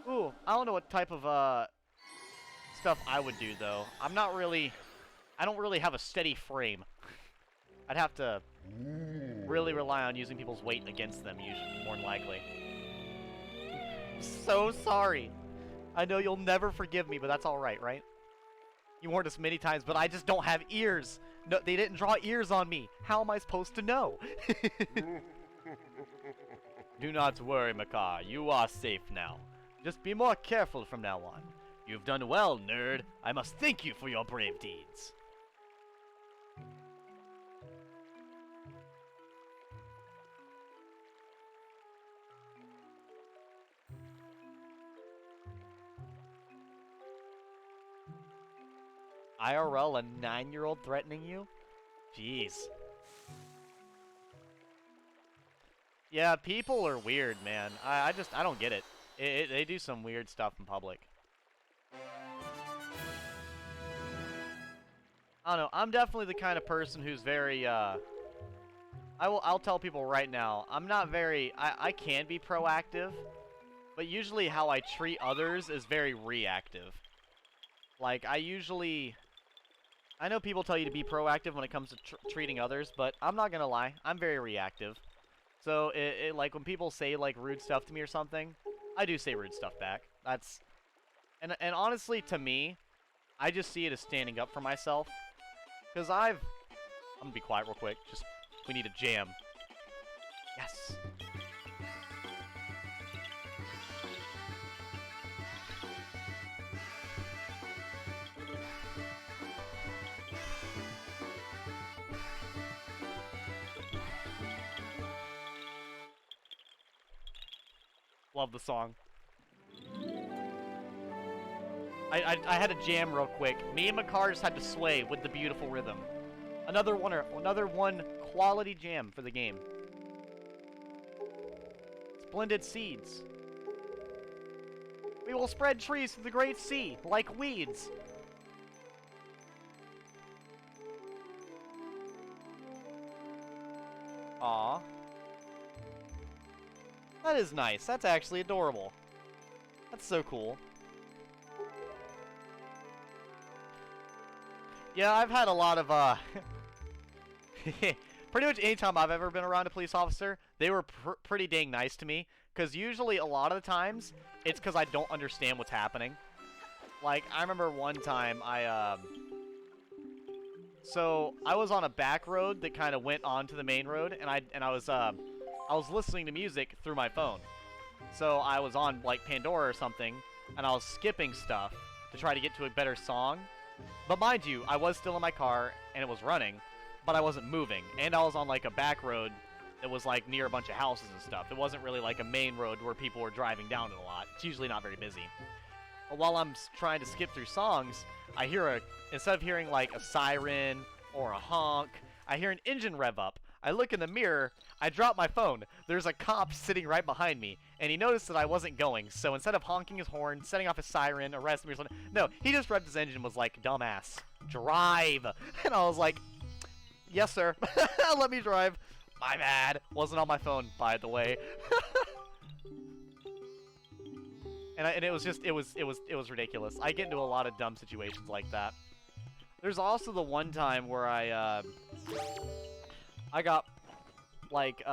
Ooh, I don't know what type of stuff I would do though. I don't really have a steady frame. I'd have to really rely on using people's weight against them, usually, more than likely. So sorry. I know you'll never forgive me, but that's alright, right? You warned us many times, but I just don't have ears. No, they didn't draw ears on me. How am I supposed to know? Do not worry, Makar. You are safe now. Just be more careful from now on. You've done well, nerd. I must thank you for your brave deeds. IRL, a 9-year-old threatening you? Jeez. Yeah, people are weird, man. I don't get it. They do some weird stuff in public. I don't know. I'm definitely the kind of person who's very, I'll tell people right now, I'm not very, I can be proactive, but usually how I treat others is very reactive. Like, I know people tell you to be proactive when it comes to treating others, but I'm not gonna lie, I'm very reactive. So, like, when people say, like, rude stuff to me or something, I do say rude stuff back. That's... And honestly, to me, I just see it as standing up for myself. Because I'm gonna be quiet real quick. Just, we need a jam. Yes! Love the song. I had a jam real quick. Me and Makar just had to sway with the beautiful rhythm. Another one quality jam for the game. Splendid seeds. We will spread trees through the great sea, like weeds. Aww. That is nice. That's actually adorable. That's so cool. Yeah, I've had a lot of, pretty much any time I've ever been around a police officer, they were pretty dang nice to me. Because usually, a lot of the times, it's because I don't understand what's happening. Like, I remember one time, so, I was on a back road that kind of went onto the main road, and I was listening to music through my phone. So, I was on, like, Pandora or something, and I was skipping stuff to try to get to a better song. But mind you, I was still in my car, and it was running, but I wasn't moving. And I was on, like, a back road that was, like, near a bunch of houses and stuff. It wasn't really, like, a main road where people were driving down it a lot. It's usually not very busy. But while I'm trying to skip through songs, I hear instead of hearing, like, a siren or a honk, I hear an engine rev up. I look in the mirror, I drop my phone. There's a cop sitting right behind me, and he noticed that I wasn't going, so instead of honking his horn, setting off his siren, arresting me or something, no, he just revved his engine and was like, dumbass, drive! And I was like, yes, sir, let me drive. My bad. Wasn't on my phone, by the way. and it was just, it was ridiculous. I get into a lot of dumb situations like that. There's also the one time where I got, like,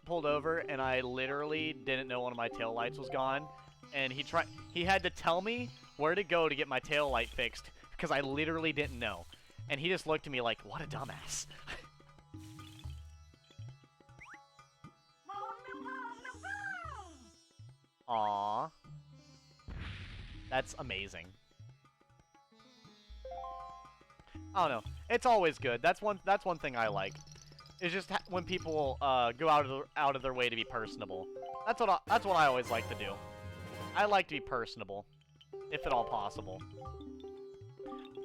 pulled over, and I literally didn't know one of my taillights was gone, and he had to tell me where to go to get my taillight fixed, because I literally didn't know. And he just looked at me like, what a dumbass. Aww. That's amazing. I don't know. It's always good. That's one thing I like. It's just when people go out of their way to be personable. That's what I always like to do. I like to be personable, if at all possible.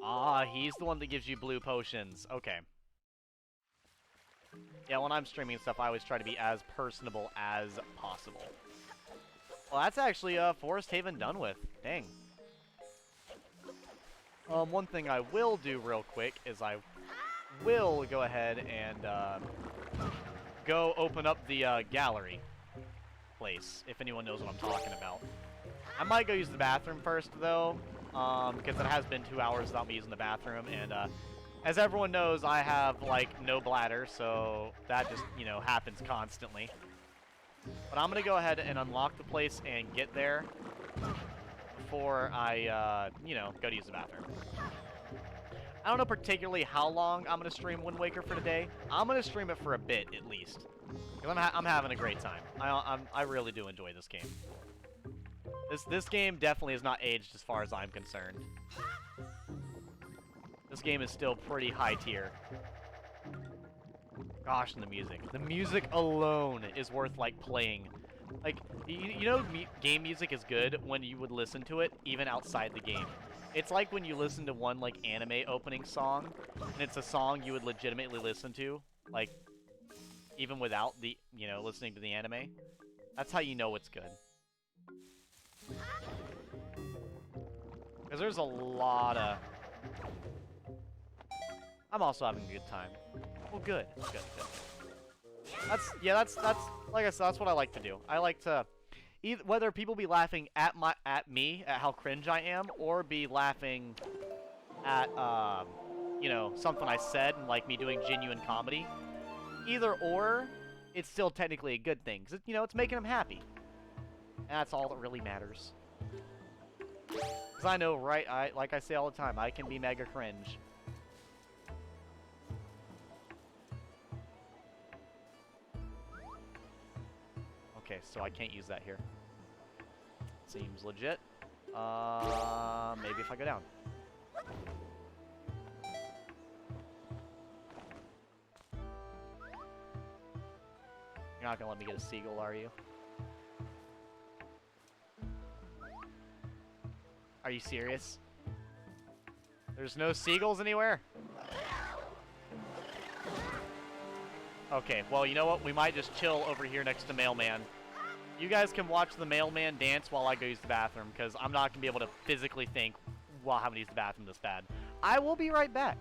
Ah, he's the one that gives you blue potions. Okay. Yeah, when I'm streaming stuff, I always try to be as personable as possible. Well, that's actually Forest Haven done with. Dang. One thing I will do real quick is I will go ahead and go open up the gallery place, if anyone knows what I'm talking about. I might go use the bathroom first, though, because it has been 2 hours without me using the bathroom, and as everyone knows, I have, like, no bladder, so that just, you know, happens constantly. But I'm going to go ahead and unlock the place and get there before I, you know, go to use the bathroom. I don't know particularly how long I'm going to stream Wind Waker for today. I'm going to stream it for a bit, at least. Because I'm having a great time. I really do enjoy this game. This game definitely has not aged as far as I'm concerned. This game is still pretty high tier. Gosh, and the music. The music alone is worth, like, playing. Like, you know game music is good when you would listen to it even outside the game. It's like when you listen to one, like, anime opening song, and it's a song you would legitimately listen to, like, even without the, you know, listening to the anime. That's how you know it's good. Because there's a lot of... I'm also having a good time. Well, good. Good. That's like I said, that's what I like to do. I like to, whether people be laughing at me, at how cringe I am, or be laughing at, you know, something I said, and like me doing genuine comedy. Either or, it's still technically a good thing, because, you know, it's making them happy. And that's all that really matters. Because I know, right, like I say all the time, I can be mega cringe. Okay, so I can't use that here. Seems legit. Maybe if I go down. You're not gonna let me get a seagull, are you? Are you serious? There's no seagulls anywhere? Okay, well, you know what? We might just chill over here next to Mailman. You guys can watch the Mailman dance while I go use the bathroom, because I'm not going to be able to physically think while having to use the bathroom this bad. I will be right back.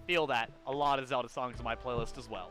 Feel that. A lot of Zelda songs in my playlist as well.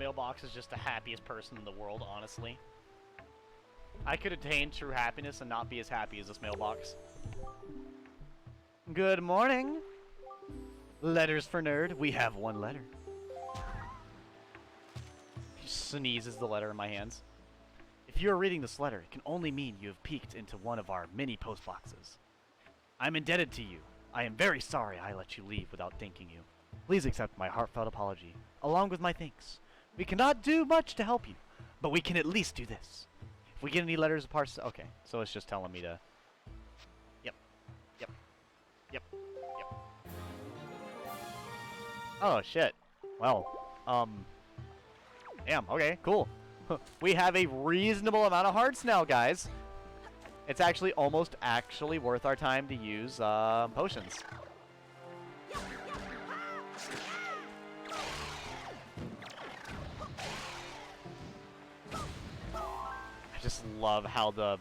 mailbox is just the happiest person in the world, honestly. I could attain true happiness and not be as happy as this mailbox. Good morning. Letters for Nerd. We have one letter. He sneezes the letter in my hands. If you are reading this letter, it can only mean you have peeked into one of our many post boxes. I'm indebted to you. I am very sorry I let you leave without thanking you. Please accept my heartfelt apology, along with my thanks. We cannot do much to help you, but we can at least do this. If we get any letters of parcel... Okay, so it's just telling me to... Yep. Yep. Yep. Yep. Oh, shit. Well, damn, okay, cool. We have a reasonable amount of hearts now, guys. It's actually almost worth our time to use, potions. I just love how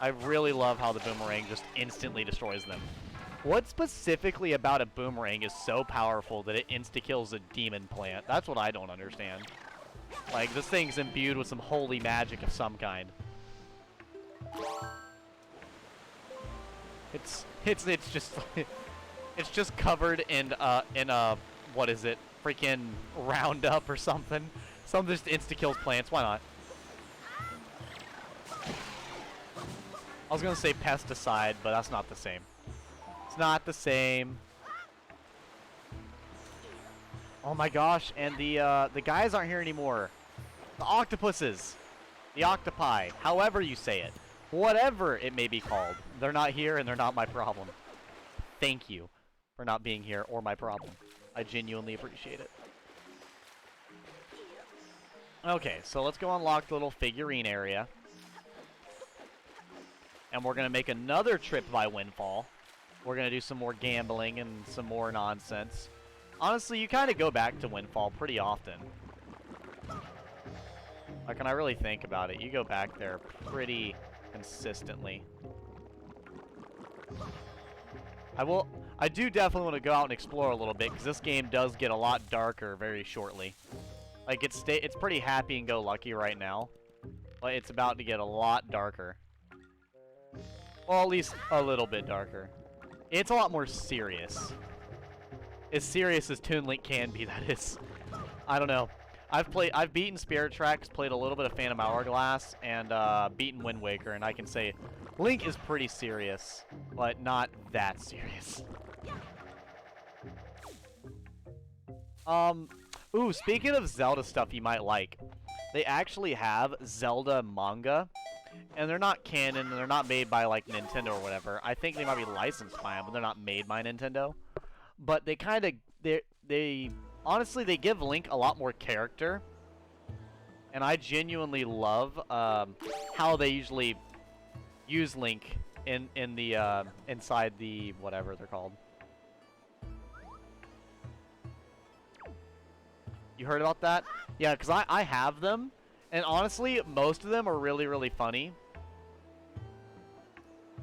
I really love how the boomerang just instantly destroys them. What specifically about a boomerang is so powerful that it insta-kills a demon plant? That's what I don't understand. Like, this thing's imbued with some holy magic of some kind. It's just it's just covered in what is it? Freaking Roundup or something. Something just insta-kills plants. Why not? I was gonna say pesticide, but that's not the same. It's not the same. Oh my gosh, and the guys aren't here anymore. The octopuses. The octopi. However you say it. Whatever it may be called. They're not here and they're not my problem. Thank you for not being here or my problem. I genuinely appreciate it. Okay, so let's go unlock the little figurine area. And we're going to make another trip by Windfall. We're going to do some more gambling and some more nonsense. Honestly, you kind of go back to Windfall pretty often. Like, when I really think about it, you go back there pretty consistently. I do definitely want to go out and explore a little bit, because this game does get a lot darker very shortly. Like, it's pretty happy and go lucky right now, but it's about to get a lot darker. Well, at least a little bit darker. It's a lot more serious. As serious as Toon Link can be, that is. I don't know. I've beaten Spirit Tracks, played a little bit of Phantom Hourglass, and beaten Wind Waker, and I can say Link is pretty serious, but not that serious. Ooh, speaking of Zelda stuff you might like, they actually have Zelda manga, and they're not canon, and they're not made by, like, Nintendo or whatever. I think they might be licensed by them, but they're not made by Nintendo. But they kind of, honestly, they give Link a lot more character, and I genuinely love how they usually use Link in the inside the whatever they're called. You heard about that? Yeah, because I have them, and honestly, most of them are really, really funny.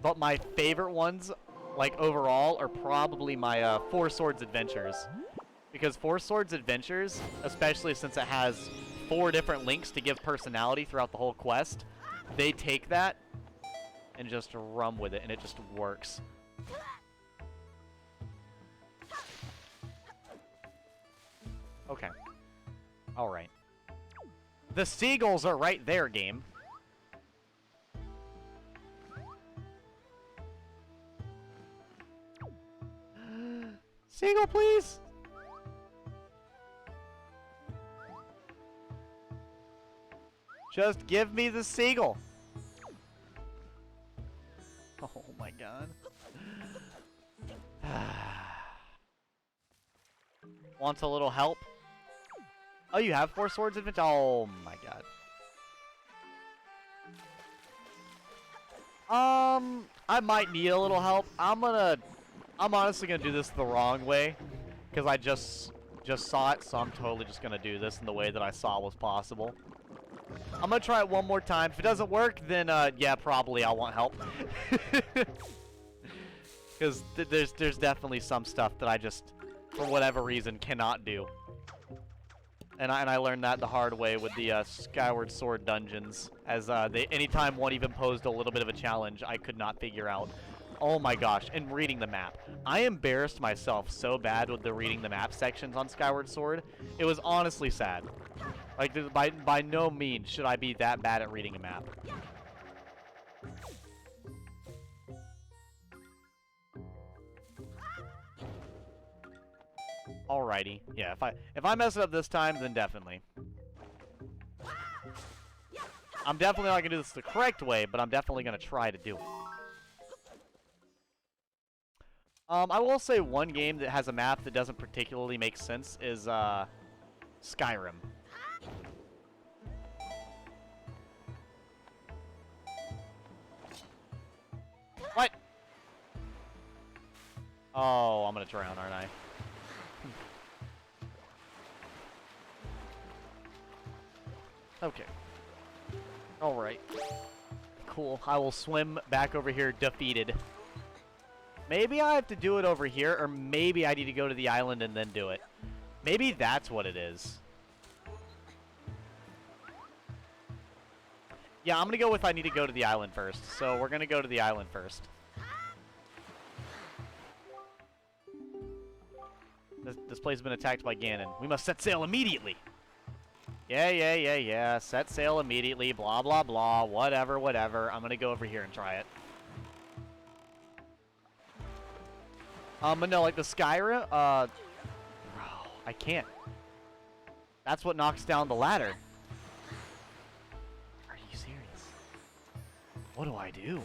But my favorite ones, like, overall, are probably my Four Swords Adventures. Because Four Swords Adventures, especially since it has 4 different Links to give personality throughout the whole quest, they take that and just run with it, and it just works. Okay. Alright. The seagulls are right there, game. Seagull, please! Just give me the seagull. Oh my god. Want a little help? Oh, you have 4 Swords Adventure? Oh my god. I might need a little help. I'm honestly gonna do this the wrong way, because I just saw it, so I'm totally just gonna do this in the way that I saw was possible. I'm gonna try it one more time. If it doesn't work, then yeah, probably I want help. Because there's definitely some stuff that I just, for whatever reason, cannot do. And I learned that the hard way with the Skyward Sword dungeons, as anytime one even posed a little bit of a challenge, I could not figure out. Oh my gosh, and reading the map. I embarrassed myself so bad with the reading the map sections on Skyward Sword. It was honestly sad. Like, by no means should I be that bad at reading a map. Alrighty. Yeah, if I mess it up this time, then definitely. I'm definitely not gonna do this the correct way, but I'm definitely gonna try to do it. I will say one game that has a map that doesn't particularly make sense is Skyrim. What? Oh, I'm gonna drown, aren't I? Okay. Alright. Cool. I will swim back over here defeated. Maybe I have to do it over here, or maybe I need to go to the island and then do it. Maybe that's what it is. Yeah, I'm gonna go with I need to go to the island first. So we're gonna go to the island first. This place has been attacked by Ganon. We must set sail immediately. Yeah. Set sail immediately. Blah, blah, blah. Whatever. I'm gonna go over here and try it. But no, like the Skyrim, bro, I can't. That's what knocks down the ladder. Are you serious? What do I do?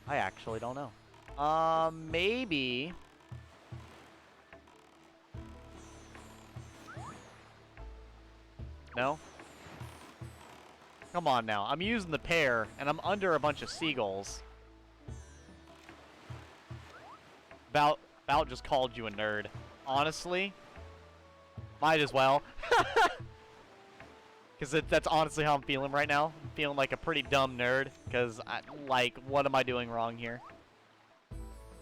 I actually don't know. Maybe... No? Come on now. I'm using the pair, and I'm under a bunch of seagulls. Bout just called you a nerd. Honestly, might as well. Because that's honestly how I'm feeling right now. I'm feeling like a pretty dumb nerd. Because, like, what am I doing wrong here?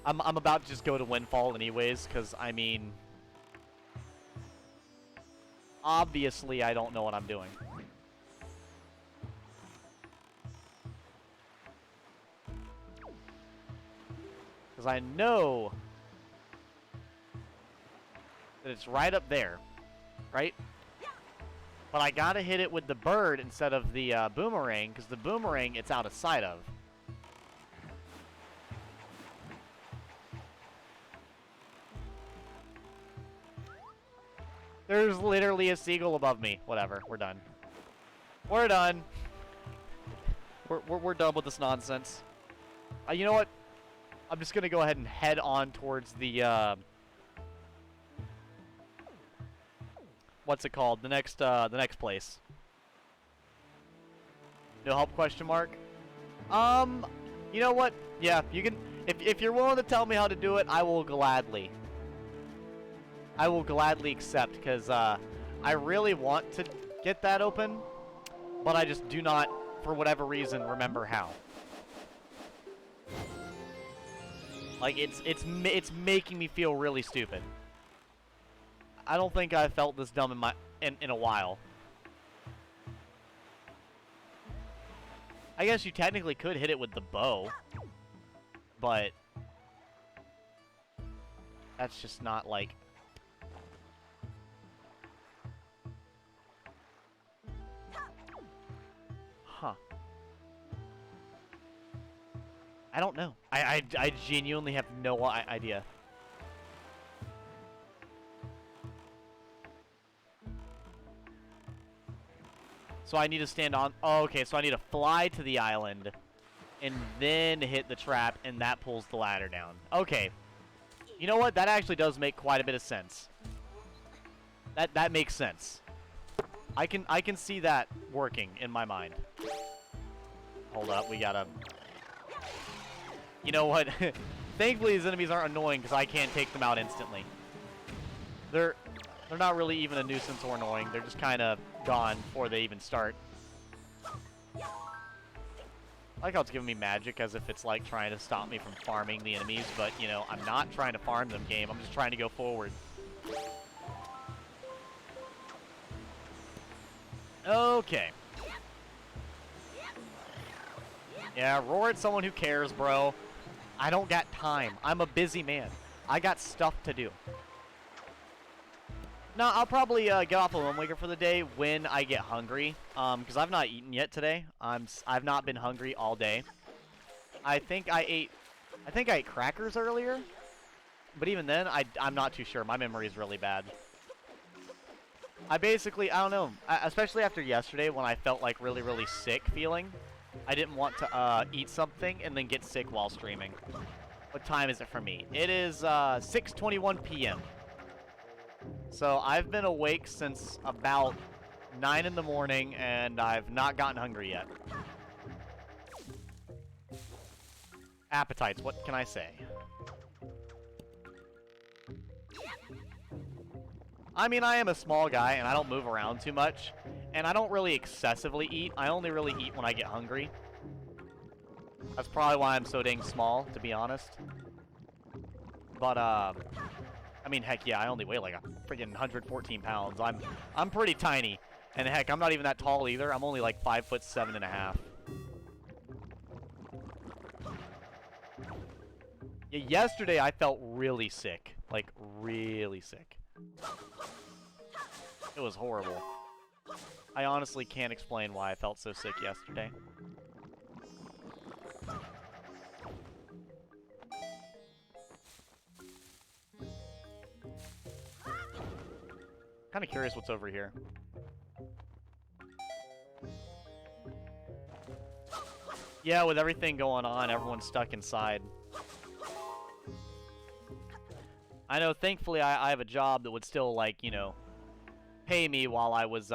I'm about to just go to Windfall anyways. Because, I mean... obviously, I don't know what I'm doing. Because I know that it's right up there, right? But I gotta hit it with the bird instead of the boomerang, because the boomerang it's out of sight of. There's literally a seagull above me. Whatever, we're done. We're done. We're done with this nonsense. You know what? I'm just gonna go ahead and head on towards the what's it called? The next place. No help? Question mark. You know what? Yeah, you can. If you're willing to tell me how to do it, I will gladly. I will gladly accept, because I really want to get that open, but I just do not, for whatever reason, remember how. Like, it's making me feel really stupid. I don't think I've felt this dumb in a while. I guess you technically could hit it with the bow, but that's just not like... Huh. I don't know. I genuinely have no idea. So I need to stand on... Oh, okay, so I need to fly to the island and then hit the trap, and that pulls the ladder down. Okay. You know what? That actually does make quite a bit of sense. That makes sense. I can see that working in my mind. Hold up, we gotta... You know what? Thankfully, these enemies aren't annoying because I can't take them out instantly. They're not really even a nuisance or annoying. They're just kind of gone before they even start. I like how it's giving me magic as if it's like trying to stop me from farming the enemies, but, you know, I'm not trying to farm them, game. I'm just trying to go forward. Okay. Yeah, roar at someone who cares, bro. I don't got time. I'm a busy man. I got stuff to do. No, I'll probably get off a Wind Waker for the day when I get hungry. Because I've not eaten yet today. I've not been hungry all day. I think I ate crackers earlier. But even then, I'm not too sure. My memory is really bad. I don't know. Especially after yesterday when I felt like really, really sick feeling. I didn't want to eat something and then get sick while streaming. What time is it for me? It is 6:21 p.m. So I've been awake since about 9 in the morning and I've not gotten hungry yet. Appetites, what can I say? I mean, I am a small guy and I don't move around too much. And I don't really excessively eat. I only really eat when I get hungry. That's probably why I'm so dang small, to be honest. But, I mean, heck yeah, I only weigh like a freaking 114 pounds. I'm pretty tiny. And heck, I'm not even that tall either. I'm only like 5'7.5". Yeah, yesterday I felt really sick. Like, really sick. It was horrible. I honestly can't explain why I felt so sick yesterday. Kind of curious what's over here. Yeah, with everything going on, everyone's stuck inside. I know, thankfully, I have a job that would still, like, you know, pay me while I was,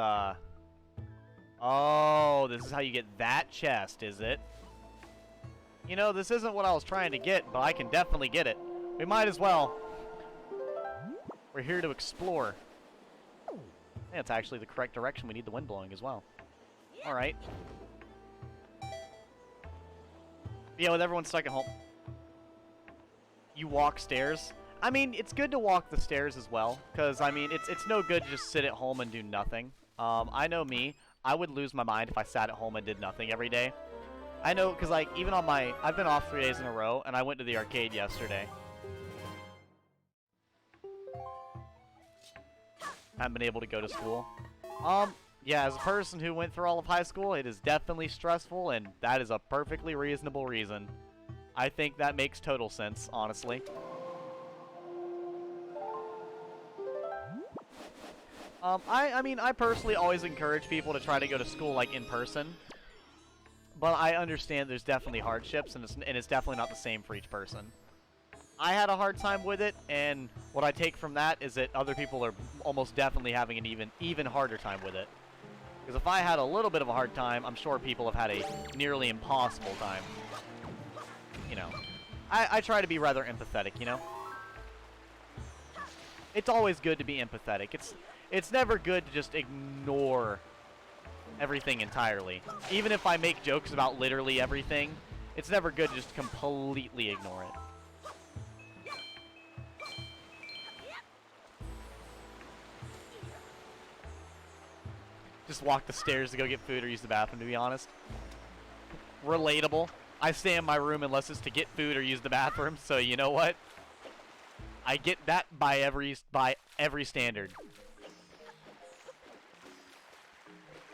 Oh, this is how you get that chest, is it? You know, this isn't what I was trying to get, but I can definitely get it. We might as well. We're here to explore. That's actually the correct direction. We need the wind blowing as well. Alright. Yeah, with everyone stuck at home. You walk stairs. I mean, it's good to walk the stairs as well, because, I mean, it's no good to just sit at home and do nothing. I know me. I would lose my mind if I sat at home and did nothing every day. I know, because, like, even on my... I've been off 3 days in a row, and I went to the arcade yesterday. Haven't been able to go to school. Yeah, as a person who went through all of high school, it is definitely stressful, and that is a perfectly reasonable reason. I think that makes total sense, honestly. I mean, I personally always encourage people to try to go to school, like, in person. But I understand there's definitely hardships, and it's definitely not the same for each person. I had a hard time with it, and what I take from that is that other people are almost definitely having an even harder time with it. Because if I had a little bit of a hard time, I'm sure people have had a nearly impossible time. You know, I try to be rather empathetic, you know? It's always good to be empathetic. It's never good to just ignore everything entirely. Even if I make jokes about literally everything, it's never good to just completely ignore it. Just walk the stairs to go get food or use the bathroom, to be honest. Relatable. I stay in my room unless it's to get food or use the bathroom, so you know what? I get that by every standard.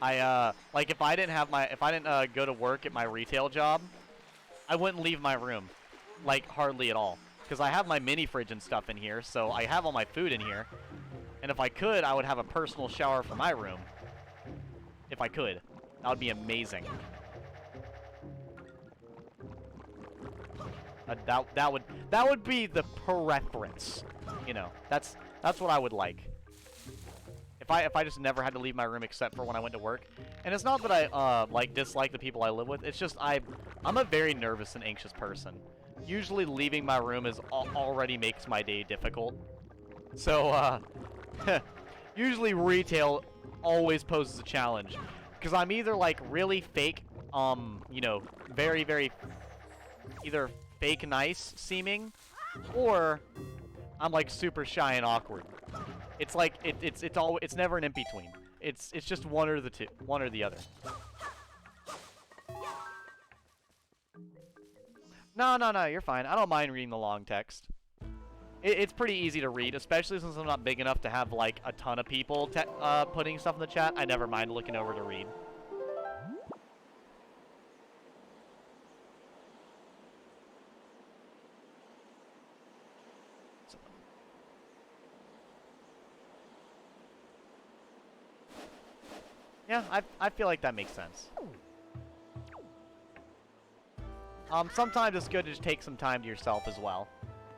Like if I didn't go to work at my retail job, I wouldn't leave my room, like hardly at all, because I have my mini fridge and stuff in here, so I have all my food in here, and if I could, I would have a personal shower for my room. If I could, that would be amazing. That would be the preference, you know. That's what I would like. If I just never had to leave my room except for when I went to work. And it's not that I like dislike the people I live with. It's just I'm a very nervous and anxious person. Usually leaving my room already makes my day difficult. So usually retail always poses a challenge, because I'm either like really fake, you know, very either fake nice seeming, or I'm like super shy and awkward. It's like it's never an in-between. It's just one or the two, one or the other. No, you're fine. I don't mind reading the long text. It's pretty easy to read, especially since I'm not big enough to have, like, a ton of people putting stuff in the chat. I never mind looking over to read. Yeah, I feel like that makes sense. Sometimes it's good to just take some time to yourself as well.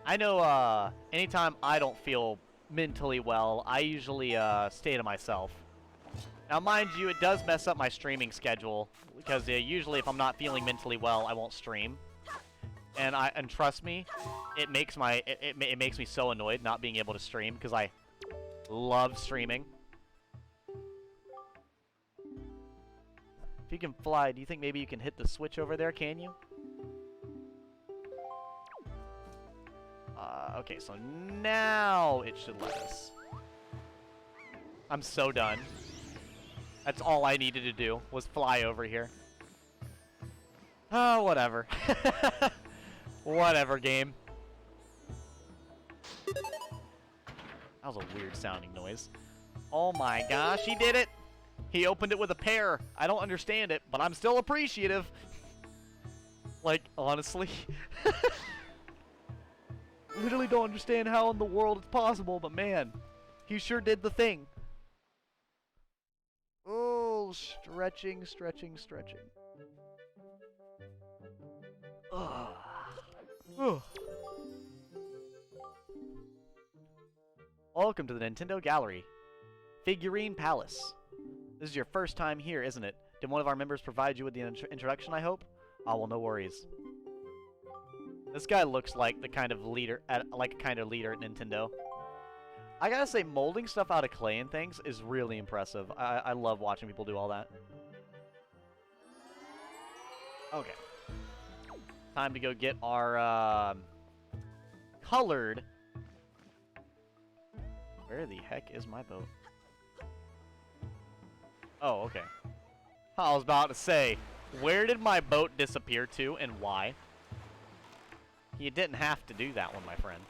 I know, anytime I don't feel mentally well, I usually, stay to myself. Now, mind you, it does mess up my streaming schedule, because usually if I'm not feeling mentally well, I won't stream. And trust me, it makes it makes me so annoyed not being able to stream, because I love streaming. If you can fly, do you think maybe you can hit the switch over there, can you? Okay, so now it should let us. I'm so done. That's all I needed to do, was fly over here. Oh, whatever. Whatever, game. That was a weird sounding noise. Oh my gosh, he did it! He opened it with a pear. I don't understand it, but I'm still appreciative. Like, honestly. Literally don't understand how in the world it's possible, but man, he sure did the thing. Oh, stretching. Ugh. Welcome to the Nintendo Gallery. Figurine Palace. This is your first time here, isn't it? Did one of our members provide you with the introduction, I hope? Oh, well, no worries. This guy looks like the kind of leader at Nintendo. I gotta say, molding stuff out of clay and things is really impressive. I love watching people do all that. Okay. Time to go get our, colored... Where the heck is my boat? Oh, okay. I was about to say, where did my boat disappear to and why? You didn't have to do that one, my friend.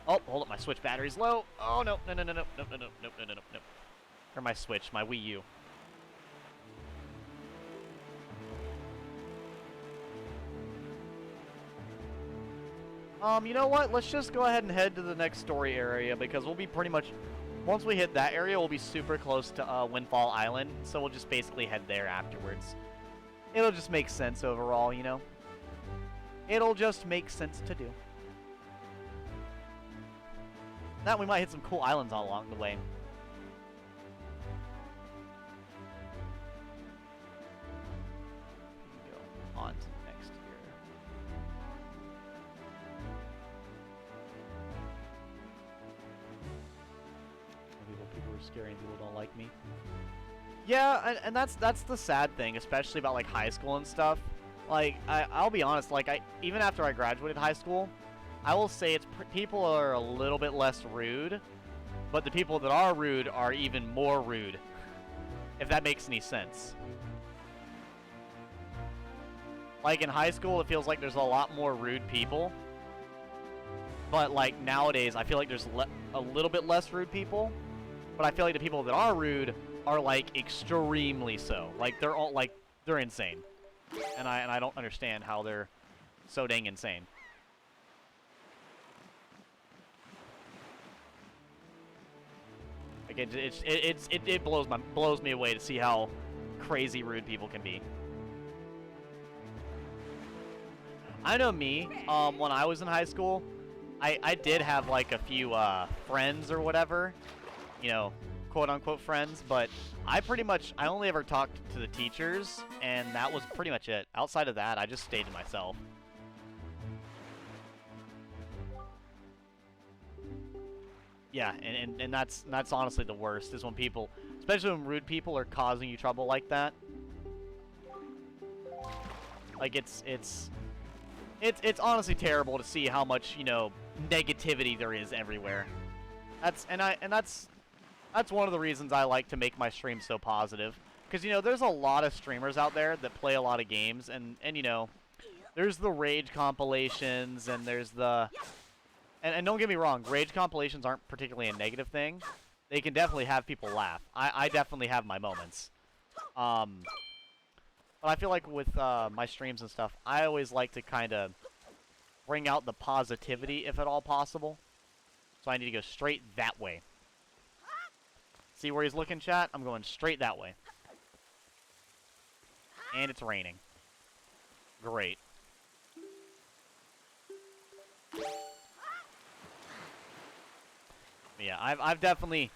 Oh, hold up, my Switch battery's low. Oh, no. Or my Switch, my Wii U. You know what? Let's just go ahead and head to the next story area, because we'll be pretty much... Once we hit that area, we'll be super close to Windfall Island, so we'll just basically head there afterwards. It'll just make sense overall, you know? It'll just make sense to do. Now we might hit some cool islands all along the way. Go on to the next here. People are scary and people don't like me. Yeah, and that's the sad thing, especially about like high school and stuff. Like, I'll be honest, like, even after I graduated high school, I will say people are a little bit less rude, but the people that are rude are even more rude, if that makes any sense. Like, in high school, it feels like there's a lot more rude people, but, like, nowadays, I feel like there's a little bit less rude people, but I feel like the people that are rude are, like, extremely so. Like, they're insane. And I don't understand how they're so dang insane. Like it blows me away to see how crazy rude people can be. I know me. When I was in high school, I did have like a few friends or whatever, you know, quote unquote friends, but I only ever talked to the teachers, and that was pretty much it. Outside of that, I just stayed to myself. Yeah, and that's honestly the worst, is when people, especially when rude people are causing you trouble like that. Like, it's honestly terrible to see how much, you know, negativity there is everywhere. That's That's one of the reasons I like to make my streams so positive. Because, you know, there's a lot of streamers out there that play a lot of games, and you know, there's the rage compilations, and there's the... And don't get me wrong, rage compilations aren't particularly a negative thing. They can definitely have people laugh. I definitely have my moments. But I feel like with my streams and stuff, I always like to kind of bring out the positivity, if at all possible. So I need to go straight that way. See where he's looking, chat? I'm going straight that way. And it's raining. Great. Yeah, I've definitely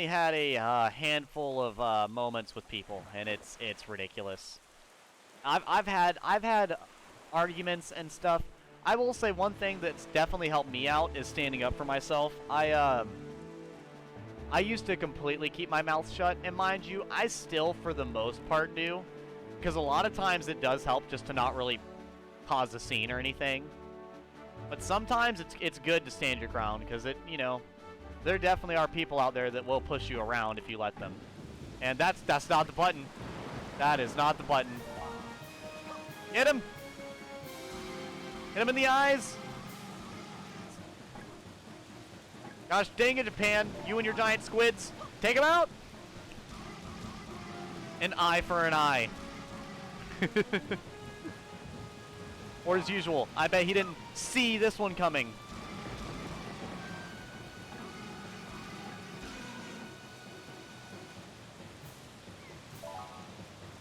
had a handful of moments with people, and it's ridiculous. I've had arguments and stuff. I will say one thing that's definitely helped me out is standing up for myself. I used to completely keep my mouth shut, and mind you, I still for the most part do, because a lot of times it does help just to not really cause a scene or anything. But sometimes it's good to stand your ground, because you know, there definitely are people out there that will push you around if you let them. And that's not the button. That is not the button. Hit him! Hit him in the eyes! Gosh dang it, Japan. You and your giant squids. Take him out! An eye for an eye. Or as usual, I bet he didn't see this one coming.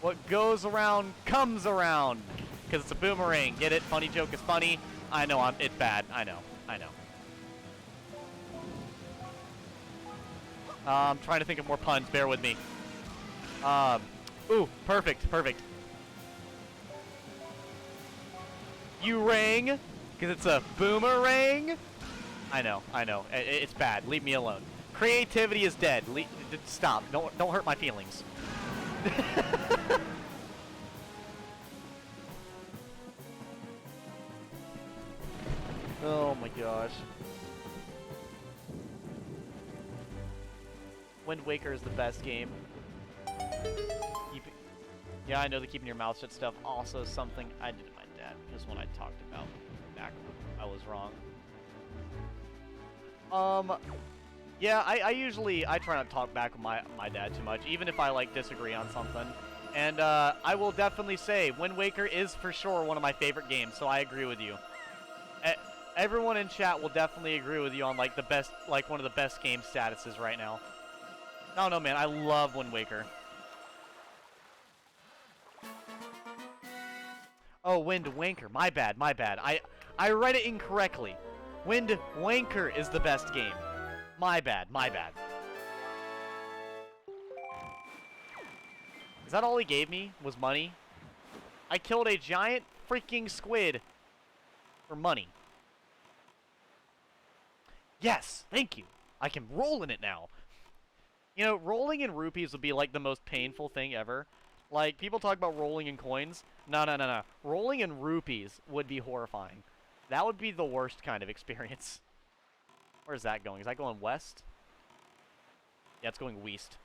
What goes around comes around. Because it's a boomerang. Get it? Funny joke is funny. I know it's bad. I know. I'm trying to think of more puns. Bear with me. Ooh, perfect. You rang, because it's a boomerang. I know. It's bad. Leave me alone. Creativity is dead. Stop. Don't hurt my feelings. Oh my gosh. Wind Waker is the best game. Yeah, I know the keeping your mouth shut stuff also is something I did to my dad, just when I talked about back when I was wrong. Yeah, I try not to talk back with my dad too much, even if I like disagree on something. And I will definitely say Wind Waker is for sure one of my favorite games, so I agree with you. Everyone in chat will definitely agree with you on like the best, like one of the best game statuses right now. No, man, I love Wind Waker. Oh, Wind Wanker. My bad. I read it incorrectly. Wind Wanker is the best game. My bad. Is that all he gave me? Was money? I killed a giant freaking squid for money. Yes, thank you. I can roll in it now. You know, rolling in rupees would be like the most painful thing ever. Like, people talk about rolling in coins. No. Rolling in rupees would be horrifying. That would be the worst kind of experience. Where's that going? Is that going west? Yeah, it's going west.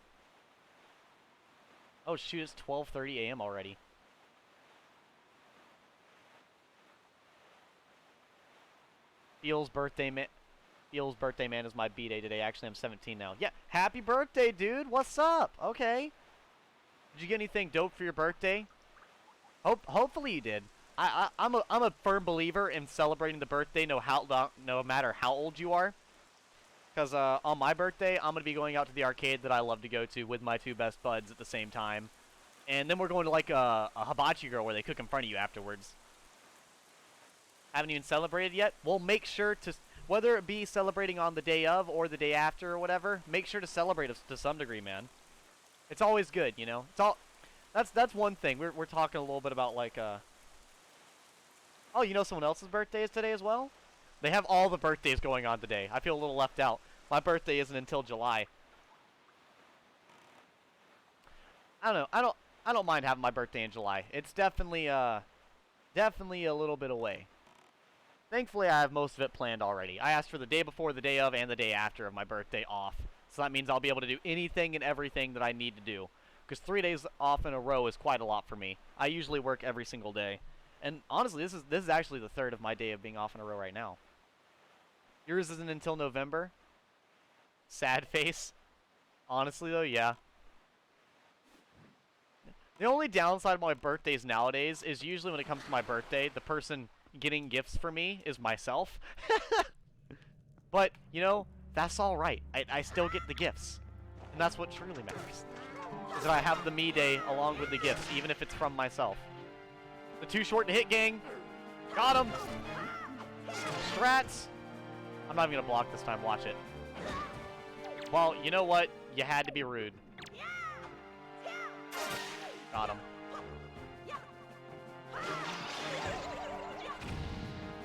Oh, shoot, it's 12:30 a.m. already. Beal's birthday, man, is my B-day today. Actually, I'm 17 now. Yeah, happy birthday, dude. What's up? Okay. Did you get anything dope for your birthday? Hopefully you did. I'm a firm believer in celebrating the birthday no matter how old you are. Because on my birthday, I'm going to be going out to the arcade that I love to go to with my two best buds at the same time. And then we're going to like a hibachi grill where they cook in front of you afterwards. Haven't even celebrated yet? Well, make sure to, whether it be celebrating on the day of or the day after or whatever, make sure to celebrate to some degree, man. It's always good, you know. That's one thing. We're talking a little bit about like oh, you know someone else's birthday is today as well? They have all the birthdays going on today. I feel a little left out. My birthday isn't until July. I don't know. I don't mind having my birthday in July. It's definitely a little bit away. Thankfully, I have most of it planned already. I asked for the day before, the day of, and the day after of my birthday off. So that means I'll be able to do anything and everything that I need to do. Because 3 days off in a row is quite a lot for me. I usually work every single day. And honestly, this is actually the third of my day of being off in a row right now. Yours isn't until November? Sad face. Honestly though, yeah. The only downside of my birthdays nowadays is usually when it comes to my birthday, the person getting gifts for me is myself. But, you know, that's alright. I still get the gifts. And that's what truly matters. Is that I have the me day along with the gifts, even if it's from myself. The too short to hit gang. Got him. Strats. I'm not even going to block this time. Watch it. Well, you know what? You had to be rude. Got him.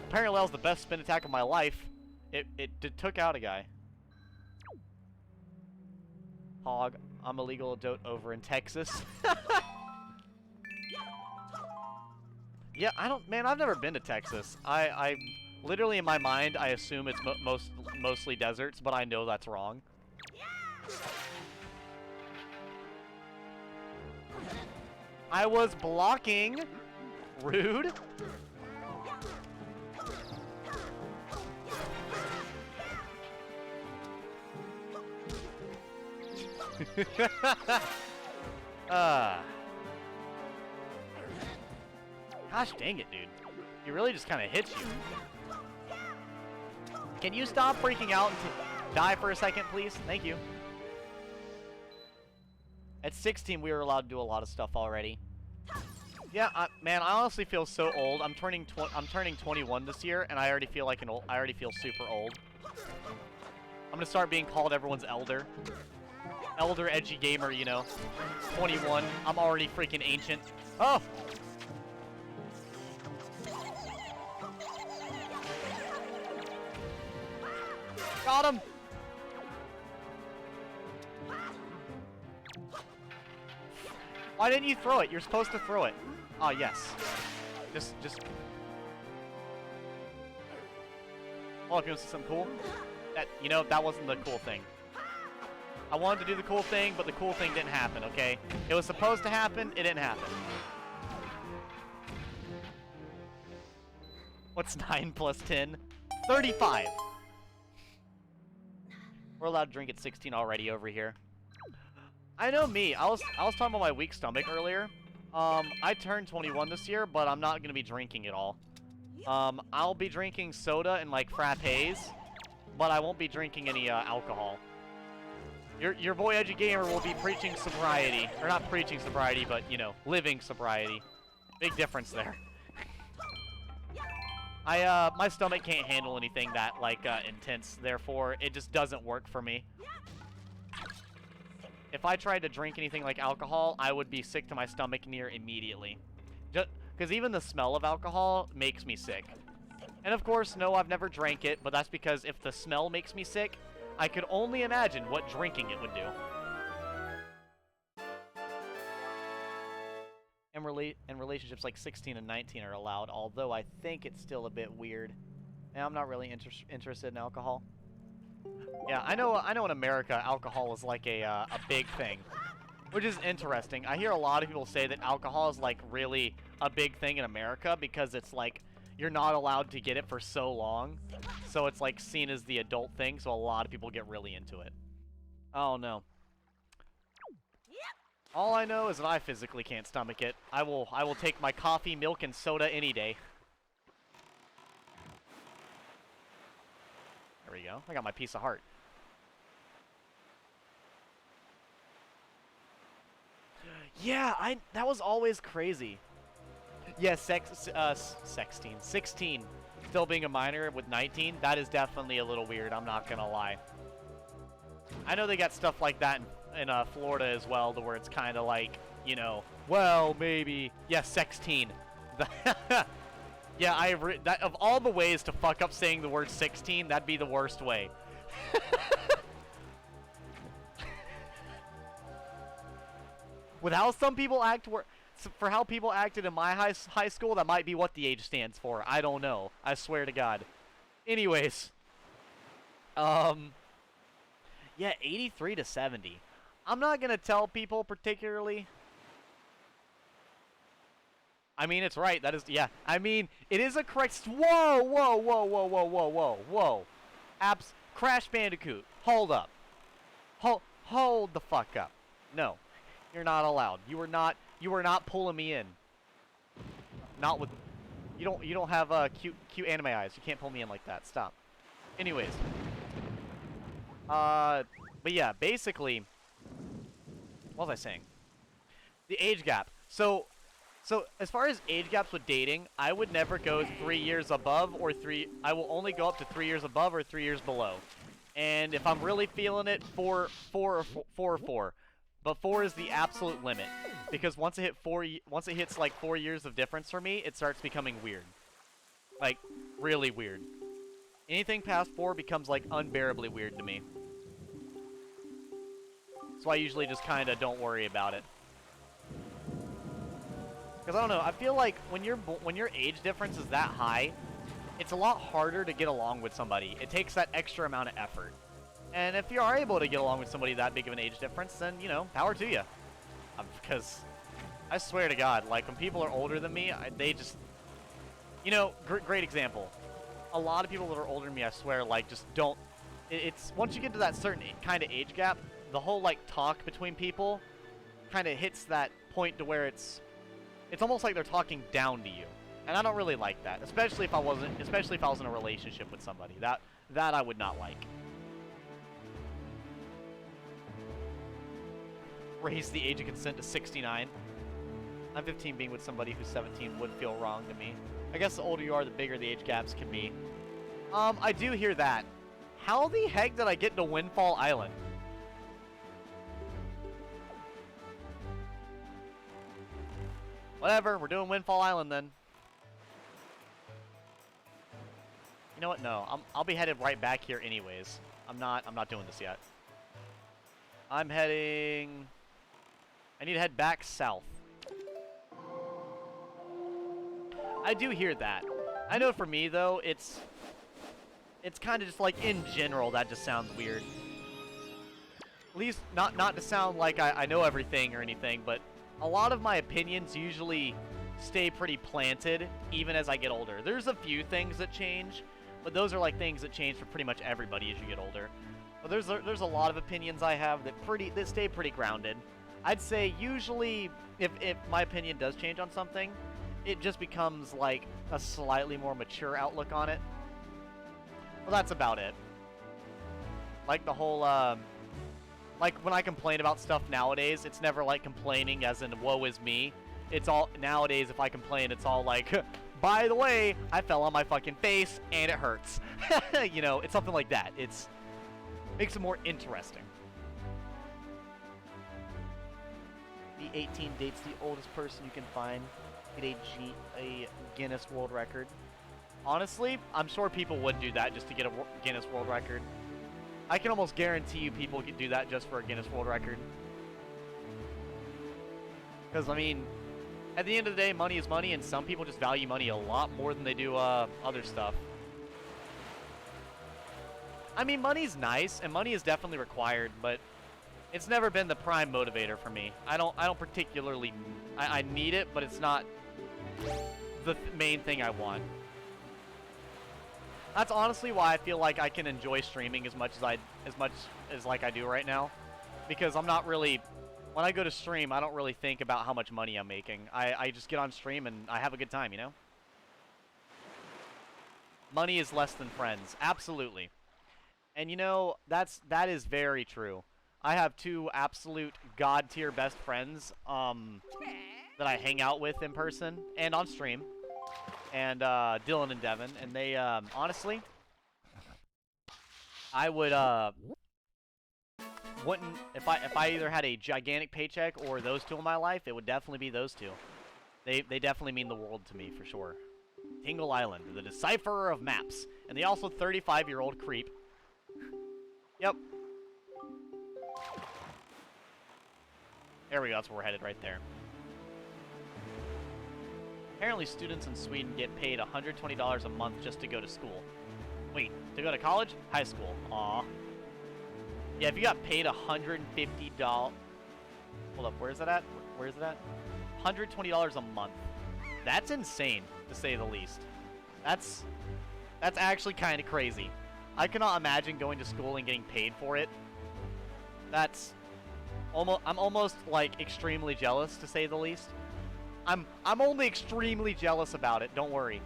Apparently that was the best spin attack of my life. It took out a guy. Hog, I'm a legal adult over in Texas. Yeah, man, I've never been to Texas. I literally in my mind, I assume it's mostly deserts, but I know that's wrong. I was blocking. Rude. Gosh dang it, dude. He really just kind of hits you. Can you stop freaking out and die for a second, please? Thank you. At 16, we were allowed to do a lot of stuff already. Yeah, man, I honestly feel so old. I'm turning 21 this year, and I already feel like I already feel super old. I'm gonna start being called everyone's elder. Elder edgy gamer, you know. 21. I'm already freaking ancient. Oh! Got him! Why didn't you throw it? You're supposed to throw it. Ah, yes. Just... Oh, if you want to see something cool? You know, that wasn't the cool thing. I wanted to do the cool thing, but the cool thing didn't happen, okay? It was supposed to happen, it didn't happen. What's 9 plus 10? 35! We're allowed to drink at 16 already over here. I know me. I was talking about my weak stomach earlier. I turned 21 this year, but I'm not going to be drinking at all. I'll be drinking soda and, like, frappes, but I won't be drinking any alcohol. Your boy Edgy Gamer will be preaching sobriety. Or not preaching sobriety, but, you know, living sobriety. Big difference there. My stomach can't handle anything that, like, intense. Therefore, it just doesn't work for me. If I tried to drink anything like alcohol, I would be sick to my stomach near immediately. Just because even the smell of alcohol makes me sick. And of course, no, I've never drank it, but that's because if the smell makes me sick, I could only imagine what drinking it would do. And relationships like 16 and 19 are allowed, although I think it's still a bit weird. And I'm not really interested in alcohol. Yeah, I know in America, alcohol is like a big thing, which is interesting. I hear a lot of people say that alcohol is like really a big thing in America because it's like you're not allowed to get it for so long. So it's like seen as the adult thing, so a lot of people get really into it. Oh no. All I know is that I physically can't stomach it. I will take my coffee, milk, and soda any day. There we go. I got my piece of heart. Yeah, that was always crazy. Yeah, 16. Still being a minor with 19, that is definitely a little weird, I'm not gonna lie. I know they got stuff like that in Florida as well, to where it's kind of like, you know, well, maybe, yeah, 16. Yeah, that of all the ways to fuck up saying the word 16, that'd be the worst way. With how some people act, for how people acted in my high school, that might be what the age stands for. I don't know. I swear to God. Anyways, Yeah, 83 to 70. I'm not gonna tell people particularly. I mean, it's right. That is, yeah. I mean, it is a correct. Whoa, whoa, whoa, whoa, whoa, whoa, whoa, whoa. Crash Bandicoot. Hold up. Hold the fuck up. No, you're not allowed. You are not. You are not pulling me in. Not with. You don't have cute anime eyes. You can't pull me in like that. Stop. Anyways. But yeah, basically. What was I saying? The age gap. So as far as age gaps with dating, I would never go 3 years above or I will only go up to 3 years above or 3 years below. And if I'm really feeling it, four or four. But 4 is the absolute limit, because once it hits like 4 years of difference for me, it starts becoming weird, like really weird. Anything past 4 becomes like unbearably weird to me. So I usually just kind of don't worry about it. Because I don't know, I feel like when your age difference is that high, it's a lot harder to get along with somebody. It takes that extra amount of effort. And if you are able to get along with somebody that big of an age difference, then, you know, power to you. Because I swear to God, like, when people are older than me, they just... You know, great example. A lot of people that are older than me, I swear, like, just don't... It's once you get to that certain kind of age gap, the whole, like, talk between people kind of hits that point to where it's almost like they're talking down to you. And I don't really like that, especially if I was in a relationship with somebody. That I would not like. Raise the age of consent to 69. I'm 15, being with somebody who's 17 would feel wrong to me. I guess the older you are, the bigger the age gaps can be. I do hear that. How the heck did I get to Windfall Island? Whatever, we're doing Windfall Island then. You know what? No, I'll be headed right back here anyways. I'm not doing this yet. I'm heading... I need to head back south. I do hear that. I know for me though, it's kind of just like in general that just sounds weird. At least not to sound like I know everything or anything, but a lot of my opinions usually stay pretty planted even as I get older. There's a few things that change, but those are like things that change for pretty much everybody as you get older. But there's a lot of opinions I have that stay pretty grounded. I'd say usually if my opinion does change on something, it just becomes like a slightly more mature outlook on it. Well, that's about it. Like the whole like when I complain about stuff nowadays, it's never like complaining as in woe is me. It's all nowadays if I complain, it's all like, by the way, I fell on my fucking face and it hurts. You know, it's something like that. Makes it more interesting. The 18 dates the oldest person you can find. Get a Guinness World Record. Honestly, I'm sure people would do that just to get a Guinness World Record. I can almost guarantee you people could do that just for a Guinness World Record. Because, I mean, at the end of the day, money is money, and some people just value money a lot more than they do other stuff. I mean, money's nice, and money is definitely required, but it's never been the prime motivator for me. I don't particularly... I need it, but it's not the main thing I want. That's honestly why I feel like I can enjoy streaming as much as like I do right now, because I'm not really, when I go to stream, I don't really think about how much money I'm making. I just get on stream and I have a good time, you know? Money is less than friends, absolutely. And you know, that is very true. I have 2 absolute god tier best friends that I hang out with in person and on stream. And Dylan and Devin, and they honestly, I would wouldn't if I either had a gigantic paycheck or those 2 in my life, it would definitely be those 2. They definitely mean the world to me for sure. Tingle Island, the decipherer of maps, and the also 35-year-old creep. Yep. There we go. That's where we're headed right there. Apparently students in Sweden get paid $120 a month just to go to school. Wait, to go to college? High school. Aw. Yeah, if you got paid $150... Hold up, where's it at? Where's it at? $120 a month. That's insane, to say the least. That's actually kind of crazy. I cannot imagine going to school and getting paid for it. That's I'm almost like extremely jealous, to say the least. I'm only extremely jealous about it. Don't worry.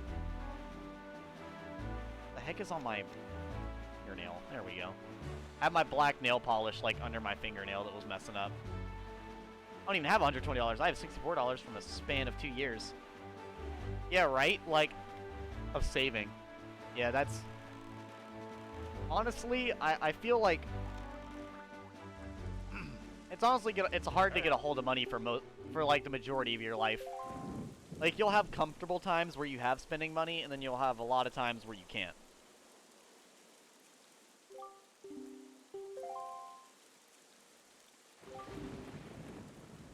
The heck is on my fingernail? There we go. I have my black nail polish like under my fingernail that was messing up. I don't even have $120. I have $64 from a span of 2 years. Yeah, right? Like, of saving. Yeah, that's... Honestly, I feel like... it's honestly it's hard to get a hold of money for like the majority of your life. Like, you'll have comfortable times where you have spending money, and then you'll have a lot of times where you can't.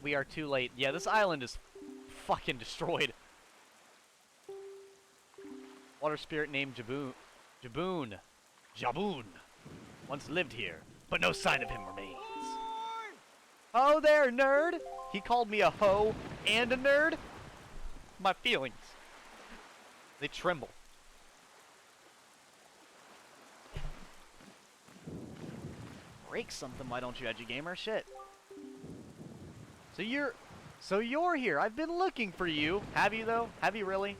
We are too late. Yeah, this island is fucking destroyed. Water spirit named Jaboon once lived here, but no sign of him remains. Oh there, nerd! He called me a hoe and a nerd? My feelings. They tremble. Break something, why don't you, edgy gamer? Shit. So you're here. I've been looking for you. Have you, though? Have you really?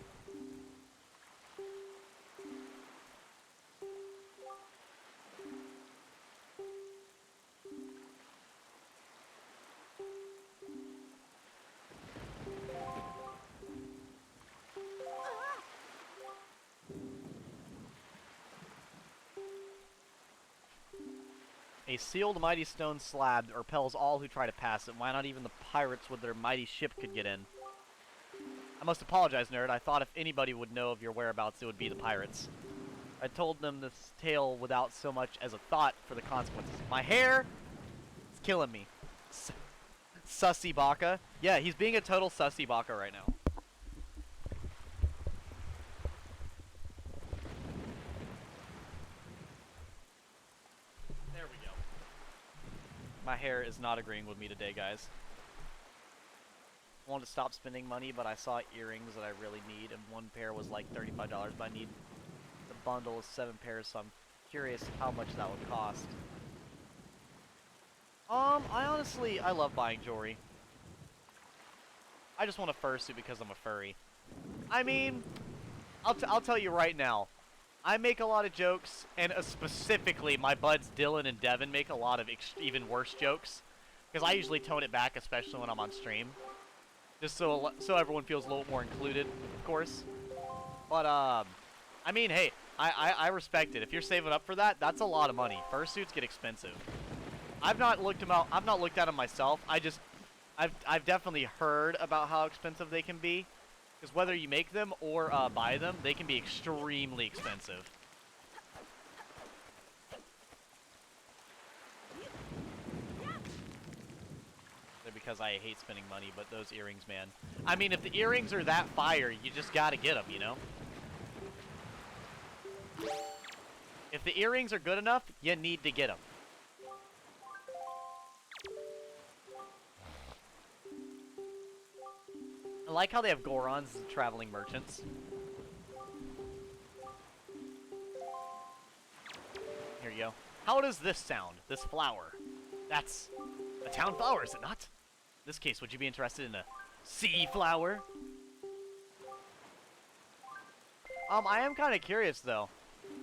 A sealed mighty stone slab repels all who try to pass it. Why not even the pirates with their mighty ship could get in? I must apologize, nerd. I thought if anybody would know of your whereabouts, it would be the pirates. I told them this tale without so much as a thought for the consequences. My hair is killing me. Sussy Baka. Yeah, he's being a total sussy Baka right now. There we go. My hair is not agreeing with me today, guys. I wanted to stop spending money, but I saw earrings that I really need, and one pair was like $35, but I need the bundle of 7 pairs, so I'm curious how much that would cost. I love buying jewelry. I just want a fursuit because I'm a furry. I mean, I'll tell you right now, I make a lot of jokes, and specifically my buds Dylan and Devin make a lot of even worse jokes, because I usually tone it back, especially when I'm on stream. Just so everyone feels a little more included, of course. But, I mean, hey, I respect it. If you're saving up for that, that's a lot of money. Fursuits get expensive. I've not looked them out. I've not looked at them myself. I've definitely heard about how expensive they can be. Because whether you make them or buy them, they can be extremely expensive. Because I hate spending money, but those earrings, man. I mean, if the earrings are that fire, you just gotta get them, you know? If the earrings are good enough, you need to get them. I like how they have Gorons as traveling merchants. Here you go. How does this sound? This flower. That's a town flower, is it not? In this case, would you be interested in a sea flower? I am kind of curious though.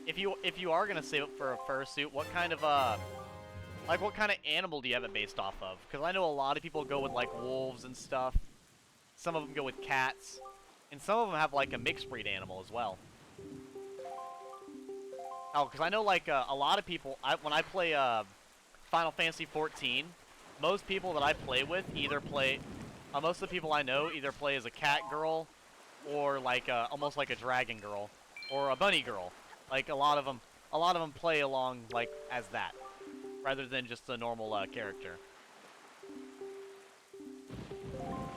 If you are gonna save up for a fursuit, what kind of what kind of animal do you have it based off of? Because I know a lot of people go with like wolves and stuff. Some of them go with cats, and some of them have like a mixed breed animal as well. Oh, because I know like a lot of people. When I play Final Fantasy 14. Most people that I play with either play, most of the people I know either play as a cat girl, or like almost like a dragon girl, or a bunny girl. Like a lot of them play along like as that, rather than just a normal character.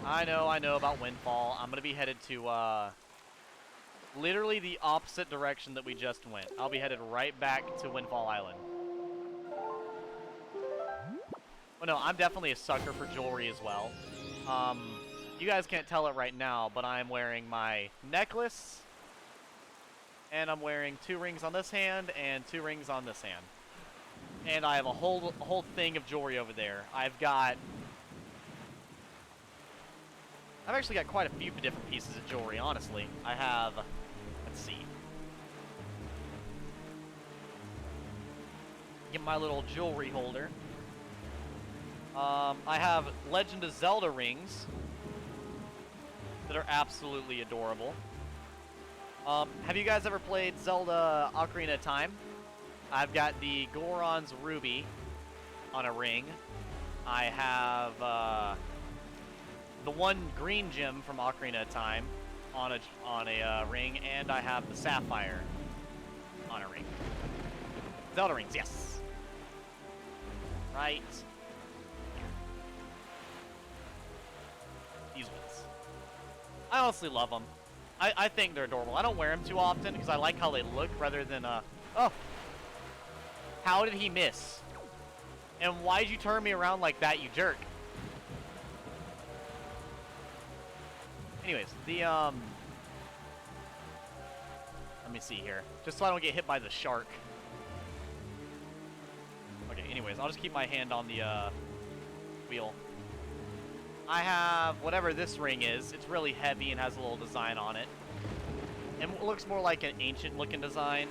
I know about Windfall. I'm gonna be headed to literally the opposite direction that we just went. I'll be headed right back to Windfall Island. Well, no, I'm definitely a sucker for jewelry as well. You guys can't tell it right now, but I'm wearing my necklace, and I'm wearing 2 rings on this hand and 2 rings on this hand. And I have a whole thing of jewelry over there. I've actually got quite a few different pieces of jewelry, honestly. I have, let's see. Get my little jewelry holder. I have Legend of Zelda rings that are absolutely adorable. Have you guys ever played Zelda Ocarina of Time? I've got the Goron's Ruby on a ring. I have the one green gem from Ocarina of Time on a ring, and I have the Sapphire on a ring. Zelda rings, yes. Right. These ones. I honestly love them. I think they're adorable. I don't wear them too often because I like how they look rather than, oh. How did he miss? And why'd you turn me around like that, you jerk? Anyways, let me see here. Just so I don't get hit by the shark. Okay, anyways, I'll just keep my hand on the, wheel. I have whatever this ring is. It's really heavy and has a little design on it. And it looks more like an ancient-looking design.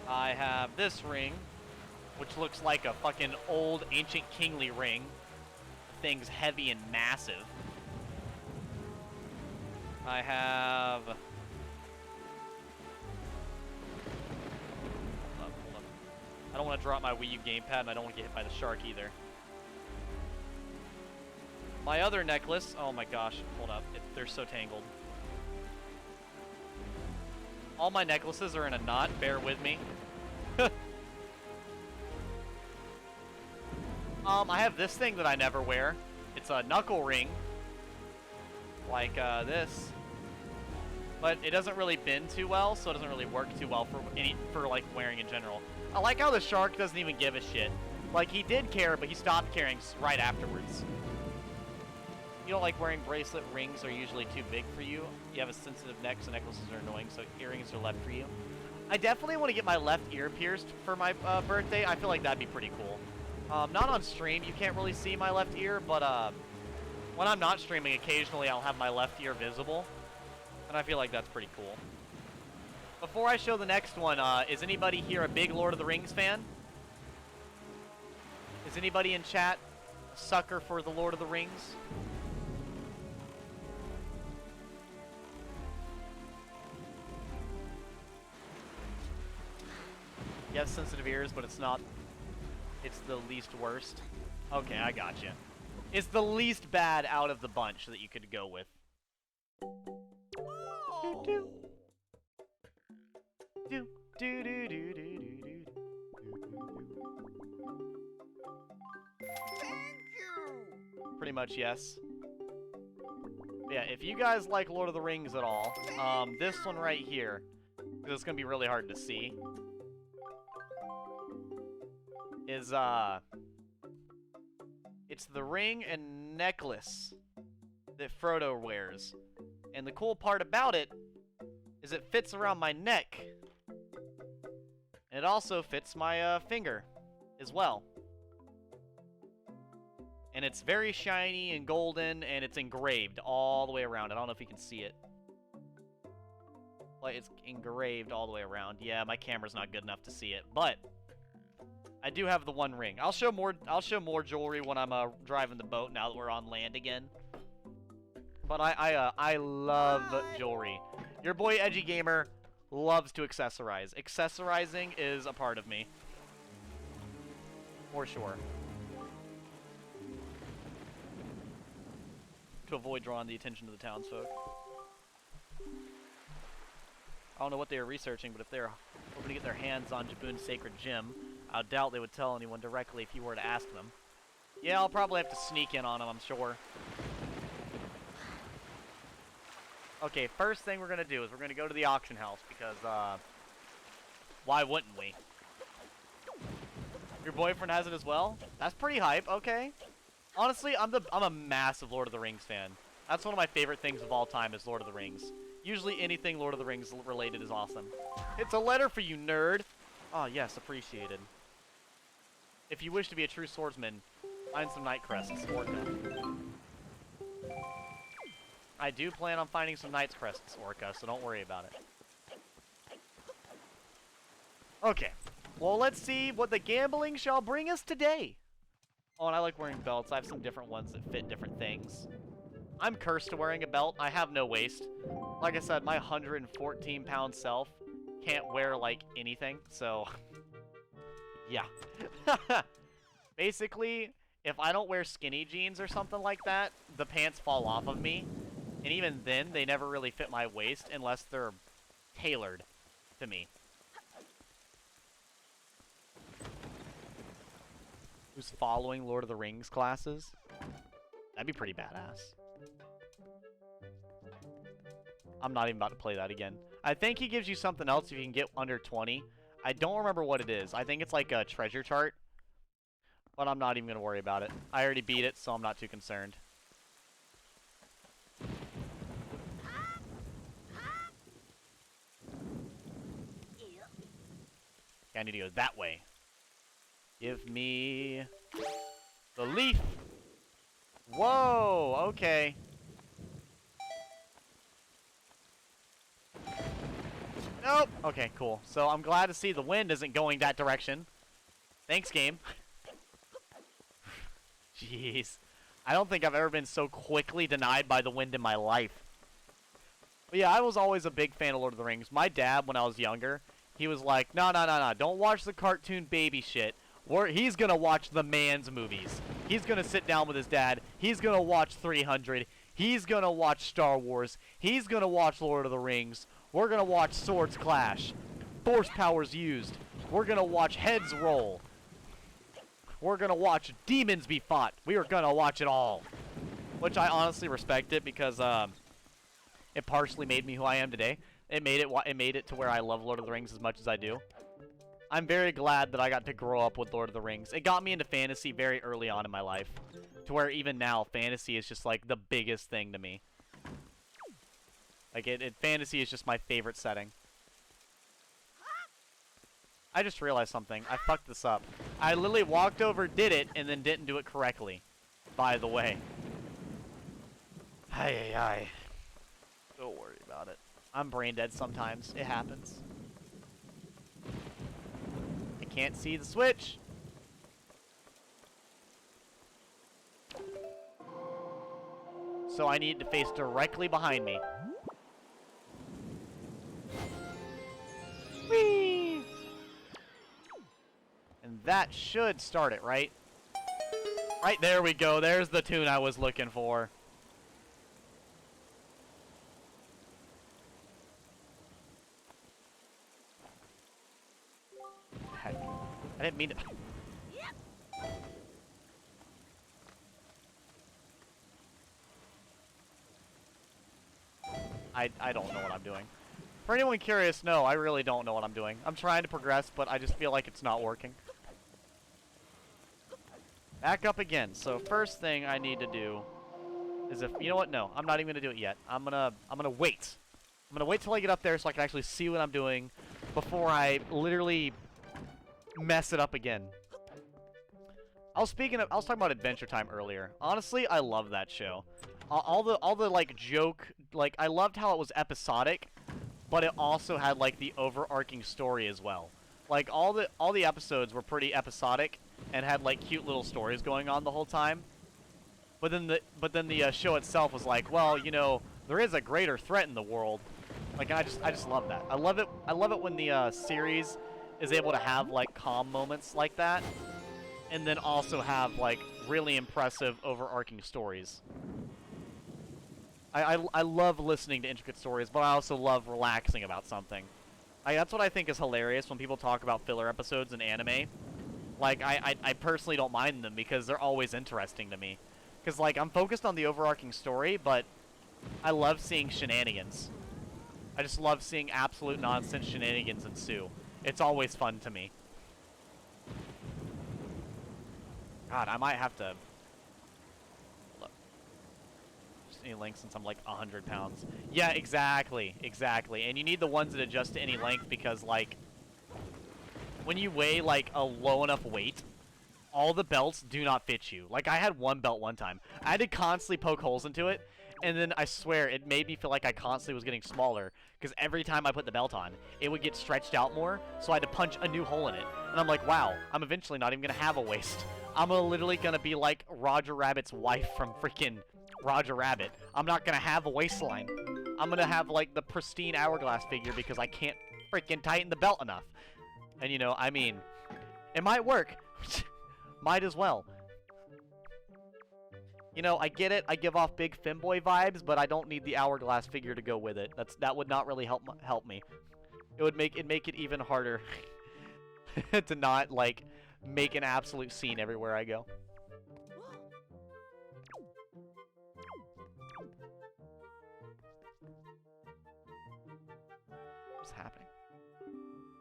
I have this ring, which looks like a fucking old ancient kingly ring. The thing's heavy and massive. I have... Hold up. I don't want to drop my Wii U gamepad, and I don't want to get hit by the shark either. My other necklace... Oh my gosh, hold up. They're so tangled. All my necklaces are in a knot. Bear with me. I have this thing that I never wear. It's a knuckle ring. Like, this. But it doesn't really bend too well, so it doesn't really work too well for like, wearing in general. I like how the shark doesn't even give a shit. Like, he did care, but he stopped caring right afterwards. You don't like wearing bracelet. Rings are usually too big for you. You have a sensitive neck, so necklaces are annoying, so earrings are left for you. I definitely want to get my left ear pierced for my birthday. I feel like that'd be pretty cool. Not on stream. You can't really see my left ear, but when I'm not streaming, occasionally I'll have my left ear visible. And I feel like that's pretty cool. Before I show the next one, is anybody here a big Lord of the Rings fan? Is anybody in chat a sucker for the Lord of the Rings? You have sensitive ears, but it's not... It's the least worst. Okay, I gotcha. It's the least bad out of the bunch that you could go with. Do, do, do, do, do, do, do, Thank you! Pretty much, yes. Yeah, if you guys like Lord of the Rings at all, this one right here, because it's going to be really hard to see, is, it's the ring and necklace that Frodo wears. And the cool part about it is it fits around my neck. And it also fits my finger as well. And it's very shiny and golden, and it's engraved all the way around. I don't know if you can see it. Like, it's engraved all the way around. Yeah, my camera's not good enough to see it, but I do have the one ring. I'll show more jewelry when I'm driving the boat now that we're on land again. But I love jewelry. Your boy Edgy Gamer loves to accessorize. Accessorizing is a part of me. For sure. To avoid drawing the attention of the townsfolk. I don't know what they were researching, but if they're hoping to get their hands on Jaboon's sacred gem, I doubt they would tell anyone directly if you were to ask them. Yeah, I'll probably have to sneak in on them, I'm sure. Okay, first thing we're going to do is we're going to go to the auction house because, why wouldn't we? Your boyfriend has it as well? That's pretty hype. Okay. Honestly, I'm a massive Lord of the Rings fan. That's one of my favorite things of all time is Lord of the Rings. Usually anything Lord of the Rings related is awesome. It's a letter for you, nerd. Oh, yes, appreciated. If you wish to be a true swordsman, find some Night Crests, Orca. I do plan on finding some Night Crests, Orca, so don't worry about it. Okay. Well, let's see what the gambling shall bring us today. Oh, and I like wearing belts. I have some different ones that fit different things. I'm cursed to wearing a belt. I have no waist. Like I said, my 114-pound self can't wear, like, anything, so... yeah. Basically, if I don't wear skinny jeans or something like that, the pants fall off of me. And even then, they never really fit my waist unless they're tailored to me. Who's following Lord of the Rings classes? That'd be pretty badass. I'm not even about to play that again. I think he gives you something else if you can get under 20. I don't remember what it is. I think it's like a treasure chart. But I'm not even going to worry about it. I already beat it, so I'm not too concerned. Okay, I need to go that way. Give me the leaf. Whoa, okay. Nope. Okay, cool. So I'm glad to see the wind isn't going that direction. Thanks, game. Jeez. I don't think I've ever been so quickly denied by the wind in my life. But yeah, I was always a big fan of Lord of the Rings. My dad, when I was younger, he was like, no, don't watch the cartoon baby shit. He's gonna watch the man's movies. He's gonna sit down with his dad. He's gonna watch 300. He's gonna watch Star Wars. He's gonna watch Lord of the Rings. We're gonna watch swords clash. Force powers used. We're gonna watch heads roll. We're gonna watch demons be fought. We are gonna watch it all. Which I honestly respect it because it partially made me who I am today. It made it to where I love Lord of the Rings as much as I do. I'm very glad that I got to grow up with Lord of the Rings. It got me into fantasy very early on in my life. To where even now, fantasy is just like the biggest thing to me. Like, fantasy is just my favorite setting. I just realized something. I fucked this up. I literally walked over, did it, and then didn't do it correctly. By the way. Ay. Don't worry about it. I'm brain dead sometimes. It happens. I can't see the switch. So I need to face directly behind me. Whee! And that should start it, right? Right, there we go. There's the tune I was looking for. Heck. I didn't mean to... I don't know what I'm doing. For anyone curious, no, I really don't know what I'm doing. I'm trying to progress, but I just feel like it's not working. Back up again. So first thing I need to do is you know what? No, I'm not even gonna do it yet. I'm gonna wait. I'm gonna wait till I get up there so I can actually see what I'm doing before I literally mess it up again. I was talking about Adventure Time earlier. Honestly, I love that show. All the like joke, like I loved how it was episodic, but it also had like the overarching story as well. Like all the episodes were pretty episodic and had like cute little stories going on the whole time. But then the show itself was like, well, you know, there is a greater threat in the world. Like I just love that. I love it when the series is able to have like calm moments like that, and then also have like really impressive overarching stories. I love listening to intricate stories, but I also love relaxing about something. That's what I think is hilarious when people talk about filler episodes in anime. Like, I personally don't mind them because they're always interesting to me. Because, like, I'm focused on the overarching story, but I love seeing shenanigans. I just love seeing absolute nonsense shenanigans ensue. It's always fun to me. God, I might have to... Look. Just any length since I'm like 100 pounds. Yeah, exactly. Exactly. And you need the ones that adjust to any length because, like, when you weigh, like, a low enough weight, all the belts do not fit you. Like, I had one belt one time. I had to constantly poke holes into it, and then I swear it made me feel like I constantly was getting smaller, because every time I put the belt on, it would get stretched out more, so I had to punch a new hole in it. And I'm like, wow, I'm eventually not even going to have a waist. I'm literally going to be like Roger Rabbit's wife from freaking Roger Rabbit. I'm not going to have a waistline. I'm going to have, like, the pristine hourglass figure because I can't freaking tighten the belt enough. And, you know, I mean, it might work. Might as well. You know, I get it. I give off big femboy vibes, but I don't need the hourglass figure to go with it. That would not really help me. It would make it even harder to not, like, make an absolute scene everywhere I go. What's happening?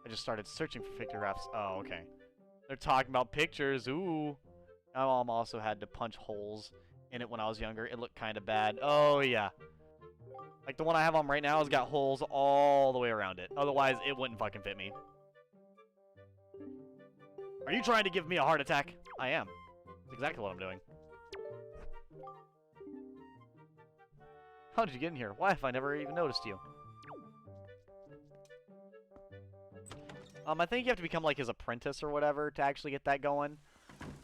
I just started searching for pictographs. Oh, okay. They're talking about pictures. Ooh. My mom also had to punch holes in it when I was younger. It looked kind of bad. Oh, yeah. Like, the one I have on right now has got holes all the way around it. Otherwise, it wouldn't fucking fit me. Are you trying to give me a heart attack? I am. That's exactly what I'm doing. How did you get in here? Why have I never even noticed you? I think you have to become, like, his apprentice or whatever to actually get that going.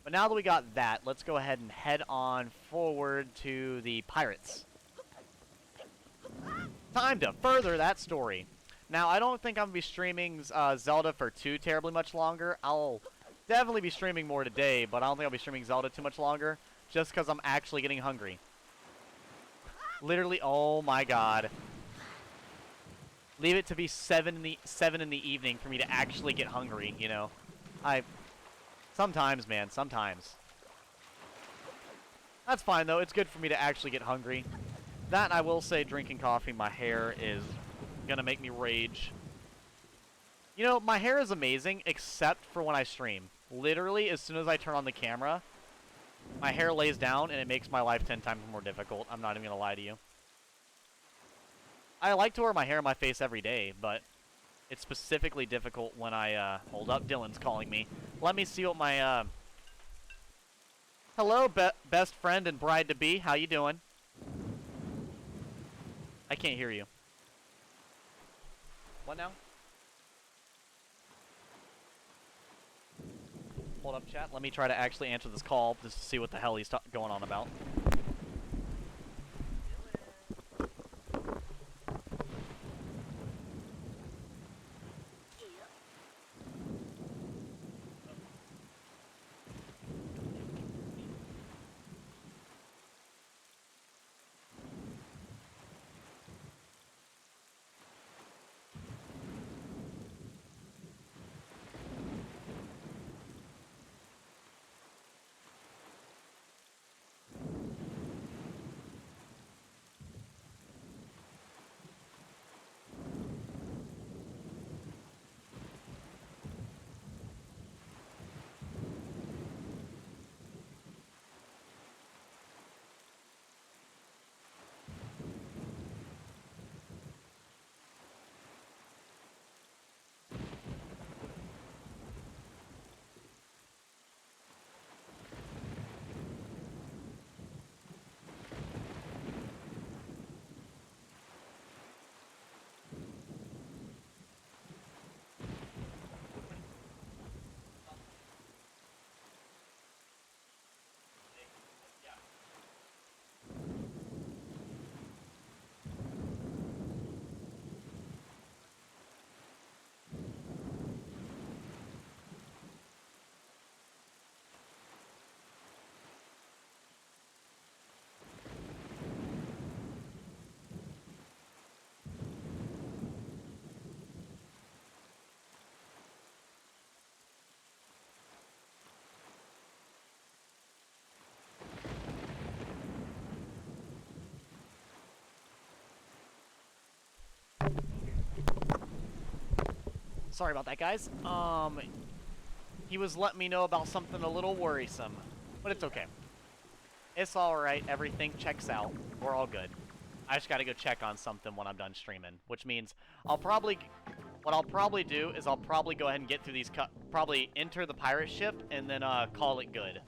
But now that we got that, let's go ahead and head on forward to the pirates. Time to further that story. Now, I don't think I'm going to be streaming Zelda for too terribly much longer. I'll definitely be streaming more today, but I don't think I'll be streaming Zelda too much longer, just because I'm actually getting hungry. Literally, oh my god. Leave it to be 7 in the evening for me to actually get hungry, you know. Sometimes, man, sometimes. That's fine, though. It's good for me to actually get hungry. That, I will say, drinking coffee, my hair is gonna make me rage. You know, my hair is amazing, except for when I stream. Literally, as soon as I turn on the camera, my hair lays down, and it makes my life 10 times more difficult. I'm not even gonna lie to you. I like to wear my hair in my face every day, but it's specifically difficult when I, hold up, Dylan's calling me. Let me see what my, Hello, best friend and bride-to-be. How you doing? I can't hear you. What now? Hold up, chat. Let me try to actually answer this call just to see what the hell he's going on about. Sorry about that, guys. He was letting me know about something a little worrisome. But it's okay. It's alright. Everything checks out. We're all good. I just gotta go check on something when I'm done streaming. Which means what I'll probably do is I'll probably go ahead and get through these probably enter the pirate ship and then call it good.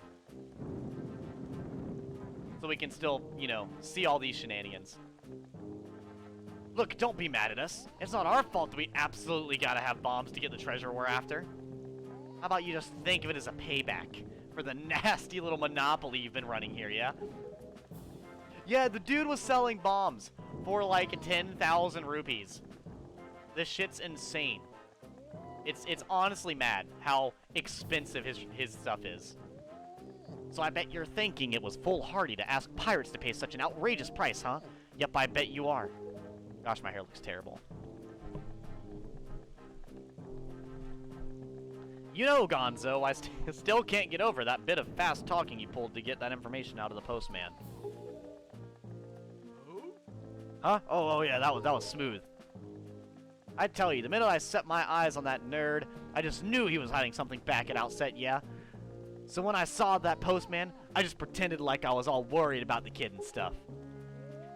So we can still, you know, see all these shenanigans. Look, don't be mad at us. It's not our fault that we absolutely gotta have bombs to get the treasure we're after. How about you just think of it as a payback for the nasty little monopoly you've been running here, yeah? Yeah, the dude was selling bombs for like 10,000 rupees. This shit's insane. It's honestly mad how expensive his stuff is. So I bet you're thinking it was foolhardy to ask pirates to pay such an outrageous price, huh? Yep, I bet you are. Gosh, my hair looks terrible. You know, Gonzo, I still can't get over that bit of fast talking you pulled to get that information out of the postman. Huh? Oh yeah, that was smooth. I tell you, the minute I set my eyes on that nerd, I just knew he was hiding something back at Outset, yeah? So when I saw that postman, I just pretended like I was all worried about the kid and stuff.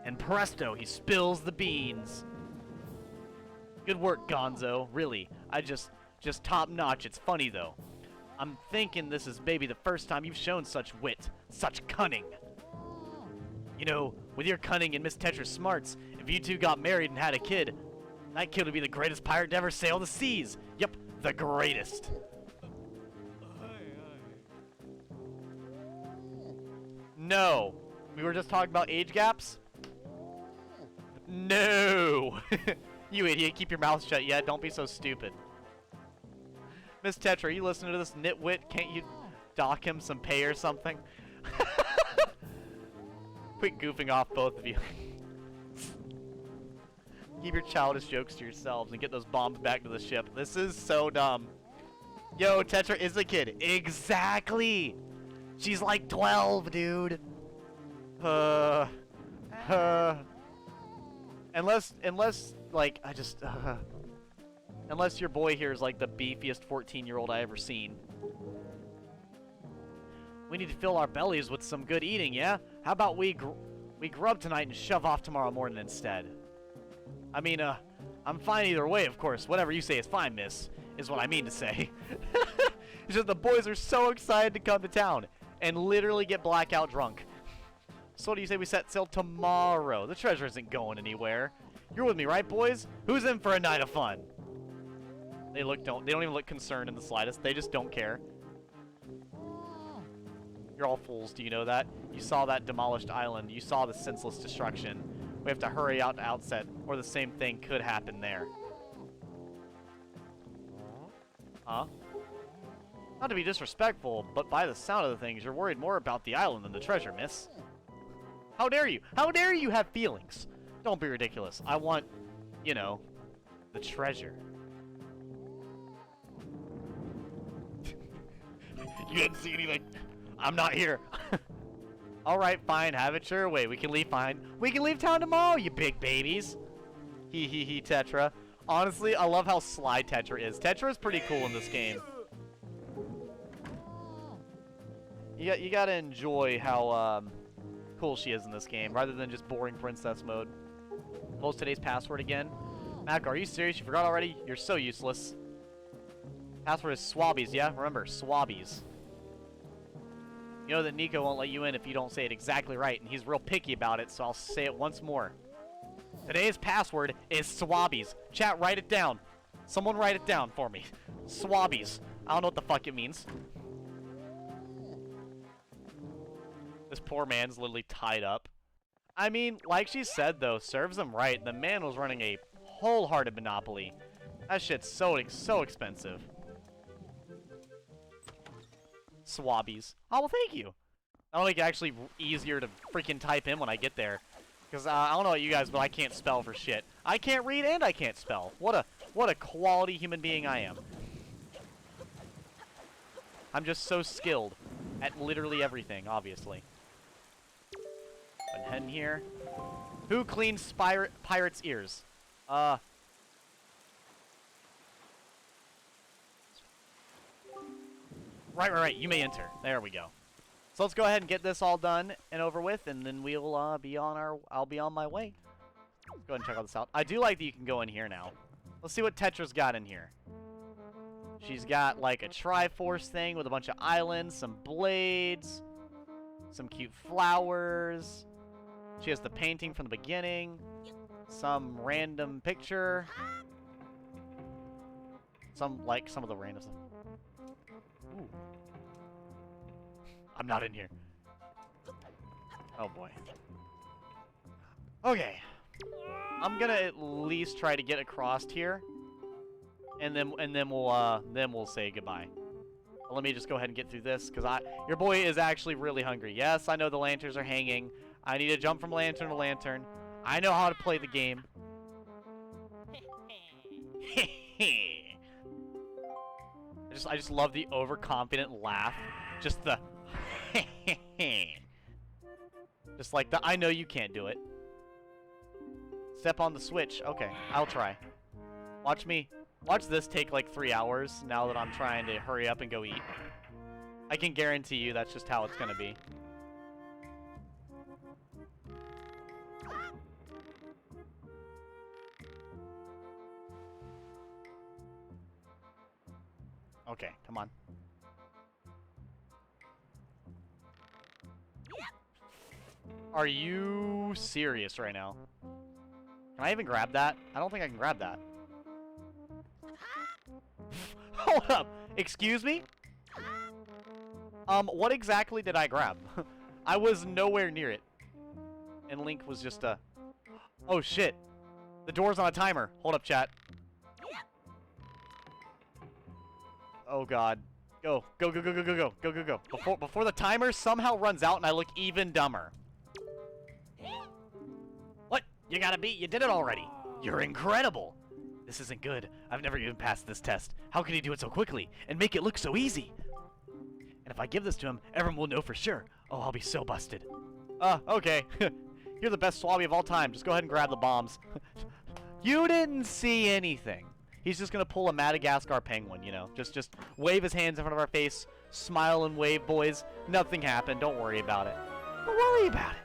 And presto, he spills the beans. Good work, Gonzo. Really, just top notch. It's funny though. I'm thinking this is maybe the first time you've shown such wit, such cunning. You know, with your cunning and Miss Tetra's smarts, if you two got married and had a kid, that kid would be the greatest pirate to ever sail the seas. Yep, the greatest. No. We were just talking about age gaps? No. You idiot, keep your mouth shut, yeah? Don't be so stupid. Miss Tetra, are you listening to this nitwit? Can't you dock him some pay or something? Quit goofing off, both of you. Keep your childish jokes to yourselves and get those bombs back to the ship. This is so dumb. Yo, Tetra is a kid. Exactly! She's like 12, dude. Unless, like, unless your boy here is like the beefiest 14-year-old I ever seen. We need to fill our bellies with some good eating, yeah? How about we grub tonight and shove off tomorrow morning instead? I mean, I'm fine either way, of course. Whatever you say is fine, miss, is what I mean to say. It's just the boys are so excited to come to town and literally get blackout drunk. So what do you say we set sail tomorrow? The treasure isn't going anywhere. You're with me, right, boys? Who's in for a night of fun? They don't even look concerned in the slightest. They just don't care. You're all fools, do you know that? You saw that demolished island. You saw the senseless destruction. We have to hurry out to Outset, or the same thing could happen there. Huh? Not to be disrespectful, but by the sound of the things, you're worried more about the island than the treasure, miss. How dare you? How dare you have feelings? Don't be ridiculous. I want, you know, the treasure. You didn't see anything. I'm not here. Alright, fine. Have it your way. We can leave fine. We can leave town tomorrow, you big babies. Hee hee hee, Tetra. Honestly, I love how sly Tetra is. Tetra is pretty cool in this game. You gotta enjoy how cool she is in this game, rather than just boring princess mode. Post today's password again. Mac, are you serious? You forgot already? You're so useless. Password is Swabbies, yeah? Remember, Swabbies. You know that Nico won't let you in if you don't say it exactly right, and he's real picky about it, so I'll say it once more. Today's password is Swabbies. Chat, write it down. Someone write it down for me. Swabbies. I don't know what the fuck it means. This poor man's literally tied up. I mean, like she said, though, serves him right. The man was running a wholehearted monopoly. That shit's so expensive. Swabbies. Oh, well, thank you. That'll make it actually easier to freaking type in when I get there. Because I don't know about you guys, but I can't spell for shit. I can't read and I can't spell. What a quality human being I am. I'm just so skilled at literally everything, obviously. Been heading here. Who cleans pirates' ears? Right. You may enter. There we go. So let's go ahead and get this all done and over with, and then we'll I'll be on my way. Let's go ahead and check all this out. I do like that you can go in here now. Let's see what Tetra's got in here. She's got like a Triforce thing with a bunch of islands, some blades, some cute flowers. She has the painting from the beginning, some random picture, some of the random stuff. Ooh. I'm not in here. Oh boy. Okay. I'm gonna at least try to get across here, and then we'll say goodbye. Let me just go ahead and get through this, because your boy is actually really hungry. Yes, I know the lanterns are hanging. I need to jump from lantern to lantern. I know how to play the game. I just love the overconfident laugh. Just the just like the I know you can't do it. Step on the switch. Okay, I'll try. Watch me. Watch this take like 3 hours now that I'm trying to hurry up and go eat. I can guarantee you that's just how it's gonna be. Okay, come on. Are you serious right now? Can I even grab that? I don't think I can grab that. Hold up. Excuse me? What exactly did I grab? I was nowhere near it. And Link was just a... Oh, shit. The door's on a timer. Hold up, chat. Oh, God. Go. Go, go, go, go, go, go. Go, go, go. Before the timer somehow runs out and I look even dumber. What? You gotta beat. You did it already. You're incredible. This isn't good. I've never even passed this test. How can he do it so quickly and make it look so easy? And if I give this to him, everyone will know for sure. Oh, I'll be so busted. Okay. You're the best Swabby of all time. Just go ahead and grab the bombs. You didn't see anything. He's just gonna pull a Madagascar penguin, you know. Just wave his hands in front of our face. Smile and wave, boys. Nothing happened. Don't worry about it. Don't worry about it.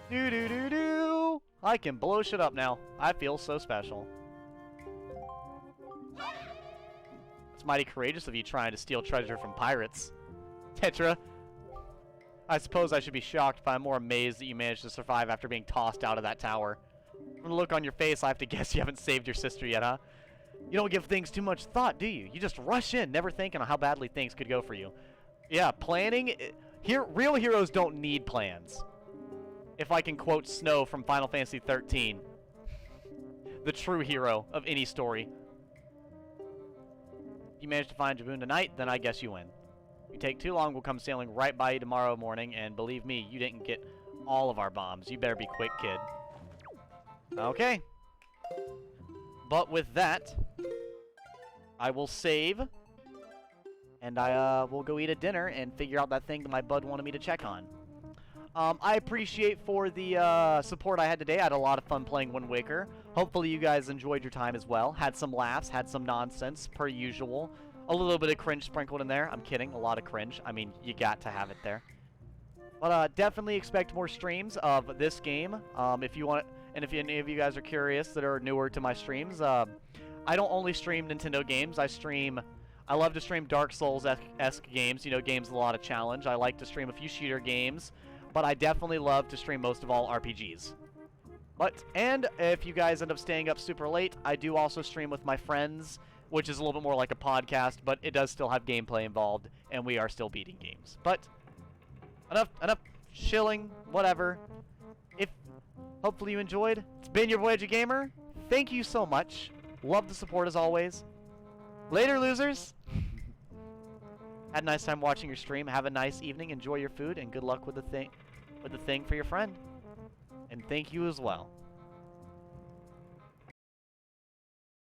Do-do-do-do. I can blow shit up now. I feel so special. It's mighty courageous of you trying to steal treasure from pirates. Tetra, I suppose I should be shocked, but I'm more amazed that you managed to survive after being tossed out of that tower. From the look on your face, I have to guess you haven't saved your sister yet, huh? You don't give things too much thought, do you? You just rush in, never thinking on how badly things could go for you. Yeah, planning... Real heroes don't need plans. If I can quote Snow from Final Fantasy XIII. The true hero of any story. If you manage to find Jabun tonight, then I guess you win. If you take too long, we'll come sailing right by you tomorrow morning, and believe me, you didn't get all of our bombs. You better be quick, kid. Okay. But with that, I will save, and I will go eat a dinner and figure out that thing that my bud wanted me to check on. I appreciate for the support I had today. I had a lot of fun playing Wind Waker. Hopefully you guys enjoyed your time as well. Had some laughs, had some nonsense, per usual. A little bit of cringe sprinkled in there. I'm kidding, a lot of cringe. I mean, you got to have it there. But definitely expect more streams of this game. If you want, and if any of you guys are curious that are newer to my streams, I don't only stream Nintendo games. I love to stream Dark Souls-esque games, you know, games with a lot of challenge. I like to stream a few shooter games. But I definitely love to stream most of all RPGs. And if you guys end up staying up super late, I do also stream with my friends, which is a little bit more like a podcast, but it does still have gameplay involved, and we are still beating games. But enough shilling, whatever. Hopefully you enjoyed. It's been your Voyager Gamer. Thank you so much. Love the support as always. Later, losers. Had a nice time watching your stream. Have a nice evening. Enjoy your food, and good luck with the thing for your friend. And thank you as well.